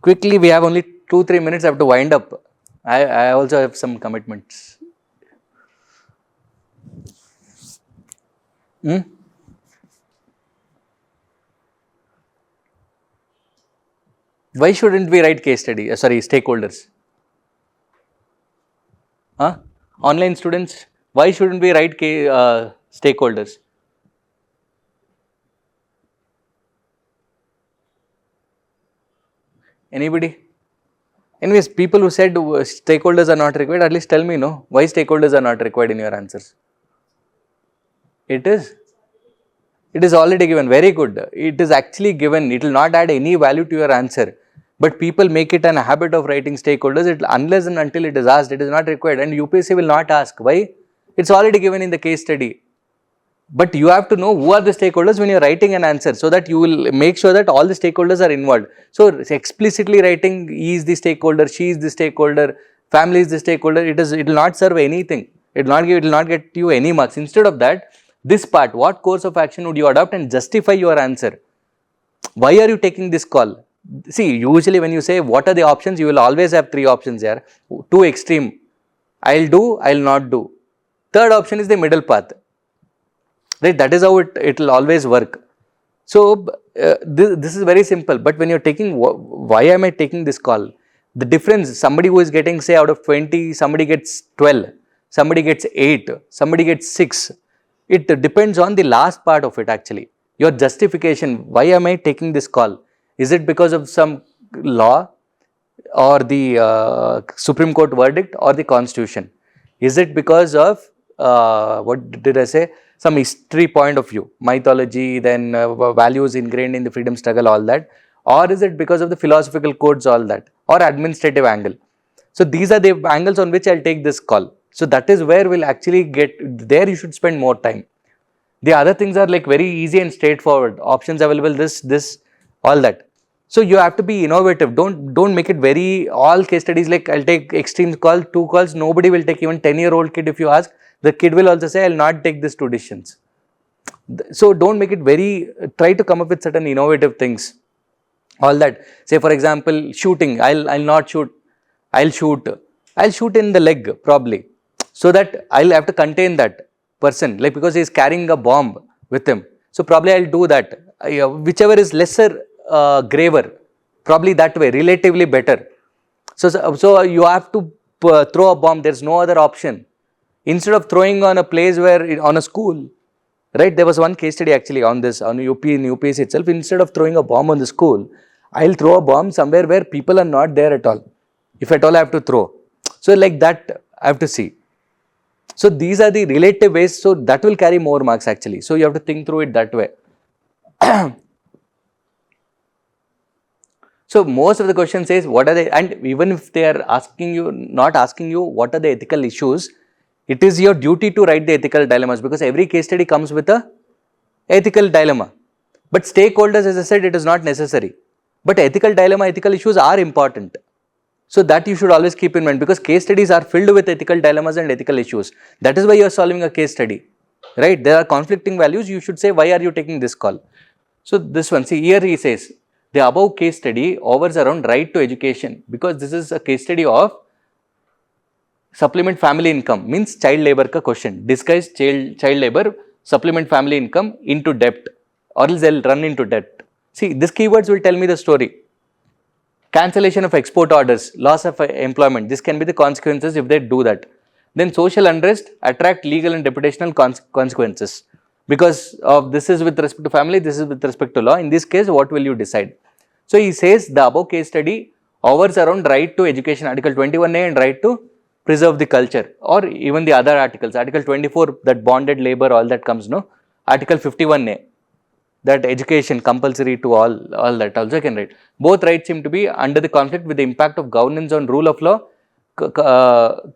[SPEAKER 1] Quickly, we have only 2-3 minutes, I have to wind up. I also have some commitments. Why shouldn't we write case study? Stakeholders. Online students, why shouldn't we write stakeholders? Anybody? Anyways, people who said stakeholders are not required, at least tell me, no, why stakeholders are not required in your answers? It is. It is already given. Very good. It is actually given. It will not add any value to your answer. But people make it an habit of writing stakeholders. Unless and until it is asked, it is not required. And UPSC will not ask. Why? It's already given in the case study. But you have to know who are the stakeholders when you are writing an answer, so that you will make sure that all the stakeholders are involved. So explicitly writing he is the stakeholder, she is the stakeholder, family is the stakeholder, it will not serve anything. It will not get you any marks. Instead of that, this part, what course of action would you adopt and justify your answer? Why are you taking this call? See, usually when you say what are the options, you will always have 3 options here. 2 extreme. I'll do, I'll not do. Third option is the middle path. Right, that is how it will always work. So this is very simple. But when you're taking, why am I taking this call? The difference, somebody who is getting, say, out of 20, somebody gets 12, somebody gets 8, somebody gets 6. It depends on the last part of it actually. Your justification, why am I taking this call? Is it because of some law or the Supreme Court verdict or the Constitution? Is it because of, what did I say? Some history point of view, mythology, then values ingrained in the freedom struggle, all that, or is it because of the philosophical codes, all that, or administrative angle? So these are the angles on which I'll take this call. So that is where we'll actually get, there you should spend more time. The other things are like very easy and straightforward, options available, this, all that. So you have to be innovative. Don't make it very, all case studies like I'll take extreme call, 2 calls, nobody will take. Even 10-year-old kid, if you ask, the kid will also say, I'll not take these 2 decisions. So don't make it very, try to come up with certain innovative things, all that. Say for example, shooting, I'll not shoot, I'll shoot in the leg probably, so that I'll have to contain that person, like because he is carrying a bomb with him. So probably I'll do that, whichever is lesser graver, probably that way, relatively better. So you have to throw a bomb, there's no other option. Instead of throwing on a place where, on a school, right, there was one case study actually on this, on UP, in UPSC itself. Instead of throwing a bomb on the school, I'll throw a bomb somewhere where people are not there at all, if at all I have to throw. So like that, I have to see. So these are the relative ways, so that will carry more marks actually. So you have to think through it that way. So most of the question says, what are they, and even if they are asking you, not asking you what are the ethical issues, it is your duty to write the ethical dilemmas, because every case study comes with a ethical dilemma. But stakeholders, as I said, it is not necessary. But ethical dilemma, ethical issues are important. So that you should always keep in mind, because case studies are filled with ethical dilemmas and ethical issues. That is why you are solving a case study, right? There are conflicting values. You should say, why are you taking this call? So this one, see here he says, the above case study hovers around right to education, because this is a case study of supplement family income, means child labor ka question, disguise child labor, supplement family income into debt, or else they'll run into debt. See, these keywords will tell me the story. Cancellation of export orders, loss of employment, this can be the consequences if they do that. Then social unrest, attract legal and reputational consequences, because of this is with respect to family, this is with respect to law. In this case, what will you decide? So he says the above case study hovers around right to education, Article 21A, and right to preserve the culture, or even the other articles, Article 24, that bonded labor, all that comes, no? Article 51A, that education compulsory to all that also can write. Both rights seem to be under the conflict with the impact of governance on rule of law,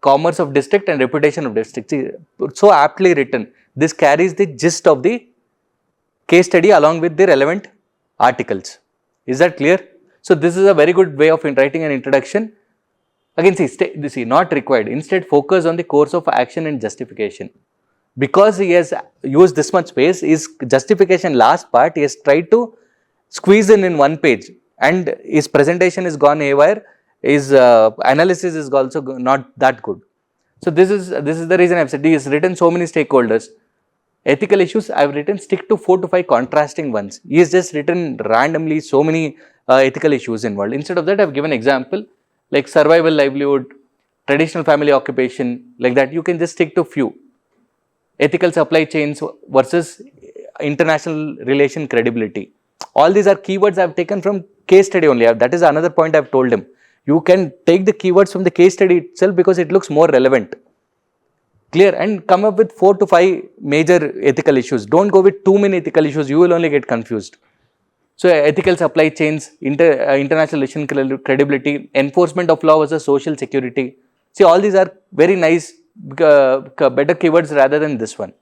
[SPEAKER 1] commerce of district, and reputation of district. See, so aptly written. This carries the gist of the case study along with the relevant articles. Is that clear? So this is a very good way of writing an introduction. Again, see, not required. Instead, focus on the course of action and justification. Because he has used this much space, his justification last part, he has tried to squeeze in one page, and his presentation is gone haywire. His analysis is also not that good. So this is the reason I've said he has written so many stakeholders. Ethical issues, I've written stick to 4 to 5 contrasting ones. He has just written randomly so many ethical issues involved. Instead of that, I've given example like survival, livelihood, traditional family occupation, like that. You can just stick to few. Ethical supply chains versus international relation credibility. All these are keywords I've taken from case study only. That is another point I've told him. You can take the keywords from the case study itself because it looks more relevant. Clear, and come up with 4 to 5 major ethical issues. Don't go with too many ethical issues, you will only get confused. So, ethical supply chains, international relation credibility, enforcement of law versus social security. See, all these are very nice, better keywords rather than this one.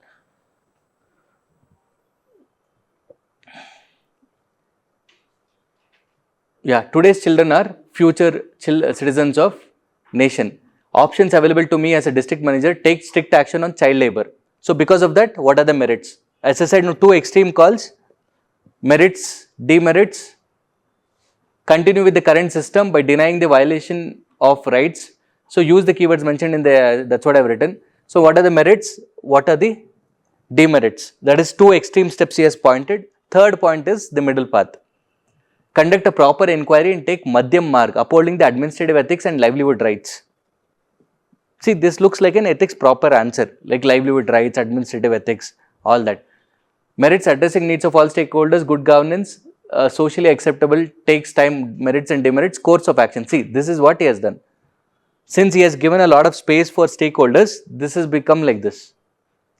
[SPEAKER 1] Yeah, today's children are future citizens of nation. Options available to me as a district manager: take strict action on child labor. So, because of that, what are the merits? As I said, no, 2 extreme calls: merits, demerits. Continue with the current system by denying the violation of rights. So, use the keywords mentioned in the, that's what I have written. So, what are the merits? What are the demerits? That is 2 extreme steps he has pointed. Third point is the middle path. Conduct a proper inquiry and take Madhyam Marg, upholding the administrative ethics and livelihood rights. See, this looks like an ethics proper answer, like livelihood rights, administrative ethics, all that. Merits, addressing needs of all stakeholders, good governance, socially acceptable, takes time, merits and demerits, course of action. See, this is what he has done. Since he has given a lot of space for stakeholders, this has become like this.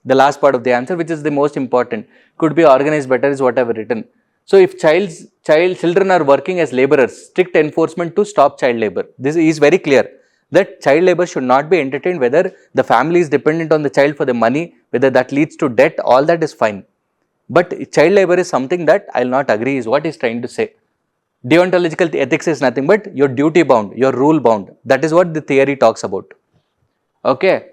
[SPEAKER 1] The last part of the answer, which is the most important, could be organized better, is what I have written. So, if children are working as laborers, strict enforcement to stop child labor. This is very clear that child labor should not be entertained, whether the family is dependent on the child for the money, whether that leads to debt, all that is fine. But child labor is something that I will not agree, is what he is trying to say. Deontological ethics is nothing but you're duty bound, you're rule bound. That is what the theory talks about. Okay.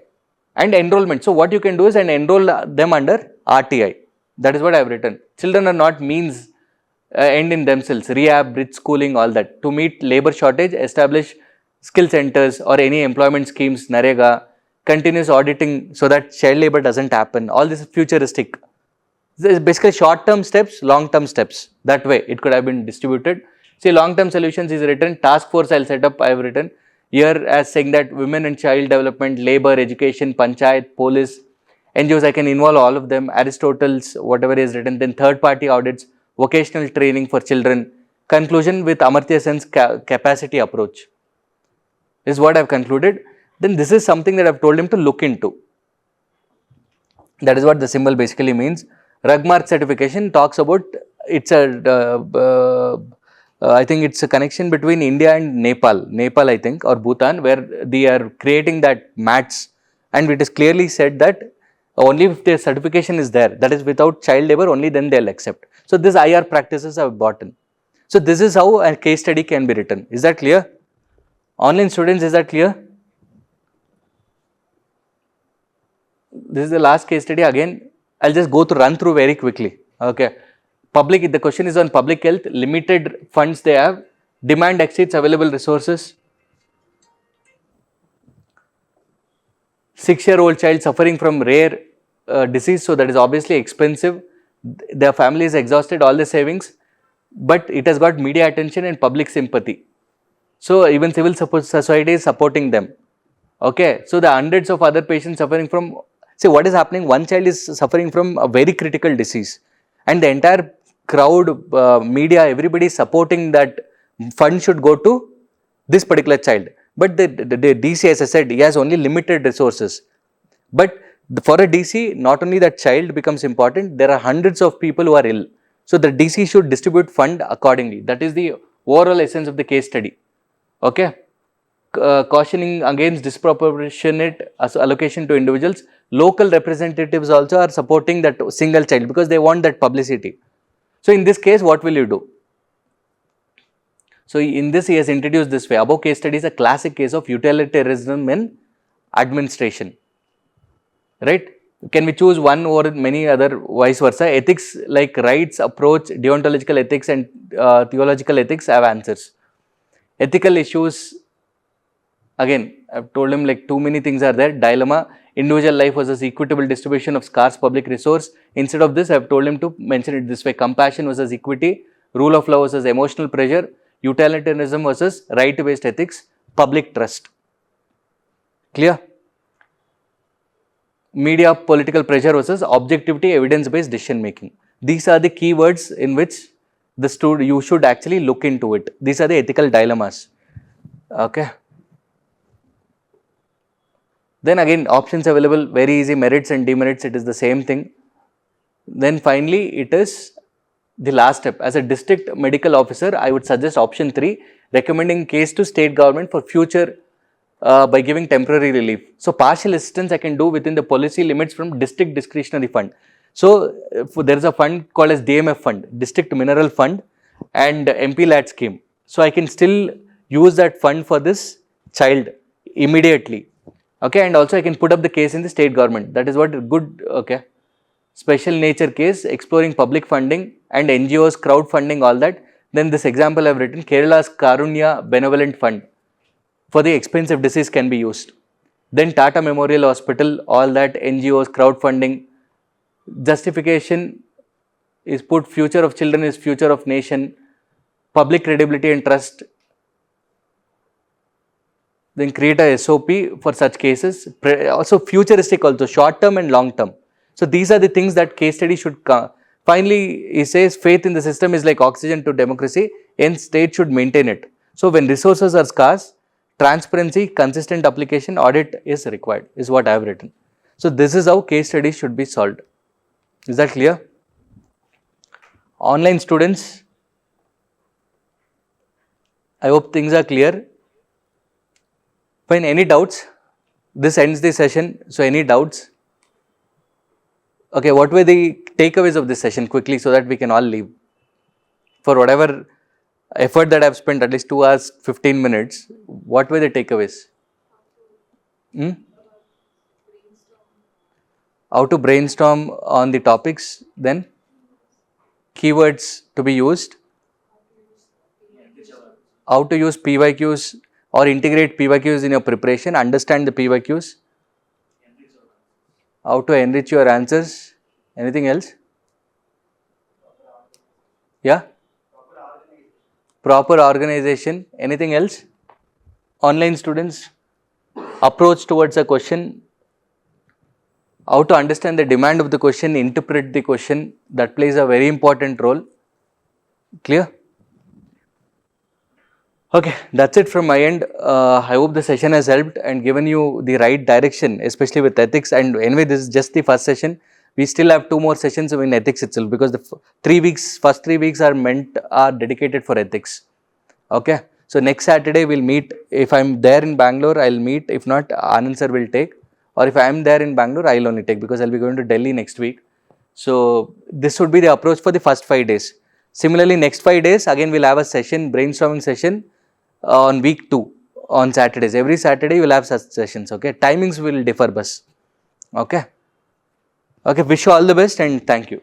[SPEAKER 1] And enrollment. So, what you can do is enroll them under RTI. That is what I have written. Children are not means end in themselves. Rehab, bridge schooling, all that. To meet labor shortage, establish skill centers or any employment schemes, Narega, continuous auditing so that child labor doesn't happen. All this is futuristic. This is basically short-term steps, long-term steps. That way it could have been distributed. See, long-term solutions is written. Task force I'll set up, I have written here as saying that women and child development, labor, education, panchayat, police, NGOs, I can involve all of them. Aristotle's, whatever is written. Then third-party audits, vocational training for children. Conclusion with Amartya Sen's capacity approach. This is what I have concluded. Then this is something that I have told him to look into. That is what the symbol basically means. Rugmark certification talks about, it's a, I think it's a connection between India and Nepal I think, or Bhutan, where they are creating that mats, and it is clearly said that only if their certification is there, that is without child labor, only then they will accept. So, this IR practices I have bought in. So, this is how a case study can be written. Is that clear? Online students, is that clear? This is the last case study. Again, I'll just run through very quickly. Okay. Public, the question is on public health, limited funds they have, demand exceeds available resources. 6-year-old child suffering from rare disease, so that is obviously expensive. Their family is exhausted, all the savings, but it has got media attention and public sympathy. So, even civil society is supporting them. Okay. So, the hundreds of other patients suffering from, see what is happening, one child is suffering from a very critical disease, and the entire crowd, media, everybody is supporting that fund should go to this particular child. But the DC, as I said, he has only limited resources. But for a DC, not only that child becomes important, there are hundreds of people who are ill. So the DC should distribute fund accordingly. That is the overall essence of the case study. Okay. Cautioning against disproportionate allocation to individuals. Local representatives also are supporting that single child because they want that publicity. So in this case, what will you do? So in this, he has introduced this way. Above case study is a classic case of utilitarianism in administration. Right? Can we choose one or many other vice versa? Ethics like rights, approach, deontological ethics and theological ethics have answers. Ethical issues, again, I've told him like too many things are there. Dilemma, individual life versus equitable distribution of scarce public resource. Instead of this, I've told him to mention it this way. Compassion versus equity, rule of law versus emotional pressure, utilitarianism versus right-based ethics, public trust. Clear? Media political pressure versus objectivity, evidence-based decision making. These are the keywords in which you should actually look into it. These are the ethical dilemmas. Okay. Then again, options available, very easy, merits and demerits, it is the same thing. Then finally, it is the last step. As a district medical officer, I would suggest option 3, recommending case to state government for future by giving temporary relief. So partial assistance I can do within the policy limits from district discretionary fund. So there is a fund called as DMF fund, District Mineral Fund, and MP LAT scheme. So I can still use that fund for this child immediately. Okay, and also I can put up the case in the state government. That is what good. Okay. Special nature case, exploring public funding and NGOs, crowdfunding, all that. Then this example I have written, Kerala's Karunya Benevolent Fund for the expensive disease can be used. Then Tata Memorial Hospital, all that, NGOs, crowdfunding. Justification is put, future of children is future of nation, public credibility and trust. Then create a SOP for such cases. Also futuristic, also short term and long term. So these are the things that case study should come. Finally, he says faith in the system is like oxygen to democracy, and state should maintain it. So when resources are scarce, transparency, consistent application, audit is required, is what I have written. So this is how case studies should be solved. Is that clear? Online students, I hope things are clear. Fine, any doubts? This ends the session. So any doubts? Okay, what were the takeaways of this session quickly so that we can all leave? For whatever effort that I have spent, at least 2 hours, 15 minutes, what were the takeaways? How to brainstorm on the topics, then keywords to be used, how to use PYQs or integrate PYQs in your preparation, understand the PYQs, how to enrich your answers, anything else? Yeah? Proper organization, anything else? Online students, approach towards a question, how to understand the demand of the question, interpret the question, that plays a very important role. Clear? Okay, that's it from my end. I hope the session has helped and given you the right direction, especially with ethics. And anyway, this is just the first session. We still have 2 more sessions in ethics itself, because the first 3 weeks are dedicated for ethics. Okay, so next Saturday we'll meet. If I'm there in Bangalore, I'll meet. If not, Anand sir will take. Or if I'm there in Bangalore, I'll only take, because I'll be going to Delhi next week. So this would be the approach for the first 5 days. Similarly, next 5 days, again we'll have a session, brainstorming session on week 2 on Saturdays. Every Saturday we'll have such sessions. Okay, timings will differ, bus. Okay. Okay, wish you all the best and thank you.